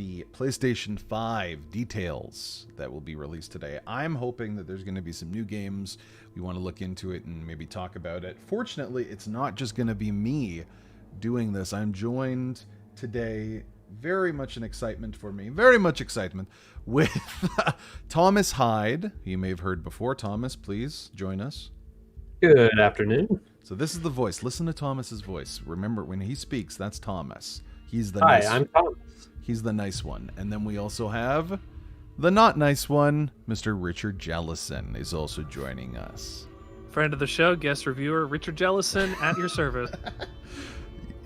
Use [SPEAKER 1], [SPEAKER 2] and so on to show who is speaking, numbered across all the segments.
[SPEAKER 1] the PlayStation 5 details that will be released today. I'm hoping that there's going to be some new games. We want to look into it and maybe talk about it. Fortunately, it's not just going to be me doing this. I'm joined today, very much an excitement for me, very much excitement, with Thomas Hyde. You may have heard before. Thomas, please join us.
[SPEAKER 2] Good afternoon.
[SPEAKER 1] So this is the voice. Listen to Thomas's voice. Remember, when he speaks, that's Thomas. He's the
[SPEAKER 2] Hi,
[SPEAKER 1] nice,
[SPEAKER 2] I'm Thomas.
[SPEAKER 1] He's the nice one. And then we also have the not nice one. Mr. Richard Jellison is also joining us.
[SPEAKER 3] Friend of the show, guest reviewer, Richard Jellison at your service.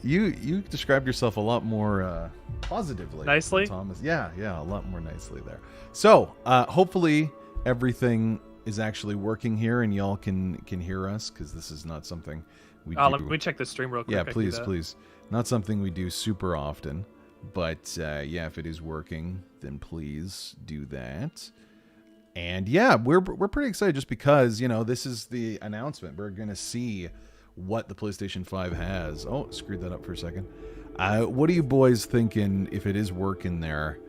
[SPEAKER 1] You described yourself a lot more positively.
[SPEAKER 3] Nicely?
[SPEAKER 1] Thomas. Yeah, a lot more nicely there. So, hopefully everything is actually working here and y'all can hear us, because this is not something we do.
[SPEAKER 3] Let me check the stream real quick.
[SPEAKER 1] Yeah, please. Not something we do super often. But, yeah, if it is working, then please do that. And, yeah, we're pretty excited just because, you know, this is the announcement. We're going to see what the PlayStation 5 has. Oh, screwed that up for a second. What are you boys thinking if it is working there?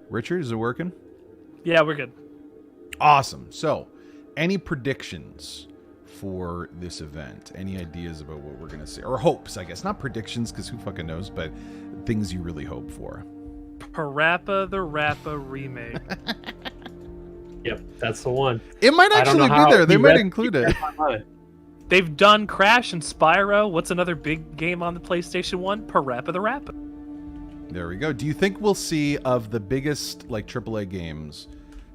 [SPEAKER 1] Richard, is it working?
[SPEAKER 3] Yeah, we're good.
[SPEAKER 1] Awesome. So, any predictions for this event? Any ideas about what we're going to see? Or hopes, I guess. Not predictions, because who fucking knows, but things you really hope for.
[SPEAKER 3] Parappa the Rappa remake.
[SPEAKER 2] Yep, that's the one.
[SPEAKER 1] It might actually be there. They might include it.
[SPEAKER 3] They've done Crash and Spyro. What's another big game on the PlayStation 1? Parappa the Rappa.
[SPEAKER 1] There we go. Do you think we'll see, of the biggest like AAA games,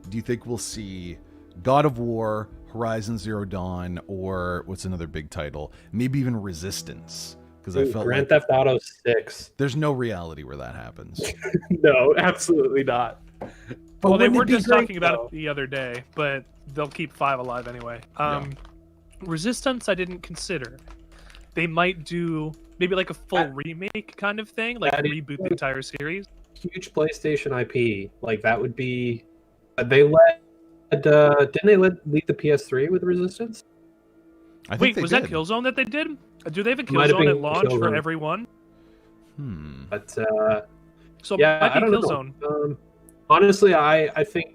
[SPEAKER 1] do you think we'll see God of War, Horizon Zero Dawn, or what's another big title? Maybe even Resistance. Because I felt
[SPEAKER 2] Grand Theft Auto 6.
[SPEAKER 1] There's no reality where that happens.
[SPEAKER 2] No, absolutely not. But
[SPEAKER 3] Well, they were
[SPEAKER 2] wouldn't it be
[SPEAKER 3] just
[SPEAKER 2] great,
[SPEAKER 3] talking about
[SPEAKER 2] though?
[SPEAKER 3] it the other day, but they'll keep 5 alive anyway.
[SPEAKER 1] Yeah.
[SPEAKER 3] Resistance, I didn't consider. They might do maybe like a full remake kind of thing, like
[SPEAKER 2] that is
[SPEAKER 3] reboot the entire series.
[SPEAKER 2] Huge PlayStation IP. Like, that would be... They let... didn't they lead the PS3 with Resistance?
[SPEAKER 1] I think
[SPEAKER 3] Wait,
[SPEAKER 1] they
[SPEAKER 3] was
[SPEAKER 1] did.
[SPEAKER 3] that Killzone that they did? Do they have a
[SPEAKER 2] Might have
[SPEAKER 3] Killzone
[SPEAKER 2] been
[SPEAKER 3] at launch for
[SPEAKER 2] Killzone.
[SPEAKER 3] everyone?
[SPEAKER 2] But,
[SPEAKER 3] So
[SPEAKER 2] yeah,
[SPEAKER 3] it might
[SPEAKER 2] I
[SPEAKER 3] be
[SPEAKER 2] don't
[SPEAKER 3] Killzone.
[SPEAKER 2] know. Honestly, I think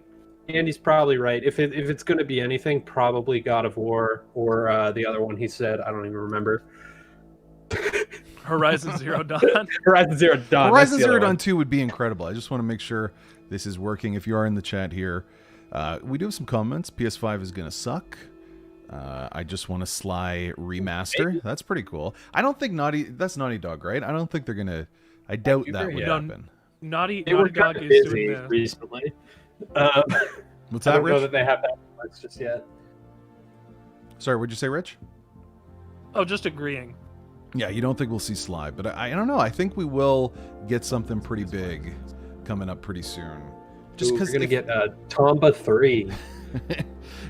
[SPEAKER 2] Andy's probably right. If it's going to be anything, probably God of War or the other one he said. I don't even remember.
[SPEAKER 3] Horizon Zero Dawn.
[SPEAKER 2] Horizon Zero Dawn.
[SPEAKER 1] Horizon Zero Dawn 2 would be incredible. I just want to make sure this is working. If you are in the chat here, we do have some comments. PS5 is going to suck. I just want a Sly remaster. That's pretty cool. I don't think that's Naughty Dog, right? I don't think they're going to... I doubt that would happen.
[SPEAKER 3] Naughty
[SPEAKER 2] They were
[SPEAKER 3] Dog
[SPEAKER 2] kind of
[SPEAKER 3] is
[SPEAKER 2] busy
[SPEAKER 3] doing the...
[SPEAKER 2] recently.
[SPEAKER 1] What's
[SPEAKER 2] I
[SPEAKER 1] that,
[SPEAKER 2] don't know
[SPEAKER 1] Rich?
[SPEAKER 2] that they have that much just yet.
[SPEAKER 1] Sorry, what'd you say, Rich?
[SPEAKER 3] Oh, just agreeing.
[SPEAKER 1] Yeah, you don't think we'll see Sly, but I don't know. I think we will get something pretty big coming up pretty soon. Just because
[SPEAKER 2] we're gonna get Tomba 3.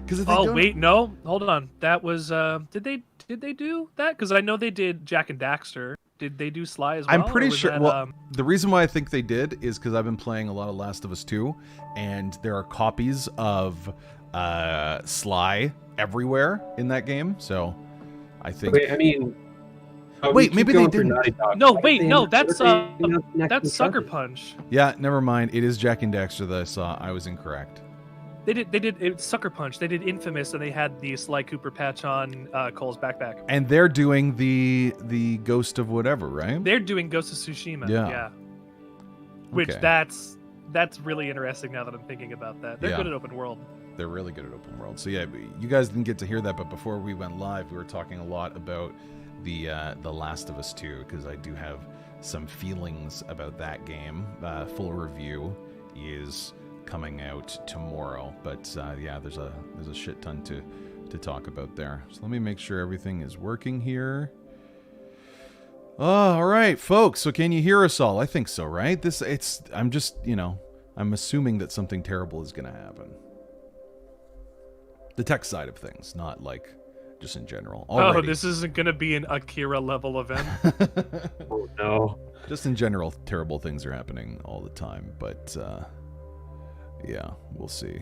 [SPEAKER 1] Because
[SPEAKER 3] wait, no, hold on. That was did they do that? Because I know they did Jack and Daxter. Did they do Sly as well?
[SPEAKER 1] I'm pretty
[SPEAKER 3] or was
[SPEAKER 1] sure.
[SPEAKER 3] that,
[SPEAKER 1] Well, the reason why I think they did is because I've been playing a lot of Last of Us 2, and there are copies of Sly everywhere in that game. So I think.
[SPEAKER 2] Wait, I mean.
[SPEAKER 1] Wait, maybe they didn't.
[SPEAKER 3] No, wait, no, that's Sucker Punch.
[SPEAKER 1] Yeah, never mind. It is Jack and Daxter that I saw. I was incorrect.
[SPEAKER 3] They did it's Sucker Punch. They did Infamous, and they had the Sly Cooper patch on Cole's backpack.
[SPEAKER 1] And they're doing the Ghost of whatever, right?
[SPEAKER 3] They're doing Ghost of Tsushima.
[SPEAKER 1] Yeah.
[SPEAKER 3] Which
[SPEAKER 1] Okay.
[SPEAKER 3] that's really interesting now that I'm thinking about that. They're good at open world.
[SPEAKER 1] They're really good at open world. So yeah, you guys didn't get to hear that, but before we went live, we were talking a lot about the Last of Us 2, because I do have some feelings about that game. Full review is coming out tomorrow, but yeah, there's a shit ton to talk about there. So let me make sure everything is working here. Oh, all right, folks. So can you hear us all? I think so, right? I'm just, I'm assuming that something terrible is going to happen. The tech side of things, not like just in general. Already.
[SPEAKER 3] Oh, this isn't going to be an Akira level event.
[SPEAKER 2] Oh, no.
[SPEAKER 1] Just in general, terrible things are happening all the time, but yeah, we'll see.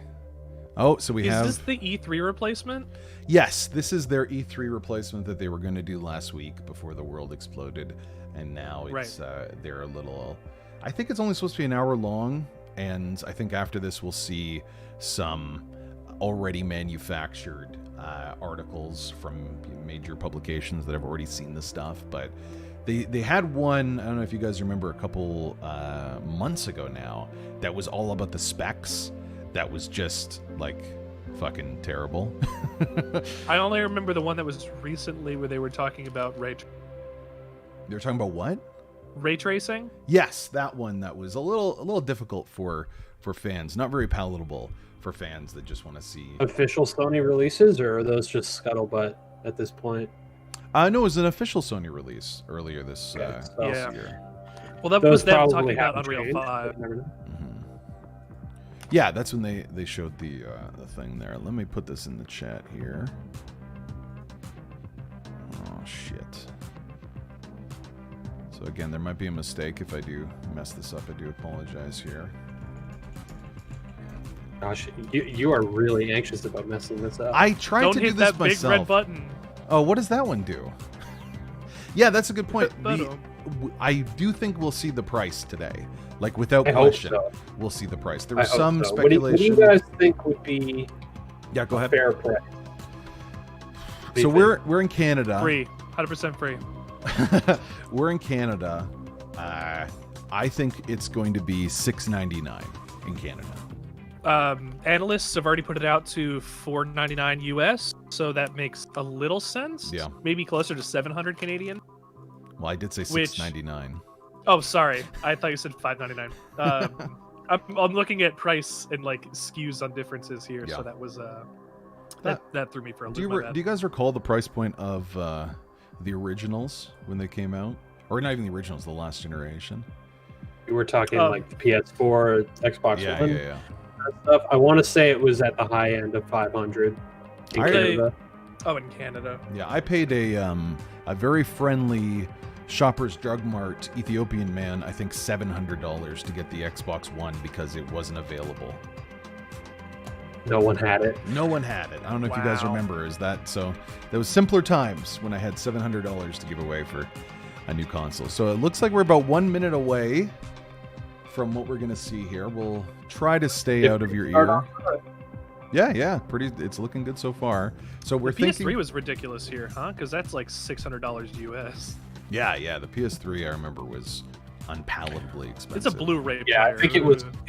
[SPEAKER 1] Oh, so we have...
[SPEAKER 3] Is this the E3 replacement?
[SPEAKER 1] Yes, this is their E3 replacement that they were going to do last week before the world exploded, and now it's they're a little I think it's only supposed to be an hour long, and I think after this we'll see some already manufactured articles from major publications that have already seen the stuff. But they had one, I don't know if you guys remember, a couple months ago now, that was all about the specs. That was just like fucking terrible.
[SPEAKER 3] I only remember the one that was recently where they were talking about
[SPEAKER 1] They were talking about what?
[SPEAKER 3] Ray tracing?
[SPEAKER 1] Yes, that one. That was a little difficult for fans. Not very palatable for fans that just want to see
[SPEAKER 2] Official Sony releases, or are those just scuttlebutt at this point?
[SPEAKER 1] No, it was an official Sony release earlier this
[SPEAKER 3] Yeah.
[SPEAKER 1] year.
[SPEAKER 3] Well, that
[SPEAKER 2] Those
[SPEAKER 3] was them
[SPEAKER 2] probably
[SPEAKER 3] talking about
[SPEAKER 2] haven't
[SPEAKER 3] Unreal
[SPEAKER 2] changed.
[SPEAKER 3] 5.
[SPEAKER 1] Yeah, that's when they showed the thing there. Let me put this in the chat here. Oh shit. So again, there might be a mistake if I do mess this up. I do apologize here.
[SPEAKER 2] Gosh, you are really anxious about messing this up.
[SPEAKER 1] I tried
[SPEAKER 3] Don't
[SPEAKER 1] to
[SPEAKER 3] hit
[SPEAKER 1] do this
[SPEAKER 3] that
[SPEAKER 1] myself.
[SPEAKER 3] big red button.
[SPEAKER 1] Oh, what does that one do? Yeah, that's a good point.
[SPEAKER 3] But,
[SPEAKER 1] I do think we'll see the price today. Like, without
[SPEAKER 2] I hope
[SPEAKER 1] question,
[SPEAKER 2] so.
[SPEAKER 1] we'll see the price. There
[SPEAKER 2] I
[SPEAKER 1] was
[SPEAKER 2] hope
[SPEAKER 1] some
[SPEAKER 2] so.
[SPEAKER 1] speculation.
[SPEAKER 2] What do you guys think would be
[SPEAKER 1] Yeah, go
[SPEAKER 2] a
[SPEAKER 1] ahead.
[SPEAKER 2] fair price?
[SPEAKER 1] So we're in Canada.
[SPEAKER 3] Free. 100% free.
[SPEAKER 1] We're in Canada. I think it's going to be $6.99 in Canada.
[SPEAKER 3] Analysts have already put it out to $4.99 US, so that makes a little sense.
[SPEAKER 1] Yeah.
[SPEAKER 3] Maybe closer to 700 Canadian.
[SPEAKER 1] Well, I did say
[SPEAKER 3] Which-
[SPEAKER 1] $6.99.
[SPEAKER 3] Oh, sorry. I thought you said $5.99. I'm looking at price and like SKUs on differences here,
[SPEAKER 1] Yeah.
[SPEAKER 3] so that was that threw me for a
[SPEAKER 1] Do
[SPEAKER 3] loop.
[SPEAKER 1] you guys recall the price point of the originals when they came out? Or not even the originals, the last generation?
[SPEAKER 2] We were talking like the PS4, Xbox
[SPEAKER 1] Yeah,
[SPEAKER 2] One,
[SPEAKER 1] yeah.
[SPEAKER 2] that stuff. I want to say it was at the high end of 500 in
[SPEAKER 1] I-
[SPEAKER 2] Canada.
[SPEAKER 3] Oh, in Canada.
[SPEAKER 1] Yeah, I paid a very friendly Shoppers Drug Mart Ethiopian man, I think $700 to get the Xbox One because it wasn't available.
[SPEAKER 2] No one had it.
[SPEAKER 1] No one had it. I don't know if you guys
[SPEAKER 3] Wow.
[SPEAKER 1] remember. Is that so? There was simpler times when I had $700 to give away for a new console. So it looks like we're about 1 minute away from what we're gonna see here. We'll try to stay out of your
[SPEAKER 2] Start
[SPEAKER 1] ear.
[SPEAKER 2] off good.
[SPEAKER 1] Yeah, pretty. It's looking good so far. So we're
[SPEAKER 3] The PS3
[SPEAKER 1] thinking.
[SPEAKER 3] was ridiculous here, huh? Because that's like $600 US.
[SPEAKER 1] Yeah. The PS3 I remember was unpalatably expensive.
[SPEAKER 3] It's a Blu-ray
[SPEAKER 2] Yeah, I
[SPEAKER 3] player.
[SPEAKER 2] think it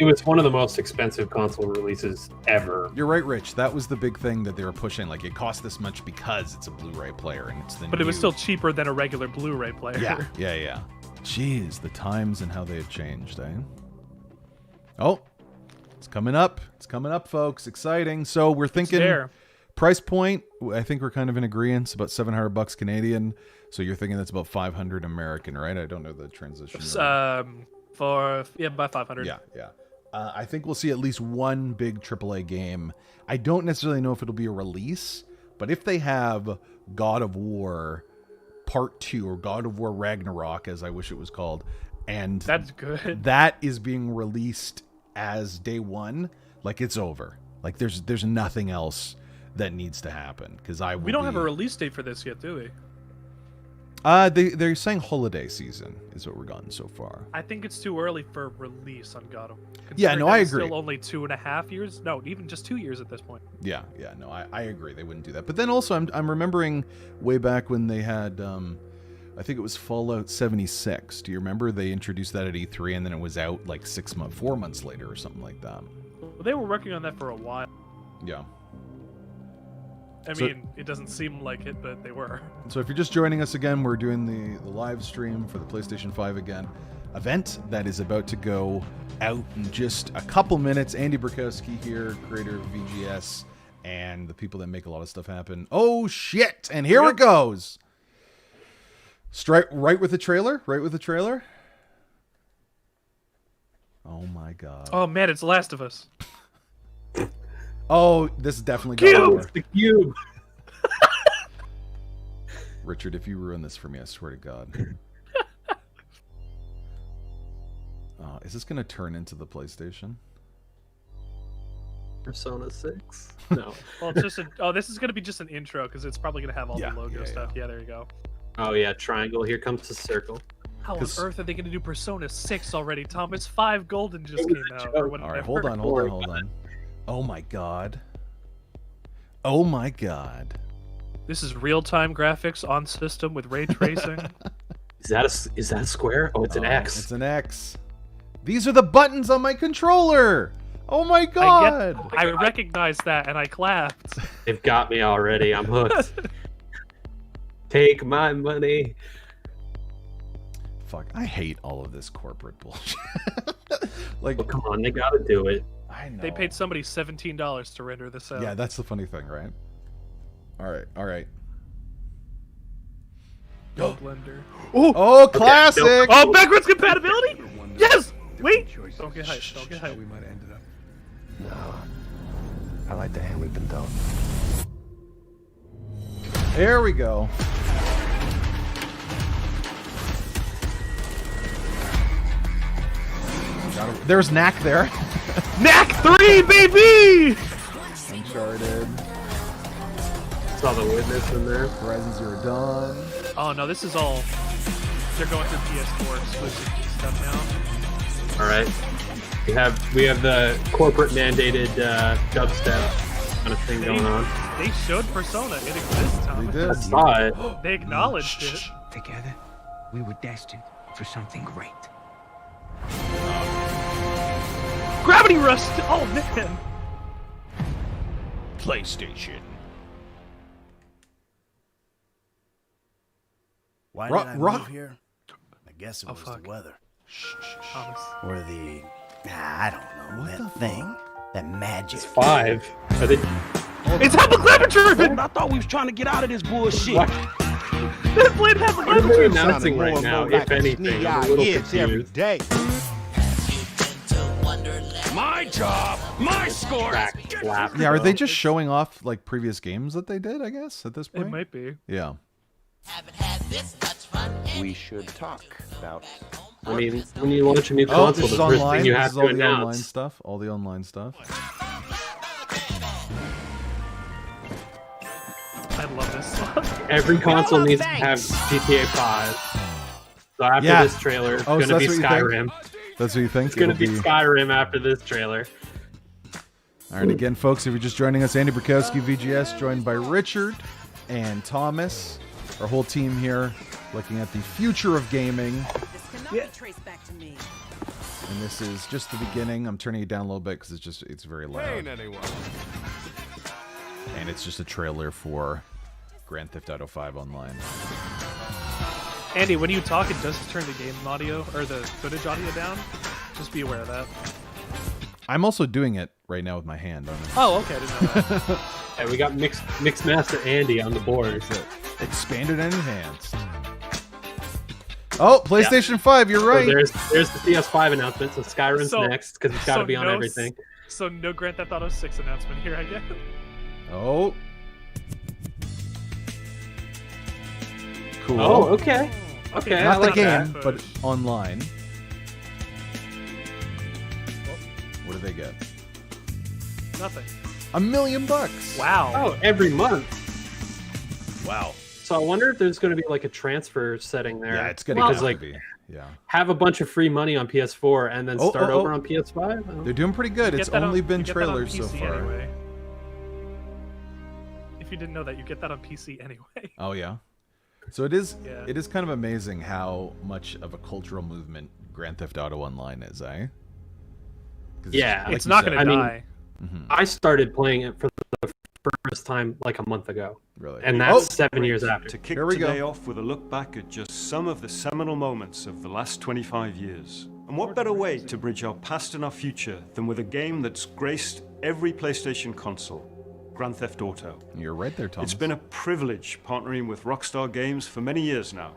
[SPEAKER 2] was one of the most expensive console releases ever.
[SPEAKER 1] You're right, Rich. That was the big thing that they were pushing. Like, it cost this much because it's a Blu-ray player and it's the
[SPEAKER 3] But it was
[SPEAKER 1] new-
[SPEAKER 3] still cheaper than a regular Blu-ray player.
[SPEAKER 1] Yeah. Jeez, the times and how they have changed, eh? Oh, it's coming up. It's coming up, folks. Exciting. So we're thinking
[SPEAKER 3] there.
[SPEAKER 1] price point. I think we're kind of in agreement. About $700 Canadian. So you're thinking that's about 500 American, right? I don't know the transition. rate.
[SPEAKER 3] By 500.
[SPEAKER 1] Yeah. I think we'll see at least one big AAA game. I don't necessarily know if it'll be a release, but if they have God of War Part 2 or God of War Ragnarok, as I wish it was called, and
[SPEAKER 3] That's good.
[SPEAKER 1] that is being released as day one, like, it's over. Like, there's nothing else that needs to happen because
[SPEAKER 3] We don't have a release date for this yet, do we?
[SPEAKER 1] They're saying holiday season is what we're gotten so far.
[SPEAKER 3] I think it's too early for release on God of War.
[SPEAKER 1] Yeah, no,
[SPEAKER 3] Considering
[SPEAKER 1] I
[SPEAKER 3] that it's
[SPEAKER 1] agree.
[SPEAKER 3] Still only 2.5 years. No, even just 2 years at this point.
[SPEAKER 1] Yeah, no, I agree. They wouldn't do that. But then also, I'm remembering way back when they had, I think it was Fallout 76. Do you remember they introduced that at E3 and then it was out like 4 months later or something like that?
[SPEAKER 3] Well, they were working on that for a while.
[SPEAKER 1] Yeah.
[SPEAKER 3] I
[SPEAKER 1] So-
[SPEAKER 3] mean, it doesn't seem like it, but they were.
[SPEAKER 1] So if you're just joining us again, we're doing the live stream for the PlayStation 5 again. Event that is about to go out in just a couple minutes. Andy Borkowski here, creator of VGS, and the people that make a lot of stuff happen. Oh shit! And here it goes. Right with the trailer. Oh my god.
[SPEAKER 3] Oh man, it's Last of Us.
[SPEAKER 1] Oh, this is definitely
[SPEAKER 3] Cube!
[SPEAKER 1] God of War.
[SPEAKER 2] The cube.
[SPEAKER 1] Richard, if you ruin this for me, I swear to God. Is this going to turn into the PlayStation?
[SPEAKER 2] Persona 6. No.
[SPEAKER 3] Well, it's just this is gonna be just an intro because it's probably gonna have all
[SPEAKER 1] Yeah,
[SPEAKER 3] the logo
[SPEAKER 1] yeah,
[SPEAKER 3] stuff. Yeah, there you go.
[SPEAKER 2] Oh yeah, triangle. Here comes the circle.
[SPEAKER 3] How on earth are they going to do Persona 6 already, Thomas? 5 Golden just came out. Or
[SPEAKER 1] All right, hold on. Oh my god. Oh my god.
[SPEAKER 3] This is real-time graphics on system with ray tracing.
[SPEAKER 2] Is that a square? Oh, it's an X.
[SPEAKER 1] It's an X. These are the buttons on my controller. Oh my god.
[SPEAKER 3] I recognized that and I clapped.
[SPEAKER 2] They've got me already. I'm hooked. Take my money.
[SPEAKER 1] Fuck, I hate all of this corporate bullshit. Like,
[SPEAKER 2] well, come on, they gotta do it.
[SPEAKER 1] I know.
[SPEAKER 3] They paid somebody $17 to render this out.
[SPEAKER 1] Yeah, that's the funny thing, right? All right.
[SPEAKER 3] Go Blender.
[SPEAKER 1] Oh, classic!
[SPEAKER 2] Okay,
[SPEAKER 3] Oh, backwards compatibility? Yes! Wait! Don't get hyped. Don't get hyped.
[SPEAKER 4] We might have ended up. No. I like the hand we've been dealt.
[SPEAKER 1] There we go. There's Knack there.
[SPEAKER 3] Knack 3, baby!
[SPEAKER 1] Uncharted.
[SPEAKER 2] Saw the Witness in there.
[SPEAKER 1] Horizon Zero Dawn.
[SPEAKER 3] Oh no, this is all. They're going through PS4 exclusive stuff now.
[SPEAKER 2] All right. We have the corporate mandated dubstep kind of thing going on.
[SPEAKER 3] They showed Persona. It exists, Thomas.
[SPEAKER 1] They did.
[SPEAKER 2] I saw it.
[SPEAKER 3] They acknowledged it.
[SPEAKER 4] Together, we were destined for something great.
[SPEAKER 3] Gravity Rush! Oh man!
[SPEAKER 1] PlayStation.
[SPEAKER 5] Why did I move here? I guess it was
[SPEAKER 3] fuck.
[SPEAKER 5] the weather.
[SPEAKER 3] Thomas.
[SPEAKER 5] Or the... I don't know. That thing. That magic.
[SPEAKER 2] It's 5. Are they...
[SPEAKER 3] It's Haptic driven!
[SPEAKER 6] I thought we was trying to get out of this bullshit.
[SPEAKER 2] What?
[SPEAKER 3] They played Haptic
[SPEAKER 2] What are they
[SPEAKER 3] driven!
[SPEAKER 2] announcing right now, if anything? I'm a little confused.
[SPEAKER 5] day.
[SPEAKER 6] My job, my score.
[SPEAKER 1] Yeah, are they just showing off like previous games that they did, I guess, at this point?
[SPEAKER 3] It might be.
[SPEAKER 1] Yeah.
[SPEAKER 4] We should talk about.
[SPEAKER 2] I mean, when you launch a new
[SPEAKER 1] Oh,
[SPEAKER 2] console,
[SPEAKER 1] this
[SPEAKER 2] the
[SPEAKER 1] is
[SPEAKER 2] first
[SPEAKER 1] online.
[SPEAKER 2] thing you
[SPEAKER 1] This
[SPEAKER 2] have
[SPEAKER 1] is
[SPEAKER 2] to
[SPEAKER 1] all the online
[SPEAKER 2] announce.
[SPEAKER 1] stuff. All the online stuff.
[SPEAKER 3] I love this song.
[SPEAKER 2] Every console needs to have GTA 5. So after
[SPEAKER 1] Yeah.
[SPEAKER 2] this trailer, it's
[SPEAKER 1] Oh, so
[SPEAKER 2] going to be
[SPEAKER 1] that's what you think?
[SPEAKER 2] Skyrim.
[SPEAKER 1] That's what you think?
[SPEAKER 2] It's going to
[SPEAKER 1] It'll
[SPEAKER 2] be Skyrim after this trailer.
[SPEAKER 1] All right, again, folks, if you're just joining us, Andy Borkowski, VGS, joined by Richard and Thomas, our whole team here, looking at the future of gaming.
[SPEAKER 7] This cannot be traced back to me.
[SPEAKER 1] And this is just the beginning. I'm turning it down a little bit because it's very loud. And it's just a trailer for Grand Theft Auto 5 Online.
[SPEAKER 3] Andy, when you talk, it does turn the game audio or the footage audio down. Just be aware of that.
[SPEAKER 1] I'm also doing it right now with my hand on it.
[SPEAKER 3] Oh, okay. I didn't know that.
[SPEAKER 2] Hey, we got Mix Master Andy on the board.
[SPEAKER 1] Expanded and enhanced. Oh, PlayStation 5, you're right.
[SPEAKER 2] So there's the PS5 announcement. So Skyrim's
[SPEAKER 3] So-
[SPEAKER 2] next because it's got to be on
[SPEAKER 3] no
[SPEAKER 2] everything.
[SPEAKER 3] So no Grand Theft Auto 6 announcement here, I guess.
[SPEAKER 1] Oh. Cool.
[SPEAKER 2] Oh, okay. Okay, I
[SPEAKER 1] Not the
[SPEAKER 2] like that.
[SPEAKER 1] game, but online. What do they get?
[SPEAKER 3] Nothing.
[SPEAKER 1] $1 million.
[SPEAKER 3] Wow.
[SPEAKER 2] Oh, every month.
[SPEAKER 1] Wow.
[SPEAKER 2] So I wonder if there's going to be like a transfer setting there.
[SPEAKER 1] Yeah, it's gonna
[SPEAKER 2] because
[SPEAKER 1] have to
[SPEAKER 2] like
[SPEAKER 1] be. Yeah.
[SPEAKER 2] have a bunch of free money on PS4 and then start over on PS5.
[SPEAKER 1] They're doing pretty good.
[SPEAKER 3] You
[SPEAKER 1] It's
[SPEAKER 3] get that
[SPEAKER 1] only
[SPEAKER 3] on-
[SPEAKER 1] been
[SPEAKER 3] you get that on
[SPEAKER 1] trailers so
[SPEAKER 3] PC
[SPEAKER 1] far.
[SPEAKER 3] Anyway. If you didn't know that, you get that on PC anyway.
[SPEAKER 1] Oh yeah. So it is.
[SPEAKER 3] Yeah.
[SPEAKER 1] It is kind of amazing how much of a cultural movement Grand Theft Auto Online is, eh? 'Cause
[SPEAKER 2] Yeah,
[SPEAKER 1] like
[SPEAKER 3] It's
[SPEAKER 1] you
[SPEAKER 3] not
[SPEAKER 1] said-
[SPEAKER 3] going to
[SPEAKER 2] I mean,
[SPEAKER 3] die.
[SPEAKER 2] I started playing it for the first time like a month ago,
[SPEAKER 1] Really.
[SPEAKER 2] and that's 7 years after.
[SPEAKER 8] To kick
[SPEAKER 1] Here we go.
[SPEAKER 8] today off with a look back at just some of the seminal moments of the last 25 years. And what better way to bridge our past and our future than with a game that's graced every PlayStation console, Grand Theft Auto.
[SPEAKER 1] You're right there, Thomas.
[SPEAKER 8] It's been a privilege partnering with Rockstar Games for many years now.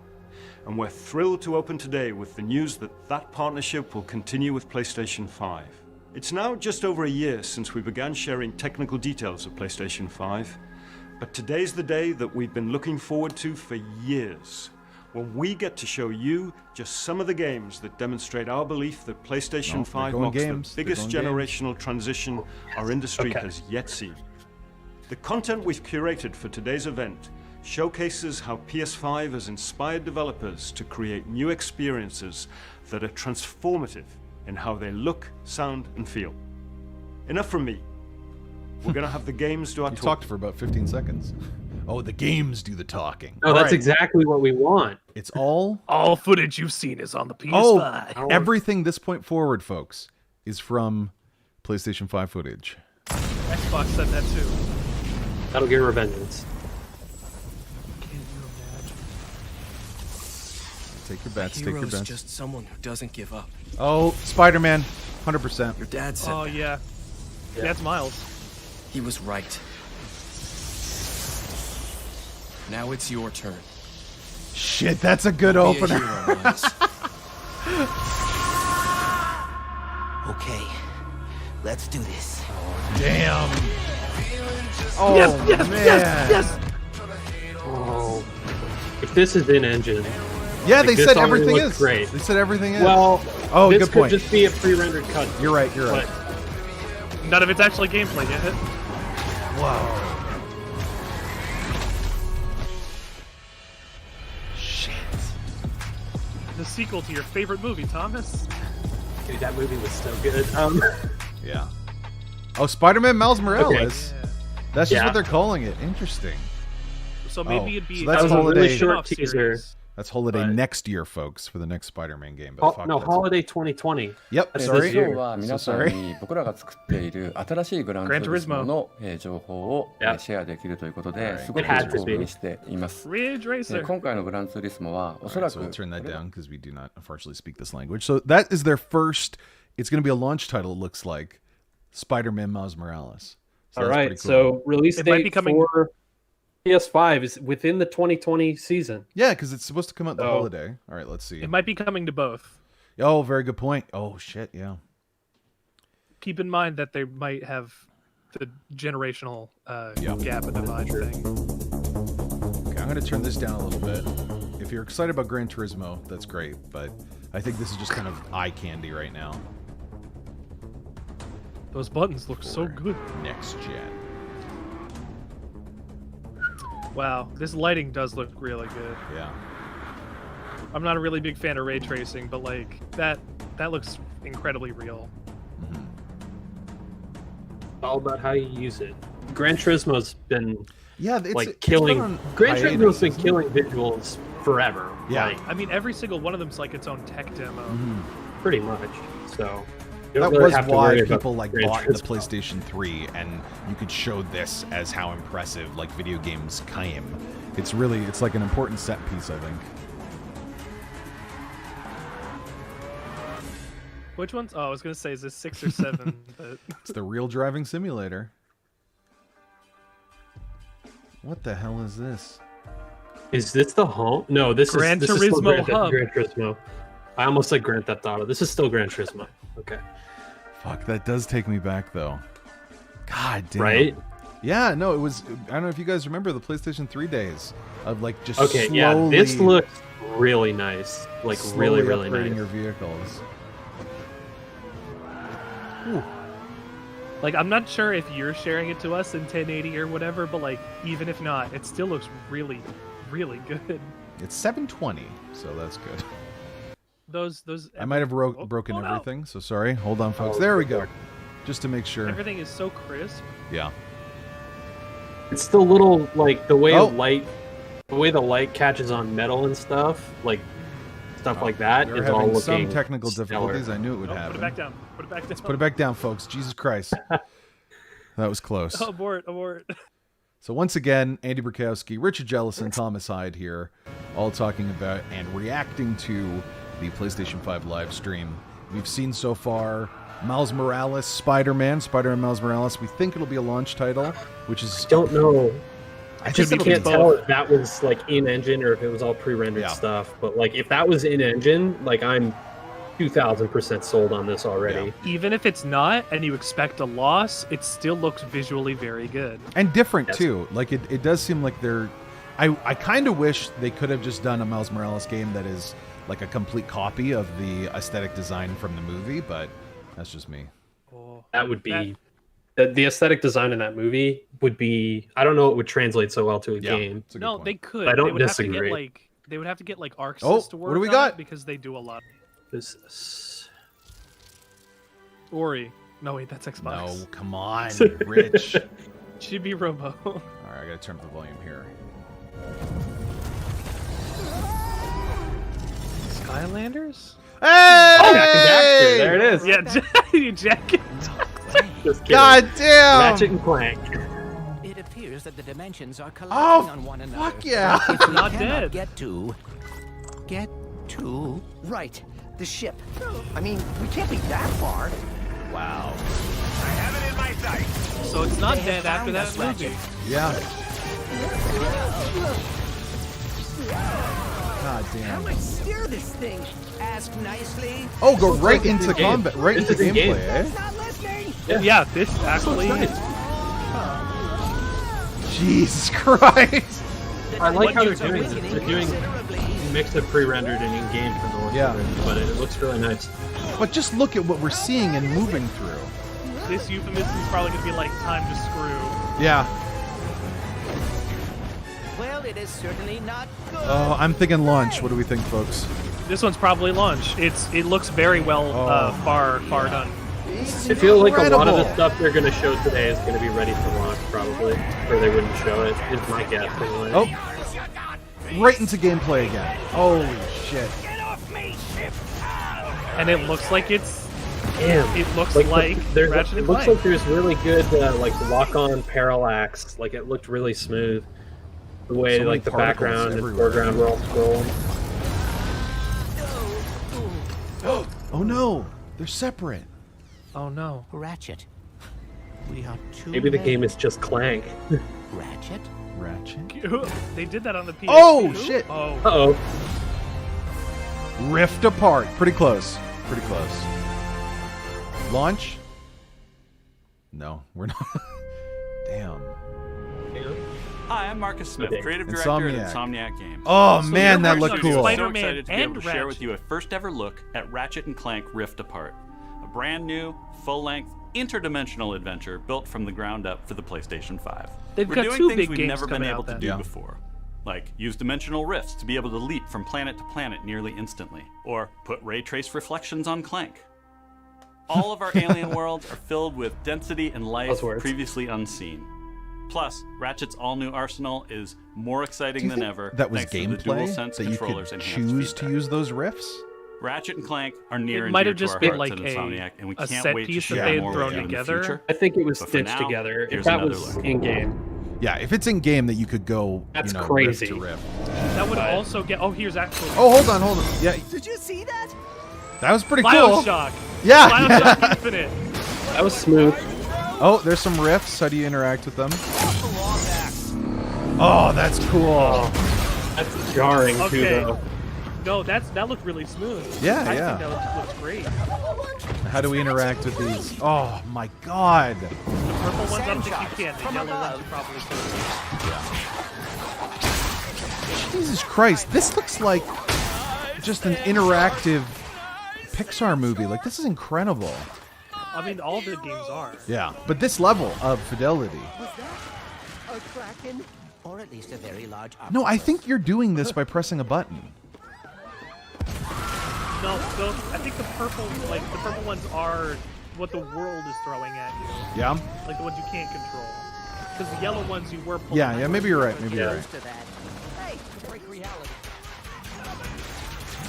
[SPEAKER 8] And we're thrilled to open today with the news that that partnership will continue with PlayStation 5. It's now just over a year since we began sharing technical details of PlayStation 5, but today's the day that we've been looking forward to for years, when we get to show you just some of the games that demonstrate our belief that PlayStation
[SPEAKER 1] No,
[SPEAKER 8] 5
[SPEAKER 1] they're going
[SPEAKER 8] marks
[SPEAKER 1] games.
[SPEAKER 8] the
[SPEAKER 1] They're
[SPEAKER 8] biggest
[SPEAKER 1] going games.
[SPEAKER 8] generational transition our industry
[SPEAKER 2] Okay.
[SPEAKER 8] has yet seen. The content we've curated for today's event showcases how PS5 has inspired developers to create new experiences that are transformative in how they look, sound, and feel. Enough from me. We're gonna have the games do our
[SPEAKER 1] You
[SPEAKER 8] talk.
[SPEAKER 1] talked for about 15 seconds. Oh, the games do the talking.
[SPEAKER 2] No,
[SPEAKER 1] All
[SPEAKER 2] that's
[SPEAKER 1] right.
[SPEAKER 2] exactly what we want.
[SPEAKER 1] It's all
[SPEAKER 3] footage you've seen is on the PS5.
[SPEAKER 1] Oh, everything this point forward, folks, is from PlayStation 5 footage.
[SPEAKER 3] Xbox said that too.
[SPEAKER 2] That'll get revengeance.
[SPEAKER 3] Can you imagine?
[SPEAKER 1] Take your bets. Take your
[SPEAKER 9] Hero's
[SPEAKER 1] bets.
[SPEAKER 9] just someone who doesn't give up.
[SPEAKER 1] Oh, Spider-Man, 100%.
[SPEAKER 9] Your dad said
[SPEAKER 3] Oh
[SPEAKER 9] that.
[SPEAKER 3] yeah. That's Miles.
[SPEAKER 9] He was right. Now it's your turn.
[SPEAKER 1] Shit, that's a good
[SPEAKER 9] Be a
[SPEAKER 1] opener.
[SPEAKER 9] hero, Miles.
[SPEAKER 5] Okay, let's do this.
[SPEAKER 1] Damn. Oh,
[SPEAKER 3] yes,
[SPEAKER 1] man.
[SPEAKER 3] yes.
[SPEAKER 2] Oh, if this is in engine,
[SPEAKER 1] Yeah,
[SPEAKER 2] like,
[SPEAKER 1] they
[SPEAKER 2] this
[SPEAKER 1] said
[SPEAKER 2] already
[SPEAKER 1] everything
[SPEAKER 2] looks
[SPEAKER 1] is.
[SPEAKER 2] great.
[SPEAKER 1] They said everything is.
[SPEAKER 2] Well,
[SPEAKER 1] oh,
[SPEAKER 2] this
[SPEAKER 1] good
[SPEAKER 2] could
[SPEAKER 1] point.
[SPEAKER 2] just be a pre-rendered cut.
[SPEAKER 1] You're right. You're right.
[SPEAKER 2] But
[SPEAKER 3] None of it's actually gameplay yet.
[SPEAKER 1] Wow. Shit.
[SPEAKER 3] The sequel to your favorite movie, Thomas.
[SPEAKER 2] dude, that movie was so good.
[SPEAKER 1] Yeah. Oh, Spider-Man Miles Morales.
[SPEAKER 3] Yeah.
[SPEAKER 1] That's just
[SPEAKER 2] Yeah.
[SPEAKER 1] what they're calling it. Interesting.
[SPEAKER 3] So maybe
[SPEAKER 1] Oh,
[SPEAKER 3] it'd be
[SPEAKER 1] so that's
[SPEAKER 2] that was a
[SPEAKER 1] holiday.
[SPEAKER 2] really short
[SPEAKER 3] spin-off
[SPEAKER 2] teaser.
[SPEAKER 3] series.
[SPEAKER 1] That's holiday
[SPEAKER 2] But-
[SPEAKER 1] next year, folks, for the next Spider-Man game. But fuck,
[SPEAKER 2] No,
[SPEAKER 1] that's
[SPEAKER 2] holiday 2020.
[SPEAKER 1] Yep.
[SPEAKER 2] That's
[SPEAKER 1] Sorry.
[SPEAKER 2] this year.
[SPEAKER 10] 今日は皆さんに僕らが作っている新しいグランツーリスモの情報をシェアできるということですごく興奮しています。
[SPEAKER 3] Ridge Racer.
[SPEAKER 10] 今回のグランツーリスモはおそ
[SPEAKER 1] All
[SPEAKER 10] ら
[SPEAKER 1] right, so
[SPEAKER 10] く
[SPEAKER 1] we'll turn that down because we do not unfortunately speak this language. So that is their first. It's going to be a launch title. It looks like Spider-Man Miles Morales. So
[SPEAKER 2] All
[SPEAKER 1] that's
[SPEAKER 2] right,
[SPEAKER 1] pretty cool.
[SPEAKER 2] so release
[SPEAKER 3] It might be
[SPEAKER 2] date
[SPEAKER 3] coming-
[SPEAKER 2] for PS5 is within the 2020 season.
[SPEAKER 1] Yeah, because it's supposed to come out the
[SPEAKER 2] So-
[SPEAKER 1] holiday. All right, let's see.
[SPEAKER 3] It might be coming to both.
[SPEAKER 1] Oh, very good point. Oh shit, yeah.
[SPEAKER 3] Keep in mind that they might have the generational
[SPEAKER 1] Yeah.
[SPEAKER 3] gap and divide thing.
[SPEAKER 1] Okay, I'm going to turn this down a little bit. If you're excited about Gran Turismo, that's great, but I think this is just kind of eye candy right now.
[SPEAKER 3] Those buttons look so
[SPEAKER 1] For
[SPEAKER 3] good.
[SPEAKER 1] Next gen.
[SPEAKER 3] Wow, this lighting does look really good.
[SPEAKER 1] Yeah.
[SPEAKER 3] I'm not a really big fan of ray tracing, but like that looks incredibly real.
[SPEAKER 2] All about how you use it. Gran Turismo's been
[SPEAKER 1] Yeah, it's
[SPEAKER 2] like
[SPEAKER 1] it's
[SPEAKER 2] killing.
[SPEAKER 1] been on
[SPEAKER 2] Gran
[SPEAKER 1] hiatus,
[SPEAKER 2] Turismo's been
[SPEAKER 1] isn't it?
[SPEAKER 2] killing visuals forever.
[SPEAKER 1] Yeah.
[SPEAKER 2] like,
[SPEAKER 3] I mean, every single one of them's like its own tech demo.
[SPEAKER 2] pretty much. So you
[SPEAKER 1] That
[SPEAKER 2] don't really
[SPEAKER 1] was
[SPEAKER 2] have to
[SPEAKER 1] why
[SPEAKER 2] worry about
[SPEAKER 1] people like
[SPEAKER 2] Gran
[SPEAKER 1] bought the
[SPEAKER 2] Turismo.
[SPEAKER 1] PlayStation 3, and you could show this as how impressive like video games came. It's like an important set piece, I think.
[SPEAKER 3] Which one's? Oh, I was gonna say is this 6 or 7? But
[SPEAKER 1] It's the real driving simulator. What the hell is this?
[SPEAKER 2] Is this the home? No, this
[SPEAKER 3] Gran
[SPEAKER 2] is still
[SPEAKER 3] Turismo
[SPEAKER 2] Gran
[SPEAKER 3] Hub.
[SPEAKER 2] Gran Turismo. I almost said Grand Theft Auto. This is still Gran Turismo. Okay.
[SPEAKER 1] Fuck, that does take me back though. God damn.
[SPEAKER 2] Right?
[SPEAKER 1] Yeah, no, it was. I don't know if you guys remember the PlayStation 3 days of like just
[SPEAKER 2] Okay,
[SPEAKER 1] slowly,
[SPEAKER 2] yeah, this looks really nice. Like
[SPEAKER 1] slowly
[SPEAKER 2] really
[SPEAKER 1] upgrading
[SPEAKER 2] nice.
[SPEAKER 1] your vehicles.
[SPEAKER 3] like, I'm not sure if you're sharing it to us in 1080 or whatever, but like, even if not, it still looks really, really good.
[SPEAKER 1] It's 720, so that's good.
[SPEAKER 3] Those.
[SPEAKER 1] I might have broken
[SPEAKER 3] no.
[SPEAKER 1] everything, so sorry. Hold on, folks.
[SPEAKER 2] Oh,
[SPEAKER 1] There we go. Just to make sure.
[SPEAKER 3] Everything is so crisp.
[SPEAKER 1] Yeah.
[SPEAKER 2] It's the little like the way
[SPEAKER 1] Oh.
[SPEAKER 2] the light catches on metal and stuff, like stuff like that
[SPEAKER 1] We're
[SPEAKER 2] is all
[SPEAKER 1] having
[SPEAKER 2] looking
[SPEAKER 1] some technical
[SPEAKER 2] stellar.
[SPEAKER 1] difficulties. I knew it would
[SPEAKER 3] Oh, put
[SPEAKER 1] happen.
[SPEAKER 3] it back down. Put it back down.
[SPEAKER 1] Let's put it back down, folks. Jesus Christ. That was close.
[SPEAKER 3] Oh, abort.
[SPEAKER 1] So once again, Andy Borkowski, Richard Jellison, Thomas Hyde here, all talking about and reacting to the PlayStation 5 live stream. We've seen so far Miles Morales, Spider-Man Miles Morales. We think it'll be a launch title, which is...
[SPEAKER 2] Don't know.
[SPEAKER 1] I
[SPEAKER 2] Just
[SPEAKER 1] think
[SPEAKER 2] you
[SPEAKER 1] it'll be
[SPEAKER 2] can't tell
[SPEAKER 1] both.
[SPEAKER 2] if that was like in engine or if it was all pre-rendered
[SPEAKER 1] Yeah.
[SPEAKER 2] stuff. But like if that was in engine, like I'm 2,000% sold on this already.
[SPEAKER 3] Even if it's not, and you expect a loss, it still looks visually very good.
[SPEAKER 1] And different,
[SPEAKER 2] Yes.
[SPEAKER 1] too. Like, it does seem like they're... I kind of wish they could have just done a Miles Morales game that is like a complete copy of the aesthetic design from the movie, but that's just me.
[SPEAKER 3] Oh,
[SPEAKER 2] That would be The aesthetic design in that movie would be, I don't know, it would translate so well to a game.
[SPEAKER 3] No, they could.
[SPEAKER 2] I don't
[SPEAKER 3] they would
[SPEAKER 2] disagree.
[SPEAKER 3] Have to get, like, they would have to get like ArcSys
[SPEAKER 1] Oh,
[SPEAKER 3] to
[SPEAKER 1] what
[SPEAKER 3] work
[SPEAKER 1] do we
[SPEAKER 3] on
[SPEAKER 1] got?
[SPEAKER 3] it because they do a lot.
[SPEAKER 2] This
[SPEAKER 3] Ori. No, wait, that's Xbox.
[SPEAKER 1] No, come on, Rich.
[SPEAKER 3] Chibi Robo.
[SPEAKER 1] All right, I gotta turn up the volume here.
[SPEAKER 3] Skylanders?
[SPEAKER 1] Hey!
[SPEAKER 2] Oh, Jack and Daxter, there it is.
[SPEAKER 3] Yeah, Jack and Daxter.
[SPEAKER 2] Just kidding.
[SPEAKER 1] God damn!
[SPEAKER 2] Ratchet and Clank.
[SPEAKER 11] It appears that the dimensions are colliding
[SPEAKER 1] Oh,
[SPEAKER 11] on one another.
[SPEAKER 1] fuck yeah!
[SPEAKER 11] If we
[SPEAKER 3] Not
[SPEAKER 11] cannot
[SPEAKER 3] dead.
[SPEAKER 11] Get to. Right, the ship. I mean, we can't be that far.
[SPEAKER 1] Wow.
[SPEAKER 6] I have it in my sights.
[SPEAKER 3] So it's not
[SPEAKER 11] They have
[SPEAKER 3] dead after
[SPEAKER 11] found
[SPEAKER 3] that
[SPEAKER 11] us,
[SPEAKER 3] movie.
[SPEAKER 11] Ratchet.
[SPEAKER 1] Yeah. God
[SPEAKER 11] How
[SPEAKER 1] damn.
[SPEAKER 11] do I steer this thing? Ask nicely.
[SPEAKER 1] Oh, go right
[SPEAKER 2] like
[SPEAKER 1] into
[SPEAKER 2] it's a game.
[SPEAKER 1] combat, right
[SPEAKER 2] This
[SPEAKER 1] into
[SPEAKER 2] is a game.
[SPEAKER 1] gameplay, eh?
[SPEAKER 11] Not listening.
[SPEAKER 3] Yeah, this actually.
[SPEAKER 1] Jesus Christ!
[SPEAKER 2] I like how they're
[SPEAKER 3] What
[SPEAKER 2] doing
[SPEAKER 3] games
[SPEAKER 2] this.
[SPEAKER 3] are
[SPEAKER 2] They're doing a mix of pre-rendered and in-game for the
[SPEAKER 1] Yeah.
[SPEAKER 2] but it looks really nice.
[SPEAKER 1] But just look at what we're seeing and moving through.
[SPEAKER 3] This euphemism is probably gonna be like time to screw.
[SPEAKER 1] Yeah.
[SPEAKER 11] Well, it is certainly not good.
[SPEAKER 1] Oh, I'm thinking launch. What do we think, folks?
[SPEAKER 3] This one's probably launch. It looks very well far done.
[SPEAKER 2] I feel like a lot of the
[SPEAKER 1] Incredible.
[SPEAKER 2] stuff they're going to show today is going to be ready for launch, probably, or they wouldn't show it. Is my guess. Anyway.
[SPEAKER 1] Oh, right into gameplay again. Holy shit!
[SPEAKER 3] And it looks like it's.
[SPEAKER 2] Damn.
[SPEAKER 3] It looks
[SPEAKER 2] Like,
[SPEAKER 3] like
[SPEAKER 2] there's,
[SPEAKER 3] Ratchet
[SPEAKER 2] it
[SPEAKER 3] and
[SPEAKER 2] looks
[SPEAKER 3] Clank.
[SPEAKER 2] like there's really good like lock-on parallax. Like it looked really smooth. The way
[SPEAKER 1] So many
[SPEAKER 2] like the
[SPEAKER 1] particles
[SPEAKER 2] background and
[SPEAKER 1] everywhere.
[SPEAKER 2] foreground were all scrolling.
[SPEAKER 1] Oh no, they're separate.
[SPEAKER 3] Oh no.
[SPEAKER 11] Ratchet. We are too
[SPEAKER 2] Maybe the
[SPEAKER 11] late.
[SPEAKER 2] game is just Clank.
[SPEAKER 11] Ratchet.
[SPEAKER 1] Ratchet.
[SPEAKER 3] They did that on the PS2.
[SPEAKER 1] Oh shit!
[SPEAKER 3] Oh.
[SPEAKER 2] Uh-oh.
[SPEAKER 1] Rift apart. Pretty close. Pretty close. Launch? No, we're not. Damn.
[SPEAKER 12] Hi, I'm Marcus Smith,
[SPEAKER 2] Okay.
[SPEAKER 12] creative director at
[SPEAKER 1] Insomniac.
[SPEAKER 12] Insomniac Games.
[SPEAKER 1] Oh
[SPEAKER 3] So
[SPEAKER 1] man,
[SPEAKER 3] you're
[SPEAKER 1] that looked
[SPEAKER 3] working on
[SPEAKER 1] cool.
[SPEAKER 12] I'm so
[SPEAKER 3] Spider-Man
[SPEAKER 12] excited to be able
[SPEAKER 3] and
[SPEAKER 12] to share with
[SPEAKER 3] Ratchet.
[SPEAKER 12] you a first ever look at Ratchet and Clank Rift Apart, a brand new, full-length, interdimensional adventure built from the ground up for the PlayStation 5.
[SPEAKER 3] They've
[SPEAKER 12] We're
[SPEAKER 3] got
[SPEAKER 12] doing
[SPEAKER 3] two
[SPEAKER 12] things
[SPEAKER 3] big
[SPEAKER 12] we've
[SPEAKER 3] games
[SPEAKER 12] never been
[SPEAKER 3] coming
[SPEAKER 12] able
[SPEAKER 3] out
[SPEAKER 12] to
[SPEAKER 3] then.
[SPEAKER 12] do
[SPEAKER 1] Yeah.
[SPEAKER 12] before, like use dimensional rifts to be able to leap from planet to planet nearly instantly, or put ray trace reflections on Clank. All of our alien worlds are filled with density and life
[SPEAKER 2] Buzzwords.
[SPEAKER 12] previously unseen. Plus, Ratchet's all-new arsenal is more
[SPEAKER 1] Do
[SPEAKER 12] exciting
[SPEAKER 1] you
[SPEAKER 12] than
[SPEAKER 1] think
[SPEAKER 12] ever
[SPEAKER 1] that was
[SPEAKER 12] thanks to the
[SPEAKER 1] gameplay
[SPEAKER 12] DualSense
[SPEAKER 1] that you
[SPEAKER 12] controllers
[SPEAKER 1] could
[SPEAKER 12] enhanced
[SPEAKER 1] choose to
[SPEAKER 12] feedback.
[SPEAKER 1] use those riffs?
[SPEAKER 12] Ratchet and Clank are near
[SPEAKER 3] It
[SPEAKER 12] and
[SPEAKER 3] might
[SPEAKER 12] dear
[SPEAKER 3] have
[SPEAKER 12] to
[SPEAKER 3] just
[SPEAKER 12] our
[SPEAKER 3] been
[SPEAKER 12] hearts
[SPEAKER 3] like
[SPEAKER 12] at Insomniac, and we
[SPEAKER 3] a
[SPEAKER 12] can't
[SPEAKER 3] set
[SPEAKER 12] wait to
[SPEAKER 3] piece that
[SPEAKER 12] share
[SPEAKER 3] they had
[SPEAKER 12] more
[SPEAKER 3] thrown
[SPEAKER 12] with you in the
[SPEAKER 3] together.
[SPEAKER 12] future.
[SPEAKER 2] I think it was
[SPEAKER 12] But for
[SPEAKER 2] stitched
[SPEAKER 12] now,
[SPEAKER 2] together. If
[SPEAKER 12] here's
[SPEAKER 2] that
[SPEAKER 12] another
[SPEAKER 2] was
[SPEAKER 12] look.
[SPEAKER 2] in-game.
[SPEAKER 1] Yeah, if it's in game that you could go,
[SPEAKER 2] That's
[SPEAKER 1] you know,
[SPEAKER 2] crazy.
[SPEAKER 1] rift to rift.
[SPEAKER 3] That would also get. Oh, here's actually.
[SPEAKER 1] Oh, hold on. Yeah,
[SPEAKER 11] Did you see that?
[SPEAKER 1] that was pretty cool.
[SPEAKER 3] Bioshock.
[SPEAKER 1] Yeah.
[SPEAKER 3] Bioshock Infinite.
[SPEAKER 2] That was smooth.
[SPEAKER 1] Oh, there's some riffs. How do you interact with them? Oh, that's cool.
[SPEAKER 2] That's jarring too,
[SPEAKER 3] Okay.
[SPEAKER 2] though.
[SPEAKER 3] No, that looked really smooth.
[SPEAKER 1] Yeah,
[SPEAKER 3] I
[SPEAKER 1] yeah.
[SPEAKER 3] think that looks great.
[SPEAKER 1] How do we interact with these? Oh my god.
[SPEAKER 3] The purple ones, I don't think you can. The yellow ones you probably could.
[SPEAKER 1] Jesus Christ, this looks like just an interactive Pixar movie. Like, this is incredible.
[SPEAKER 3] I mean, all the games are.
[SPEAKER 1] Yeah, but this level of fidelity.
[SPEAKER 11] Was that a kraken? Or at least a very large
[SPEAKER 1] No, I think you're doing this by pressing a button.
[SPEAKER 3] No, those, I think the purple ones are what the world is throwing at you.
[SPEAKER 1] Yeah?
[SPEAKER 3] Like the ones you can't control. Because the yellow ones you were pulling.
[SPEAKER 1] Yeah, maybe you're right. Maybe you're right.
[SPEAKER 11] Hey, break reality.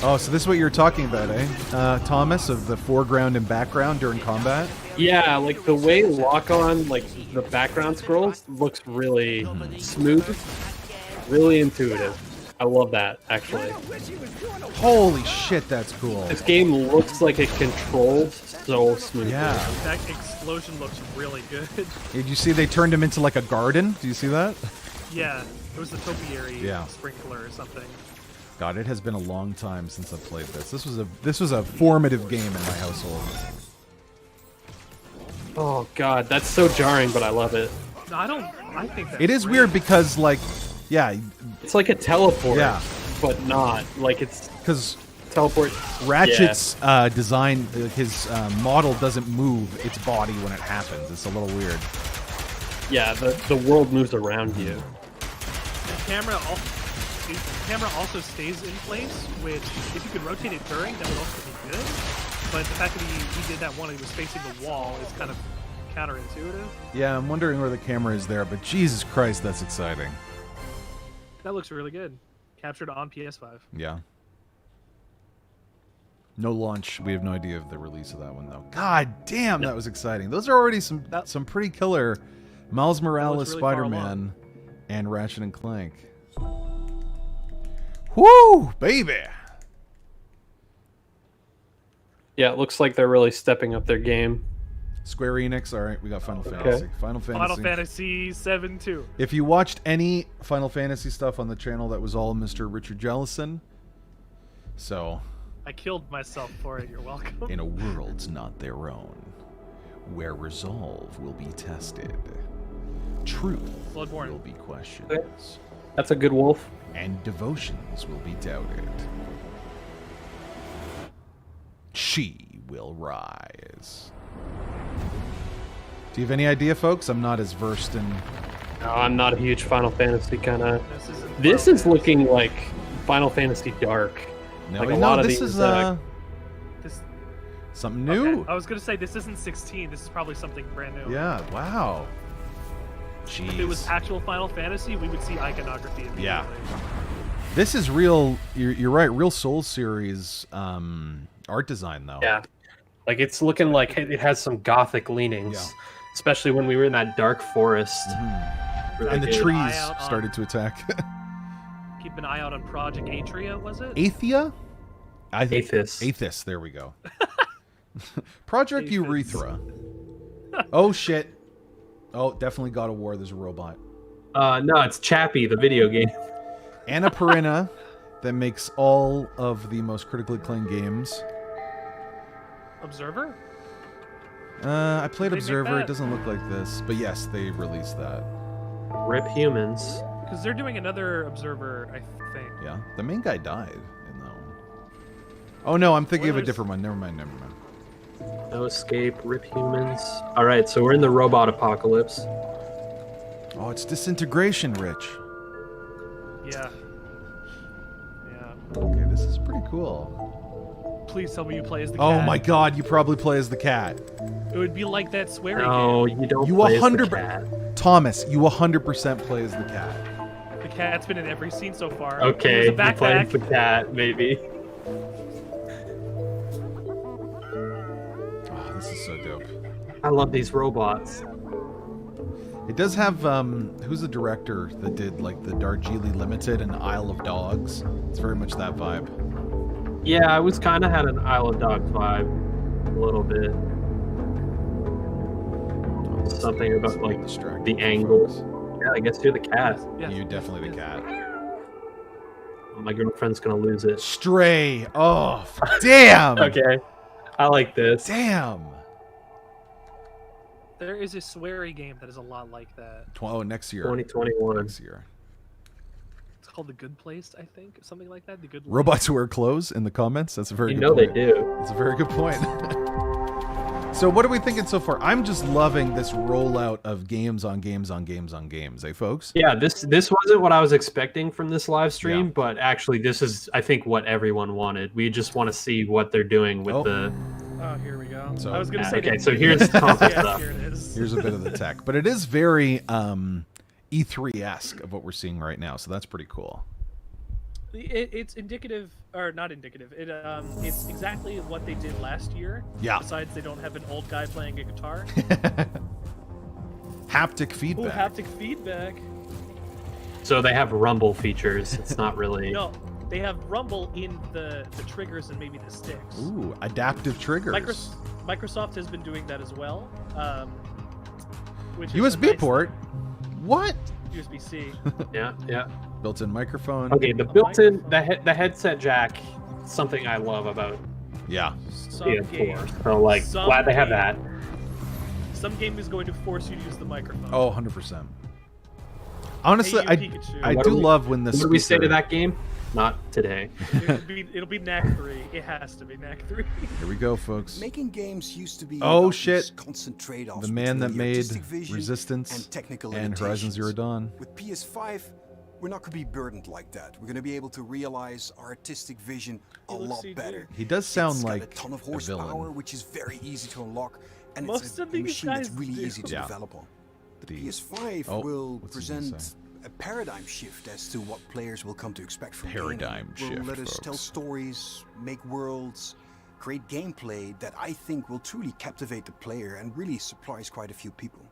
[SPEAKER 1] Oh, so this is what you were talking about, eh? Thomas, of the foreground and background during combat?
[SPEAKER 2] Yeah, like the way lock-on, like the background scrolls, looks really smooth, really intuitive. I love that, actually.
[SPEAKER 1] Holy shit, that's cool.
[SPEAKER 2] This game looks like it controls so smoothly.
[SPEAKER 1] Yeah.
[SPEAKER 3] That explosion looks really good.
[SPEAKER 1] Did you see they turned him into like a garden? Do you see that?
[SPEAKER 3] Yeah, it was the topiary
[SPEAKER 1] Yeah.
[SPEAKER 3] sprinkler or something.
[SPEAKER 1] God, it has been a long time since I played this. This was a formative game in my household.
[SPEAKER 2] Oh god, that's so jarring, but I love it.
[SPEAKER 3] No, I think that's
[SPEAKER 1] It is weird because, like, yeah,
[SPEAKER 2] It's like a teleport,
[SPEAKER 1] Yeah.
[SPEAKER 2] but not. Like it's
[SPEAKER 1] 'cause
[SPEAKER 2] teleport.
[SPEAKER 1] Ratchet's design, his model doesn't move its body when it happens. It's a little weird.
[SPEAKER 2] Yeah, the world moves around you.
[SPEAKER 3] The camera also stays in place, which if you could rotate it during, that would also be good. But the fact that he did that one, he was facing the wall, is kind of counterintuitive.
[SPEAKER 1] Yeah, I'm wondering where the camera is there, but Jesus Christ, that's exciting.
[SPEAKER 3] That looks really good. Captured on PS5.
[SPEAKER 1] Yeah. No launch. We have no idea of the release of that one, though. God damn, that was exciting. Those are already some pretty killer Miles Morales,
[SPEAKER 3] really
[SPEAKER 1] Spider-Man, and Ratchet and Clank. Woo, baby!
[SPEAKER 2] Yeah, it looks like they're really stepping up their game.
[SPEAKER 1] Square Enix, all right, we got Final Fantasy. Final
[SPEAKER 3] Fantasy 7-2.
[SPEAKER 1] If you watched any Final Fantasy stuff on the channel, that was all Mr. Richard Jellison. So...
[SPEAKER 3] I killed myself for it, you're welcome.
[SPEAKER 1] In a world not their own, where resolve will be tested, truth
[SPEAKER 3] Bloodborne.
[SPEAKER 1] will be questioned,
[SPEAKER 2] That's a good wolf.
[SPEAKER 1] and devotions will be doubted. She will rise. Do you have any idea, folks? I'm not as versed in...
[SPEAKER 2] No, I'm not a huge Final Fantasy kind of... This is looking like Final Fantasy Dark.
[SPEAKER 1] No,
[SPEAKER 2] like
[SPEAKER 1] no,
[SPEAKER 2] a lot of
[SPEAKER 1] this
[SPEAKER 2] these,
[SPEAKER 1] is
[SPEAKER 3] This,
[SPEAKER 1] something new.
[SPEAKER 3] okay, I was going to say, this isn't 16. This is probably something brand new.
[SPEAKER 1] Yeah, wow. Jeez.
[SPEAKER 3] If it was actual Final Fantasy, we would see iconography immediately.
[SPEAKER 1] Yeah. This is real, you're right, real Soul series art design, though.
[SPEAKER 2] Yeah. Like, it's looking like it has some gothic leanings. Especially when we were in that dark forest.
[SPEAKER 1] Mm-hmm. And the trees started to attack.
[SPEAKER 3] Keep an eye out on Project Atria, was it?
[SPEAKER 1] Athia?
[SPEAKER 2] Athis.
[SPEAKER 1] Athis, there we go. Project Urethra. Oh, shit. Oh, definitely God of War, there's a robot.
[SPEAKER 2] No, it's Chappie, the video game.
[SPEAKER 1] Anna Perina, that makes all of the most critically acclaimed games.
[SPEAKER 3] Observer?
[SPEAKER 1] I played
[SPEAKER 3] Did they make
[SPEAKER 1] Observer,
[SPEAKER 3] that?
[SPEAKER 1] it doesn't look like this. But yes, they released that.
[SPEAKER 2] Rip humans.
[SPEAKER 3] Because they're doing another Observer, I think.
[SPEAKER 1] Yeah, the main guy died in that one. Oh no, I'm thinking of a
[SPEAKER 3] Spoilers.
[SPEAKER 1] different one. Never mind.
[SPEAKER 2] No escape, rip humans. Alright, so we're in the robot apocalypse.
[SPEAKER 1] Oh, it's disintegration, Rich.
[SPEAKER 3] Yeah. Yeah.
[SPEAKER 1] Okay, this is pretty cool.
[SPEAKER 3] Please tell me you play as the
[SPEAKER 1] Oh
[SPEAKER 3] cat.
[SPEAKER 1] my god, you probably play as the cat.
[SPEAKER 3] It would be like that swearing
[SPEAKER 2] No,
[SPEAKER 3] game.
[SPEAKER 2] you don't
[SPEAKER 1] You
[SPEAKER 2] play as the
[SPEAKER 1] 100
[SPEAKER 2] cat.
[SPEAKER 1] Thomas, you 100% play as the cat.
[SPEAKER 3] The cat's been in every scene so far.
[SPEAKER 2] Okay,
[SPEAKER 3] Here's
[SPEAKER 2] you
[SPEAKER 3] a
[SPEAKER 2] play as
[SPEAKER 3] backpack.
[SPEAKER 2] the cat, maybe.
[SPEAKER 1] Oh, this is so dope.
[SPEAKER 2] I love these robots.
[SPEAKER 1] It does have, who's the director that did, like, the Darjeeling Limited and Isle of Dogs? It's very much that vibe.
[SPEAKER 2] Yeah, I was kind of had an Isle of Dogs vibe. A little bit. Something about, like, the angle. Yeah, I guess you're the cat.
[SPEAKER 3] Yes.
[SPEAKER 1] You're definitely the cat.
[SPEAKER 2] My girlfriend's gonna lose it.
[SPEAKER 1] Stray. Oh, damn.
[SPEAKER 2] Okay. I like this.
[SPEAKER 1] Damn.
[SPEAKER 3] There is a sweary game that is a lot like that.
[SPEAKER 1] Oh, next year.
[SPEAKER 2] 2021.
[SPEAKER 1] Next year.
[SPEAKER 3] It's called The Good Place, I think. Something like that. The Good
[SPEAKER 1] Robots wear clothes in the comments. That's a very
[SPEAKER 2] You
[SPEAKER 1] good
[SPEAKER 2] know
[SPEAKER 1] point.
[SPEAKER 2] they do.
[SPEAKER 1] That's a very good point. So what are we thinking so far? I'm just loving this rollout of games on games on games on games, eh, folks?
[SPEAKER 2] Yeah, this wasn't what I was expecting from this live stream,
[SPEAKER 1] Yeah.
[SPEAKER 2] but actually this is, I think, what everyone wanted. We just want to see what they're doing with the...
[SPEAKER 3] Oh, here we go.
[SPEAKER 1] So-
[SPEAKER 3] I was gonna say.
[SPEAKER 2] Okay, so here's console stuff.
[SPEAKER 3] Here it is.
[SPEAKER 1] Here's a bit of the tech. But it is very E3-esque of what we're seeing right now, so that's pretty cool.
[SPEAKER 3] It's indicative, or not indicative. It's exactly what they did last year.
[SPEAKER 1] Yeah.
[SPEAKER 3] Besides, they don't have an old guy playing a guitar.
[SPEAKER 1] Haptic
[SPEAKER 3] Ooh,
[SPEAKER 1] feedback.
[SPEAKER 3] haptic feedback.
[SPEAKER 2] So they have rumble features. It's not really...
[SPEAKER 3] No, they have rumble in the triggers and maybe the sticks.
[SPEAKER 1] Ooh, adaptive triggers.
[SPEAKER 3] Microsoft has been doing that as well. Which is
[SPEAKER 1] USB
[SPEAKER 3] a nice
[SPEAKER 1] port? What?
[SPEAKER 3] USB-C.
[SPEAKER 2] Yeah, yeah.
[SPEAKER 1] Built-in microphone.
[SPEAKER 2] Okay, the built-in, the headset jack, something I love about
[SPEAKER 1] Yeah.
[SPEAKER 3] Some game.
[SPEAKER 2] PS4. So, like,
[SPEAKER 3] Some
[SPEAKER 2] glad they have
[SPEAKER 3] game.
[SPEAKER 2] that.
[SPEAKER 3] Some game is going to force you to use the microphone.
[SPEAKER 1] Oh, 100%. Honestly,
[SPEAKER 3] Hey, you, Pikachu.
[SPEAKER 1] I
[SPEAKER 2] What
[SPEAKER 1] do
[SPEAKER 2] do we-
[SPEAKER 1] love when this.
[SPEAKER 2] What do we say to that game? not today.
[SPEAKER 3] It'll be Knack 3. It has to be Knack 3.
[SPEAKER 1] Here we go, folks.
[SPEAKER 13] Making games used to be
[SPEAKER 1] Oh shit!
[SPEAKER 13] constant trade-offs
[SPEAKER 1] The man that
[SPEAKER 13] between
[SPEAKER 1] made
[SPEAKER 13] artistic vision
[SPEAKER 1] Resistance
[SPEAKER 13] and technical
[SPEAKER 1] and Horizon Zero
[SPEAKER 13] limitations.
[SPEAKER 1] Dawn.
[SPEAKER 13] With PS5, we're not going to be burdened like that. We're going to be able to realize our artistic vision a lot better.
[SPEAKER 1] He does sound
[SPEAKER 13] It's got
[SPEAKER 1] like
[SPEAKER 13] a ton of
[SPEAKER 1] a villain.
[SPEAKER 13] horsepower, which is very easy to unlock, and
[SPEAKER 3] Most
[SPEAKER 13] it's
[SPEAKER 3] of
[SPEAKER 13] a
[SPEAKER 3] these
[SPEAKER 13] machine that's
[SPEAKER 3] guys
[SPEAKER 13] really
[SPEAKER 3] do.
[SPEAKER 13] easy to
[SPEAKER 1] Yeah.
[SPEAKER 13] develop on. The
[SPEAKER 1] The-
[SPEAKER 13] PS5
[SPEAKER 1] Oh,
[SPEAKER 13] will
[SPEAKER 1] what's he gonna
[SPEAKER 13] present
[SPEAKER 1] say?
[SPEAKER 13] a paradigm shift as to what players will come to expect from
[SPEAKER 1] Paradigm
[SPEAKER 13] gaming. Will
[SPEAKER 1] shift,
[SPEAKER 13] let us tell
[SPEAKER 1] folks.
[SPEAKER 13] stories, make worlds, create gameplay that I think will truly captivate the player and really surprise quite a few people.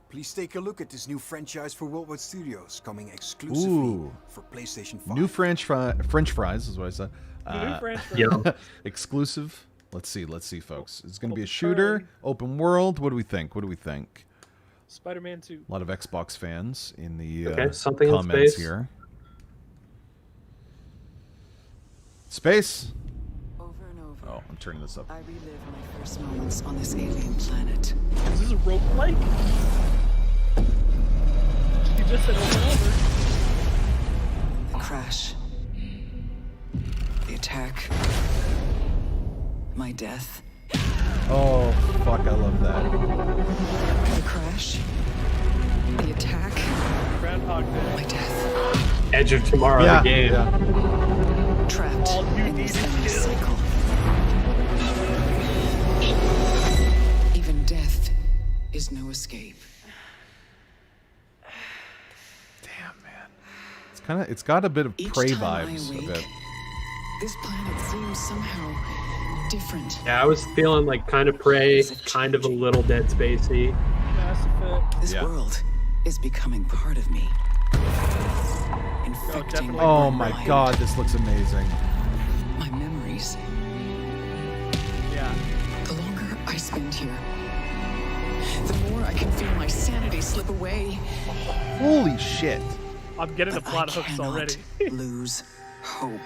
[SPEAKER 13] Please take a look at this new franchise for Worldwide Studios, coming exclusively
[SPEAKER 1] Ooh.
[SPEAKER 13] for PlayStation 5.
[SPEAKER 1] New French fries is what I said.
[SPEAKER 3] French fries.
[SPEAKER 2] Yeah.
[SPEAKER 1] Exclusive. Let's see, folks. It's going to be a shooter, open world. What do we think?
[SPEAKER 3] Spider-Man 2.
[SPEAKER 1] A lot of Xbox fans in the
[SPEAKER 2] Okay, something in
[SPEAKER 1] comments
[SPEAKER 2] space.
[SPEAKER 1] here. Space.
[SPEAKER 7] Over and over.
[SPEAKER 1] Oh, I'm turning this up.
[SPEAKER 7] I relive my first moments on this alien planet.
[SPEAKER 3] Is this a roguelike? You just said over and over.
[SPEAKER 7] The crash. The attack. My death.
[SPEAKER 1] Oh, fuck, I love that.
[SPEAKER 7] The crash. The attack.
[SPEAKER 3] Groundhog Day.
[SPEAKER 7] My death.
[SPEAKER 2] Edge of Tomorrow,
[SPEAKER 1] Yeah,
[SPEAKER 2] the game.
[SPEAKER 1] yeah.
[SPEAKER 7] Trapped
[SPEAKER 3] All you
[SPEAKER 7] in
[SPEAKER 3] need
[SPEAKER 7] this
[SPEAKER 3] is
[SPEAKER 7] endless
[SPEAKER 3] kill.
[SPEAKER 7] cycle. Even death is no escape.
[SPEAKER 1] Damn, man. It's got a bit of
[SPEAKER 7] Each
[SPEAKER 1] Prey
[SPEAKER 7] time I
[SPEAKER 1] vibes. A
[SPEAKER 7] wake,
[SPEAKER 1] bit.
[SPEAKER 7] This planet seems somehow different.
[SPEAKER 2] Yeah, I was feeling like kind of Prey, kind of a little Dead Spacey.
[SPEAKER 3] Mass Effect.
[SPEAKER 7] This
[SPEAKER 1] Yeah.
[SPEAKER 7] world is becoming part of me. Infecting
[SPEAKER 3] definitely.
[SPEAKER 1] Oh
[SPEAKER 7] my
[SPEAKER 1] my
[SPEAKER 7] mind,
[SPEAKER 1] god, this looks amazing.
[SPEAKER 7] my memories.
[SPEAKER 3] Yeah.
[SPEAKER 7] The longer I spend here, the more I can feel my sanity slip away.
[SPEAKER 1] Holy shit.
[SPEAKER 3] I'm getting the
[SPEAKER 7] But
[SPEAKER 3] plot
[SPEAKER 7] I
[SPEAKER 3] hooks
[SPEAKER 7] cannot
[SPEAKER 3] already.
[SPEAKER 7] lose hope.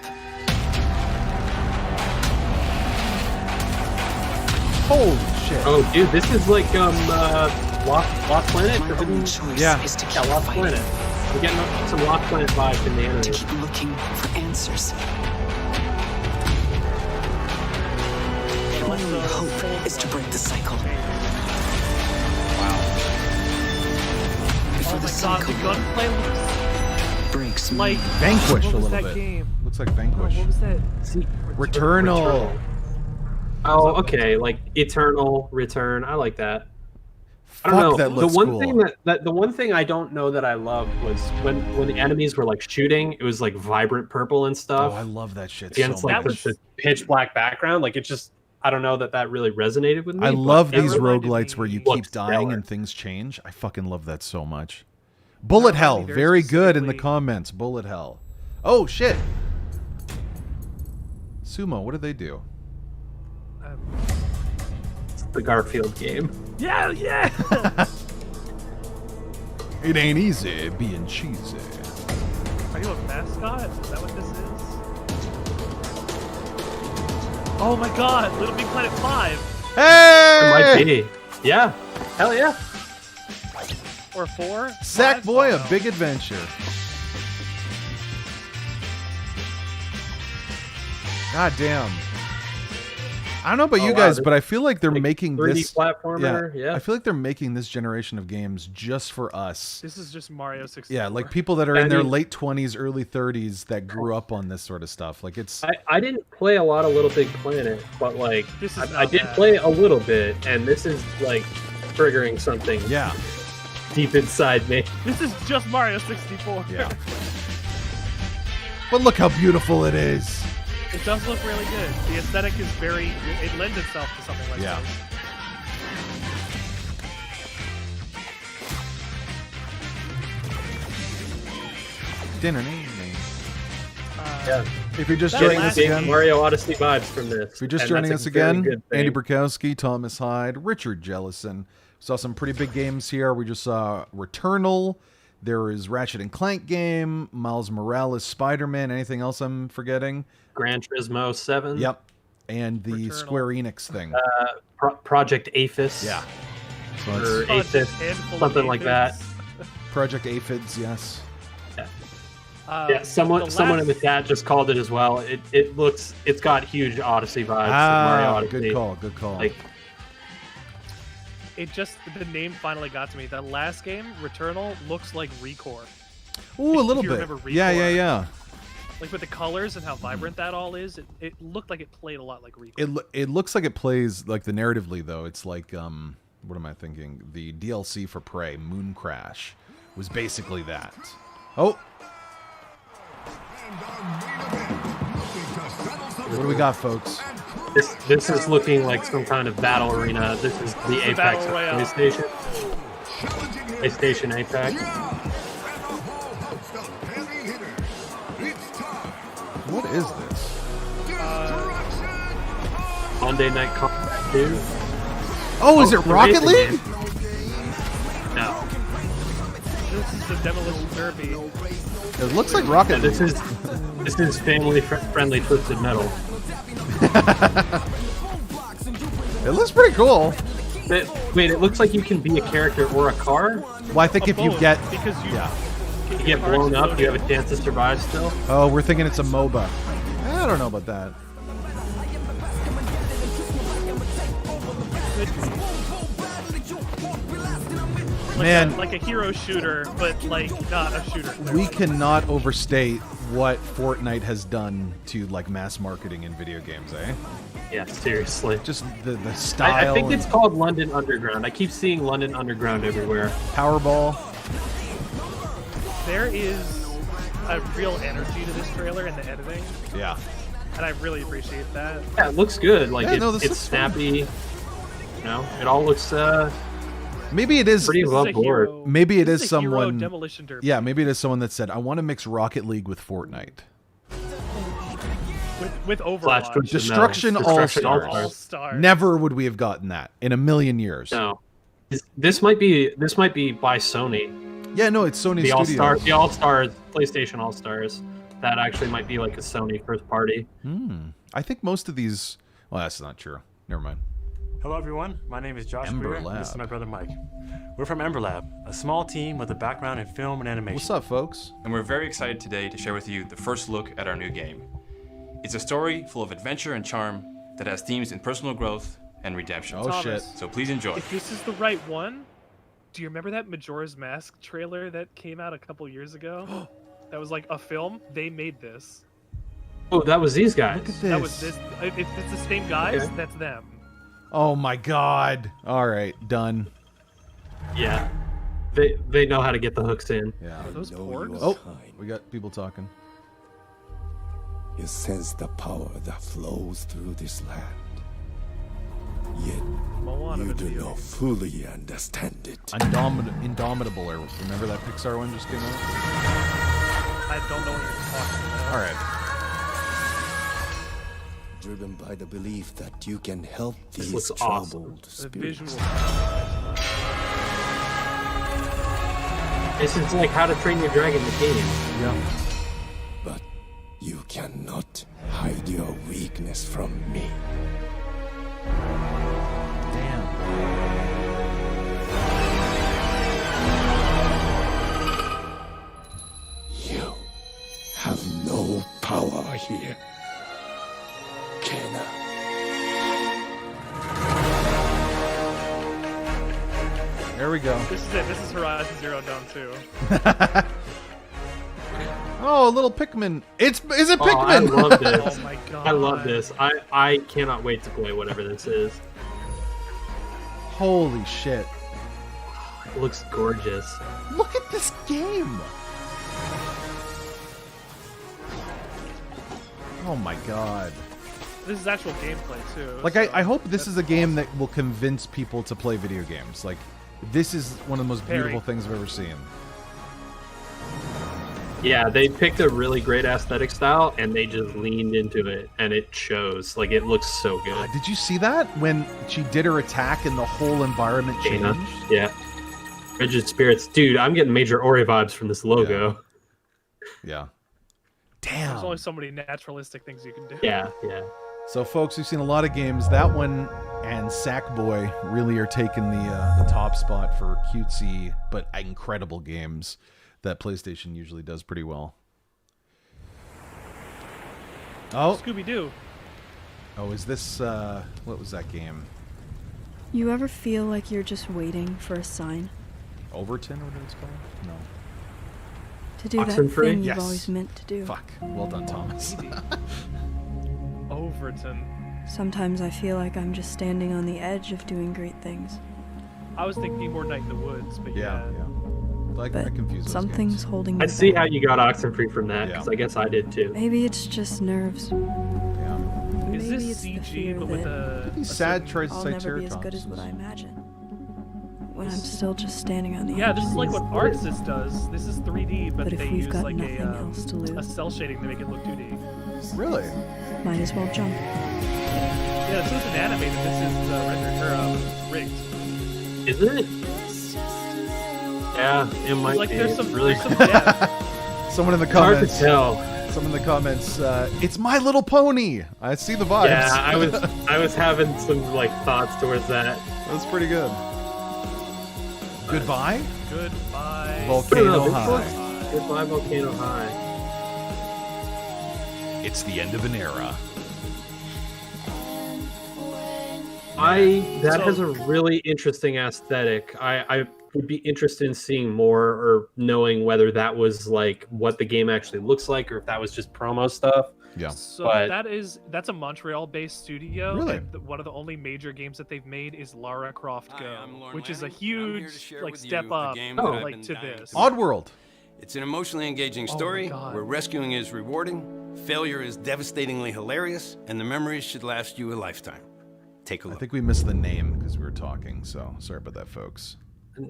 [SPEAKER 1] Holy shit.
[SPEAKER 2] Oh, dude, this is like Lost Planet.
[SPEAKER 7] My only choice
[SPEAKER 1] Yeah.
[SPEAKER 7] is to keep
[SPEAKER 2] Yeah, Lost
[SPEAKER 7] fighting,
[SPEAKER 2] Planet. We're getting some Lost Planet vibes in the
[SPEAKER 7] to
[SPEAKER 2] anime.
[SPEAKER 7] keep looking for answers. My only hope is to break the cycle. Before
[SPEAKER 3] Oh
[SPEAKER 7] the
[SPEAKER 3] my god, the
[SPEAKER 7] cycle
[SPEAKER 3] gunplay looks
[SPEAKER 7] breaks me.
[SPEAKER 3] like
[SPEAKER 1] Vanquish
[SPEAKER 3] what
[SPEAKER 1] a
[SPEAKER 3] was
[SPEAKER 1] little
[SPEAKER 3] that
[SPEAKER 1] bit.
[SPEAKER 3] game?
[SPEAKER 1] Looks like
[SPEAKER 3] Oh,
[SPEAKER 1] Vanquish.
[SPEAKER 3] what was that?
[SPEAKER 1] Returnal.
[SPEAKER 2] Oh, okay, like Eternal Return. I like that. I don't
[SPEAKER 1] Fuck,
[SPEAKER 2] know.
[SPEAKER 1] that
[SPEAKER 2] The
[SPEAKER 1] looks
[SPEAKER 2] one
[SPEAKER 1] cool.
[SPEAKER 2] thing the one thing I don't know that I loved was when the enemies were like shooting, it was like vibrant purple and
[SPEAKER 1] Oh,
[SPEAKER 2] stuff
[SPEAKER 1] I love that shit
[SPEAKER 2] against
[SPEAKER 1] so
[SPEAKER 2] like
[SPEAKER 1] much.
[SPEAKER 2] the pitch black background. Like it just, I don't know that really resonated with me.
[SPEAKER 1] I
[SPEAKER 2] but
[SPEAKER 1] love
[SPEAKER 2] it
[SPEAKER 1] these
[SPEAKER 3] reminded
[SPEAKER 1] roguelites
[SPEAKER 3] me-
[SPEAKER 1] where you
[SPEAKER 2] Looks
[SPEAKER 1] keep dying
[SPEAKER 2] stellar.
[SPEAKER 1] and things change. I fucking love that so much. Bullet
[SPEAKER 3] reminded
[SPEAKER 1] Hell,
[SPEAKER 3] me very
[SPEAKER 1] very good in the
[SPEAKER 3] specifically-
[SPEAKER 1] comments. Bullet Hell. Oh shit. Sumo, what do they do?
[SPEAKER 2] the Garfield game.
[SPEAKER 3] Yeah, yeah.
[SPEAKER 1] It ain't easy being cheesy.
[SPEAKER 3] Are you a mascot? Is that what this is? Oh my god, Little Big Planet 5.
[SPEAKER 2] It might
[SPEAKER 1] Hey!
[SPEAKER 2] be. Yeah. Hell yeah.
[SPEAKER 3] Or 4?
[SPEAKER 1] Sackboy,
[SPEAKER 3] Five?
[SPEAKER 1] a big adventure. God damn. I don't know about
[SPEAKER 2] Oh,
[SPEAKER 1] you
[SPEAKER 2] wow,
[SPEAKER 1] guys,
[SPEAKER 2] this-
[SPEAKER 1] but I feel like they're
[SPEAKER 2] like
[SPEAKER 1] making
[SPEAKER 2] 3D
[SPEAKER 1] this
[SPEAKER 2] platformer, yeah.
[SPEAKER 1] I feel like they're making this generation of games just for us.
[SPEAKER 3] This is just Mario 64.
[SPEAKER 1] Yeah, like people that are in
[SPEAKER 2] I
[SPEAKER 1] their
[SPEAKER 2] mean-
[SPEAKER 1] late 20s, early 30s that grew up on this sort of stuff. Like it's
[SPEAKER 2] I didn't play a lot of Little Big Planet, but like
[SPEAKER 3] This is
[SPEAKER 2] I
[SPEAKER 3] not
[SPEAKER 2] did
[SPEAKER 3] bad.
[SPEAKER 2] play a little bit, and this is like triggering something
[SPEAKER 1] yeah.
[SPEAKER 2] deep inside me.
[SPEAKER 3] This is just Mario 64.
[SPEAKER 1] Yeah. But look how beautiful it is.
[SPEAKER 3] It does look really good. The aesthetic is very... It lends itself to something like
[SPEAKER 1] Yeah.
[SPEAKER 3] this.
[SPEAKER 2] Yeah.
[SPEAKER 1] If you're just
[SPEAKER 3] That
[SPEAKER 1] joining
[SPEAKER 3] last
[SPEAKER 1] us
[SPEAKER 2] Big
[SPEAKER 1] again,
[SPEAKER 2] Mario Odyssey vibes from this.
[SPEAKER 1] if you're just
[SPEAKER 2] and
[SPEAKER 1] joining
[SPEAKER 2] that's
[SPEAKER 1] us
[SPEAKER 2] a very
[SPEAKER 1] again,
[SPEAKER 2] good thing.
[SPEAKER 1] Andy Borkowski, Thomas Hyde, Richard Jellison. Saw some pretty big games here. We just saw Returnal. There is Ratchet and Clank game, Miles Morales, Spider-Man. Anything else I'm forgetting?
[SPEAKER 2] Gran Turismo 7.
[SPEAKER 1] Yep. And the
[SPEAKER 3] Returnal.
[SPEAKER 1] Square Enix thing.
[SPEAKER 2] Project Aphis.
[SPEAKER 1] Yeah. So
[SPEAKER 2] Or
[SPEAKER 1] it's
[SPEAKER 2] Aphis,
[SPEAKER 3] Handful of
[SPEAKER 2] something like that.
[SPEAKER 3] aphids.
[SPEAKER 1] Project Aphids, yes.
[SPEAKER 2] Yeah. Yeah, someone in the chat just called it as well. It's got huge Odyssey vibes. Like Mario Odyssey.
[SPEAKER 1] Good call.
[SPEAKER 2] Like,
[SPEAKER 3] the name finally got to me. That last game, Returnal, looks like Recore.
[SPEAKER 1] Ooh, a little
[SPEAKER 3] If you
[SPEAKER 1] bit.
[SPEAKER 3] remember Recore,
[SPEAKER 1] Yeah.
[SPEAKER 3] Like with the colors and how vibrant that all is, it looked like it played a lot like Recore.
[SPEAKER 1] It looks like it plays like the narratively though. It's like what am I thinking? The DLC for Prey, Moon Crash, was basically that. Oh. What do we got, folks?
[SPEAKER 2] This is looking like some kind of battle arena. This is the Apex of PlayStation. PlayStation Apex.
[SPEAKER 1] What is this?
[SPEAKER 2] Monday Night Combat 2.
[SPEAKER 1] Oh, is it Rocket League?
[SPEAKER 2] No.
[SPEAKER 3] This is the Demolition Derby.
[SPEAKER 1] It looks like Rocket League.
[SPEAKER 2] This is family friendly Twisted Metal.
[SPEAKER 1] It looks pretty cool.
[SPEAKER 2] Wait, it looks like you can be a character or a car?
[SPEAKER 1] Well, I think if you get
[SPEAKER 2] you get blown up, you have a chance to survive still.
[SPEAKER 1] Oh, we're thinking it's a MOBA. I don't know about that. Man,
[SPEAKER 3] like a hero shooter, but like not a shooter.
[SPEAKER 1] We cannot overstate what Fortnite has done to like mass marketing in video games, eh?
[SPEAKER 2] Yeah, seriously.
[SPEAKER 1] Just the style.
[SPEAKER 2] I think it's called London Underground. I keep seeing London Underground everywhere.
[SPEAKER 1] Powerball.
[SPEAKER 3] There is a real energy to this trailer and the editing.
[SPEAKER 1] Yeah.
[SPEAKER 3] And I really appreciate that.
[SPEAKER 2] Yeah, it looks good. Like it's snappy.
[SPEAKER 1] Fun.
[SPEAKER 2] You know, it all looks
[SPEAKER 1] maybe it is
[SPEAKER 2] pretty above board.
[SPEAKER 1] Maybe it is someone.
[SPEAKER 3] Demolition Derby.
[SPEAKER 1] Yeah, maybe it is someone that said, "I want to mix Rocket League with Fortnite."
[SPEAKER 3] With Overwatch.
[SPEAKER 1] Destruction All-Stars. Never would we have gotten that in a million years.
[SPEAKER 2] No. This might be by Sony.
[SPEAKER 1] Yeah, no, it's Sony Studios.
[SPEAKER 2] The All-Stars, PlayStation All-Stars. That actually might be like a Sony first party.
[SPEAKER 1] I think most of these. Well, that's not true. Never mind.
[SPEAKER 14] Hello, everyone. My name is Josh
[SPEAKER 1] Ember
[SPEAKER 14] Brewer.
[SPEAKER 1] Lab.
[SPEAKER 14] This is my brother Mike. We're from Ember Lab, a small team with a background in film and animation.
[SPEAKER 1] What's up, folks?
[SPEAKER 15] And we're very excited today to share with you the first look at our new game. It's a story full of adventure and charm that has themes in personal growth and redemption.
[SPEAKER 1] Oh, shit.
[SPEAKER 15] So please enjoy.
[SPEAKER 3] If this is the right one, do you remember that Majora's Mask trailer that came out a couple years ago? That was like a film. They made this.
[SPEAKER 2] Oh, that was these guys.
[SPEAKER 1] Look at this.
[SPEAKER 3] That was this. If it's the same guys,
[SPEAKER 2] Okay.
[SPEAKER 3] that's them.
[SPEAKER 1] Oh my God! All right, done.
[SPEAKER 2] Yeah, they know how to get the hooks in.
[SPEAKER 1] Yeah.
[SPEAKER 3] Are those porgs?
[SPEAKER 1] Oh, we got people talking.
[SPEAKER 4] You sense the power that flows through this land. Yet you do not fully understand it.
[SPEAKER 1] Indomitable. Remember that Pixar one just came out?
[SPEAKER 3] I don't know what you're talking about.
[SPEAKER 1] All right.
[SPEAKER 4] Driven by the belief that you can help
[SPEAKER 2] This
[SPEAKER 4] these
[SPEAKER 2] looks awesome.
[SPEAKER 4] troubled
[SPEAKER 3] The
[SPEAKER 4] spirits.
[SPEAKER 3] visual.
[SPEAKER 2] This is like How to Train Your Dragon, the game.
[SPEAKER 1] Yeah.
[SPEAKER 4] But you cannot hide your weakness from me.
[SPEAKER 1] Damn.
[SPEAKER 4] You have no power here. Kenna.
[SPEAKER 1] There we go.
[SPEAKER 3] This is it. This is Horizon Zero Dawn 2.
[SPEAKER 1] Oh, a little Pikmin. Is it Pikmin?
[SPEAKER 2] I love this.
[SPEAKER 3] Oh my god.
[SPEAKER 2] I love this. I cannot wait to play whatever this is.
[SPEAKER 1] Holy shit.
[SPEAKER 2] It looks gorgeous.
[SPEAKER 1] Look at this game. Oh my god.
[SPEAKER 3] This is actual gameplay too.
[SPEAKER 1] Like,
[SPEAKER 3] so
[SPEAKER 1] I hope this is a game that will convince people to play video games. Like, this is one of the most beautiful things I've ever seen.
[SPEAKER 2] Yeah, they picked a really great aesthetic style and they just leaned into it, and it shows. Like, it looks so good.
[SPEAKER 1] Did you see that when she did her attack and the whole environment changed?
[SPEAKER 2] Yeah. Rigid Spirits. Dude, I'm getting major Ori vibes from this logo.
[SPEAKER 1] Yeah.
[SPEAKER 3] There's
[SPEAKER 1] Damn.
[SPEAKER 3] only so many naturalistic things you can do.
[SPEAKER 2] Yeah, yeah.
[SPEAKER 1] So, folks, we've seen a lot of games. That one and Sackboy really are taking the top spot for cutesy but incredible games that PlayStation usually does pretty well. Oh.
[SPEAKER 3] Scooby-Doo.
[SPEAKER 1] Oh, is this, what was that game?
[SPEAKER 16] You ever feel like you're just waiting for a sign?
[SPEAKER 1] Overton, or what it's called? No.
[SPEAKER 16] To do that thing you've always meant to do.
[SPEAKER 1] Fuck. Well done, Thomas.
[SPEAKER 3] Overton.
[SPEAKER 16] Sometimes I feel like I'm just standing on the edge of doing great things.
[SPEAKER 3] I was thinking more Night in the Woods, but yeah.
[SPEAKER 1] Like, I confuse those
[SPEAKER 16] something's
[SPEAKER 1] games.
[SPEAKER 16] holding me
[SPEAKER 2] I see
[SPEAKER 16] back.
[SPEAKER 2] how you got Oxenfree from that, because I guess I did too.
[SPEAKER 16] Maybe it's just nerves.
[SPEAKER 3] Is
[SPEAKER 16] Maybe
[SPEAKER 3] this
[SPEAKER 16] it's the
[SPEAKER 3] CG
[SPEAKER 16] fear
[SPEAKER 3] but with
[SPEAKER 16] that
[SPEAKER 3] a
[SPEAKER 1] sad tries to
[SPEAKER 16] I'll
[SPEAKER 1] say
[SPEAKER 16] never be as good as what I imagine. When I'm still just standing on the
[SPEAKER 3] Yeah,
[SPEAKER 16] edge.
[SPEAKER 3] this is like what Arxis does. This is 3D, but
[SPEAKER 16] But if
[SPEAKER 3] they
[SPEAKER 16] we've
[SPEAKER 3] use
[SPEAKER 16] got
[SPEAKER 3] like
[SPEAKER 16] nothing else to
[SPEAKER 3] a
[SPEAKER 16] lose.
[SPEAKER 3] cell shading to make it look 2D.
[SPEAKER 1] Really?
[SPEAKER 16] Might as well jump.
[SPEAKER 3] Yeah, this isn't animated. This is rendered rigged.
[SPEAKER 2] Is it? Yeah, it might
[SPEAKER 3] Like
[SPEAKER 2] be.
[SPEAKER 3] there's some
[SPEAKER 2] really
[SPEAKER 3] depth.
[SPEAKER 1] Someone in the
[SPEAKER 2] It's hard to
[SPEAKER 1] comments.
[SPEAKER 2] tell.
[SPEAKER 1] Someone in the comments. It's My Little Pony. I see the vibes.
[SPEAKER 2] Yeah, I was having some like thoughts towards that.
[SPEAKER 1] That's pretty good. Goodbye.
[SPEAKER 3] Goodbye.
[SPEAKER 1] Volcano High.
[SPEAKER 2] Goodbye, Volcano High.
[SPEAKER 1] It's the end of an era.
[SPEAKER 2] That has a really interesting aesthetic. I would be interested in seeing more or knowing whether that was like what the game actually looks like or if that was just promo stuff.
[SPEAKER 1] Yeah.
[SPEAKER 3] So
[SPEAKER 2] But-
[SPEAKER 3] that's a Montreal-based studio.
[SPEAKER 1] Really?
[SPEAKER 3] And one of the only major games that they've made is Lara Croft Go, which is a huge like step up like to this.
[SPEAKER 1] Oddworld.
[SPEAKER 17] It's an emotionally engaging story where rescuing is rewarding, failure is devastatingly hilarious, and the memories should last you a lifetime. Take a
[SPEAKER 1] I
[SPEAKER 17] look.
[SPEAKER 1] think we missed the name because we were talking, so sorry about that, folks.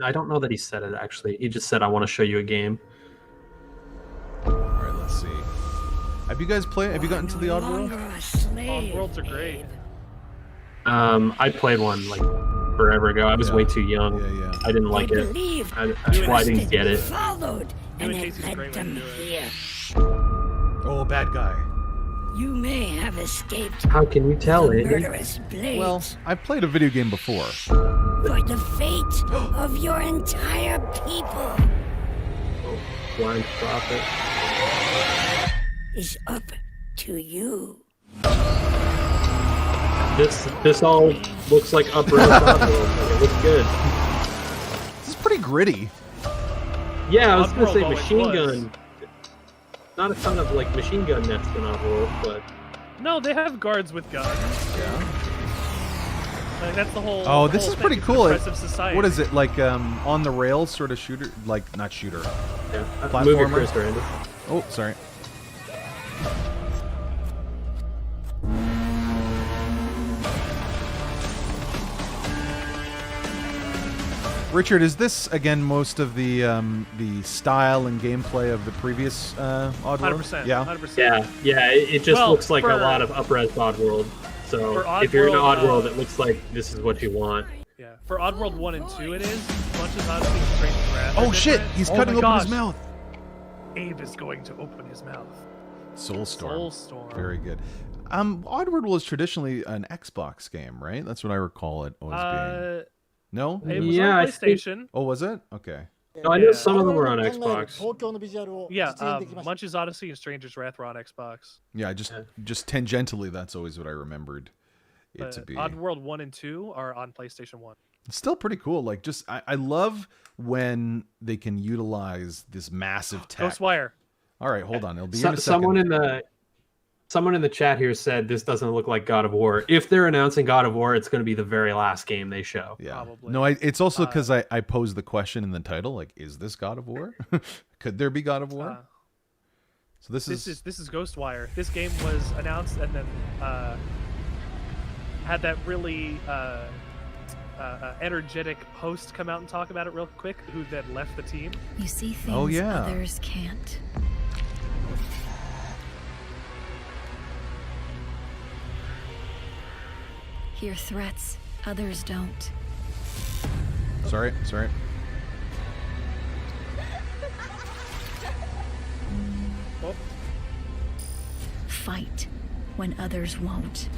[SPEAKER 2] I don't know that he said it actually. He just said, "I want to show you a game."
[SPEAKER 1] All right, let's see. Have you guys played? Have you gotten to the Oddworld?
[SPEAKER 3] Oddworlds are great.
[SPEAKER 2] I played one like forever ago. I was way too young. I didn't like it. That's why I didn't get it.
[SPEAKER 11] Followed, and
[SPEAKER 3] New
[SPEAKER 11] it
[SPEAKER 3] Casey's
[SPEAKER 11] led
[SPEAKER 3] great
[SPEAKER 11] them
[SPEAKER 3] way to do it.
[SPEAKER 11] here.
[SPEAKER 1] Oh, bad guy.
[SPEAKER 11] You may have escaped
[SPEAKER 2] How can you tell,
[SPEAKER 11] the
[SPEAKER 2] Andy?
[SPEAKER 11] murderous blades,
[SPEAKER 1] Well, I've played a video game before.
[SPEAKER 11] but the fate of your entire people
[SPEAKER 2] Blind prophet.
[SPEAKER 11] is up to you.
[SPEAKER 2] This all looks like Upper Oddworld. Like, it looks good.
[SPEAKER 1] This is pretty gritty.
[SPEAKER 2] Yeah, I was gonna
[SPEAKER 3] Oddworld
[SPEAKER 2] say
[SPEAKER 3] always
[SPEAKER 2] machine
[SPEAKER 3] was.
[SPEAKER 2] gun. Not a ton of like machine gun nests in Oddworld, but
[SPEAKER 3] No, they have guards with guns.
[SPEAKER 1] Yeah.
[SPEAKER 3] Like, that's the whole.
[SPEAKER 1] Oh,
[SPEAKER 3] the
[SPEAKER 1] this
[SPEAKER 3] whole
[SPEAKER 1] is
[SPEAKER 3] thing.
[SPEAKER 1] pretty
[SPEAKER 3] It's
[SPEAKER 1] cool.
[SPEAKER 3] Progressive society.
[SPEAKER 1] What is it like? On the rails sort of shooter, like not shooter.
[SPEAKER 2] yeah.
[SPEAKER 1] Platformer?
[SPEAKER 2] Move your cursor, Andy.
[SPEAKER 1] Oh, sorry. Richard, is this again most of the style and gameplay of the previous Oddworld?
[SPEAKER 3] 100%.
[SPEAKER 1] Yeah.
[SPEAKER 3] 100%.
[SPEAKER 2] Yeah. It just
[SPEAKER 3] Well,
[SPEAKER 2] looks like a
[SPEAKER 3] for-
[SPEAKER 2] lot of Up-res Oddworld. So
[SPEAKER 3] For
[SPEAKER 2] if you're in
[SPEAKER 3] Oddworld,
[SPEAKER 2] Oddworld, it looks like this is what you want.
[SPEAKER 3] Yeah. For Oddworld 1 and 2, it is. Bunches of Odyssey and Strange Wrath are
[SPEAKER 1] Oh shit!
[SPEAKER 3] different.
[SPEAKER 1] He's
[SPEAKER 3] Oh
[SPEAKER 1] cutting
[SPEAKER 3] my
[SPEAKER 1] open
[SPEAKER 3] gosh.
[SPEAKER 1] his mouth.
[SPEAKER 3] Abe is going to open his mouth.
[SPEAKER 1] Soulstorm.
[SPEAKER 3] Soulstorm.
[SPEAKER 1] Very good. Oddworld was traditionally an Xbox game, right? That's what I recall it always being. No?
[SPEAKER 3] It was
[SPEAKER 2] Yeah,
[SPEAKER 3] on
[SPEAKER 2] I think-
[SPEAKER 3] PlayStation.
[SPEAKER 1] Oh, was it? Okay.
[SPEAKER 2] No, I know some of them were on Xbox.
[SPEAKER 3] Yeah, Munch's Odyssey and Stranger's Wrath were on Xbox.
[SPEAKER 1] Yeah, just tangentially, that's always what I remembered it
[SPEAKER 3] But
[SPEAKER 1] to be.
[SPEAKER 3] Oddworld 1 and 2 are on PlayStation 1.
[SPEAKER 1] It's still pretty cool. Like, just I love when they can utilize this massive tech.
[SPEAKER 3] Ghostwire.
[SPEAKER 1] All right, hold on. It'll be in a second.
[SPEAKER 2] Someone in the chat here said this doesn't look like God of War. If they're announcing God of War, it's going to be the very last game they show.
[SPEAKER 1] Yeah.
[SPEAKER 3] Probably.
[SPEAKER 1] No, it's also because I posed the question in the title, like, is this God of War? Could there be God of War? So this is
[SPEAKER 3] Ghostwire. This game was announced and then had that really energetic host come out and talk about it real quick, who then left the team.
[SPEAKER 18] You see things
[SPEAKER 1] Oh, yeah.
[SPEAKER 18] others can't. Hear threats others don't.
[SPEAKER 1] Sorry.
[SPEAKER 3] Oh.
[SPEAKER 18] Fight when others won't.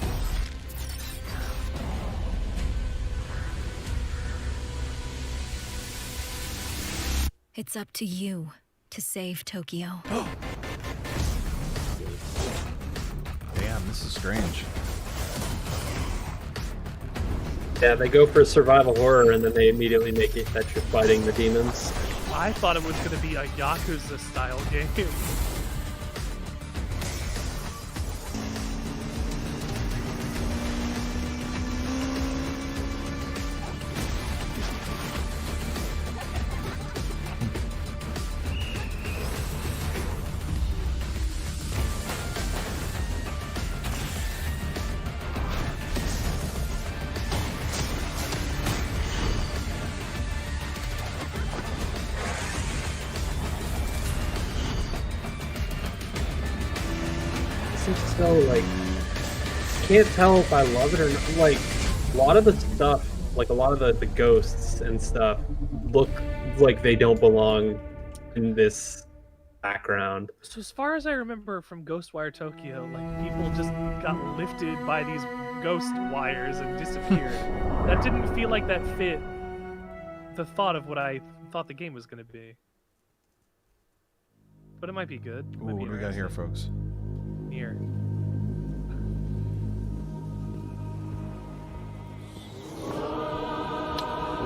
[SPEAKER 18] It's up to you to save Tokyo.
[SPEAKER 1] strange.
[SPEAKER 2] Yeah, they go for survival horror and then they immediately make it that you're fighting the demons.
[SPEAKER 3] I thought it was going to be a Yakuza style game.
[SPEAKER 2] So like, can't tell if I love it or not. Like, a lot of the stuff, like a lot of the ghosts and stuff, look like they don't belong in this background.
[SPEAKER 3] So as far as I remember from Ghostwire Tokyo, like people just got lifted by these ghost wires and disappeared. That didn't feel like that fit the thought of what I thought the game was going to be. But it might be good.
[SPEAKER 1] Ooh, what do we got here, folks?
[SPEAKER 3] Here.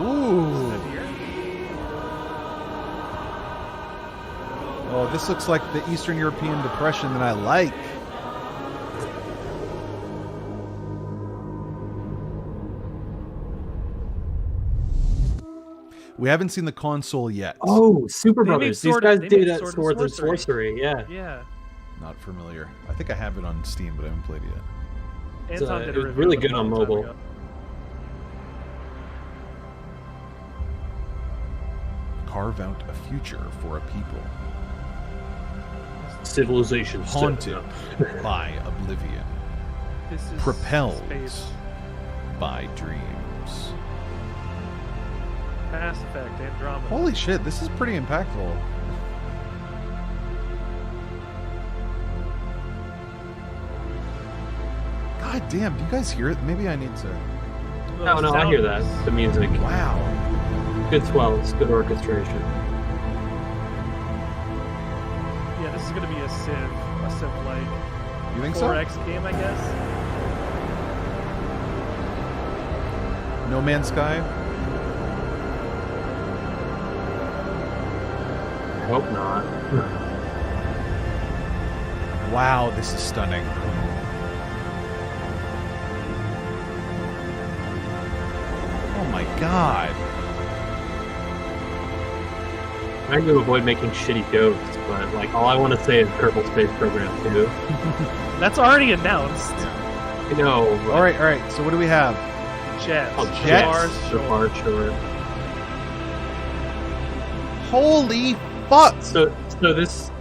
[SPEAKER 1] Ooh. Oh, this looks like the Eastern European Depression that I like. We haven't seen the console yet.
[SPEAKER 2] Oh, Super Brothers. These guys did that Swords and Sorcery. Yeah.
[SPEAKER 3] Yeah.
[SPEAKER 1] Not familiar. I think I have it on Steam, but I haven't played it yet.
[SPEAKER 2] It was really good on mobile.
[SPEAKER 1] Carve out a future for a people.
[SPEAKER 2] Civilization
[SPEAKER 1] haunted by oblivion.
[SPEAKER 3] This is
[SPEAKER 1] propelled
[SPEAKER 3] space.
[SPEAKER 1] By dreams.
[SPEAKER 3] Mass Effect, Andromeda.
[SPEAKER 1] Holy shit, this is pretty impactful. God damn, do you guys hear it? Maybe I need to...
[SPEAKER 2] No, I hear that. The music.
[SPEAKER 1] Wow.
[SPEAKER 2] Good swells, good orchestration.
[SPEAKER 3] Yeah, this is going to be a Civ like
[SPEAKER 1] you think so?
[SPEAKER 3] 4X game, I guess.
[SPEAKER 1] No Man's Sky?
[SPEAKER 2] I hope not.
[SPEAKER 1] Wow, this is stunning. Oh my god.
[SPEAKER 2] I'm trying to avoid making shitty jokes, but like all I want to say is Kerbal Space Program 2.
[SPEAKER 3] That's already announced.
[SPEAKER 2] I know.
[SPEAKER 1] All right. So what do we have?
[SPEAKER 3] Jett.
[SPEAKER 1] Oh, Jett.
[SPEAKER 2] The far short.
[SPEAKER 1] Holy fuck!
[SPEAKER 2] So this,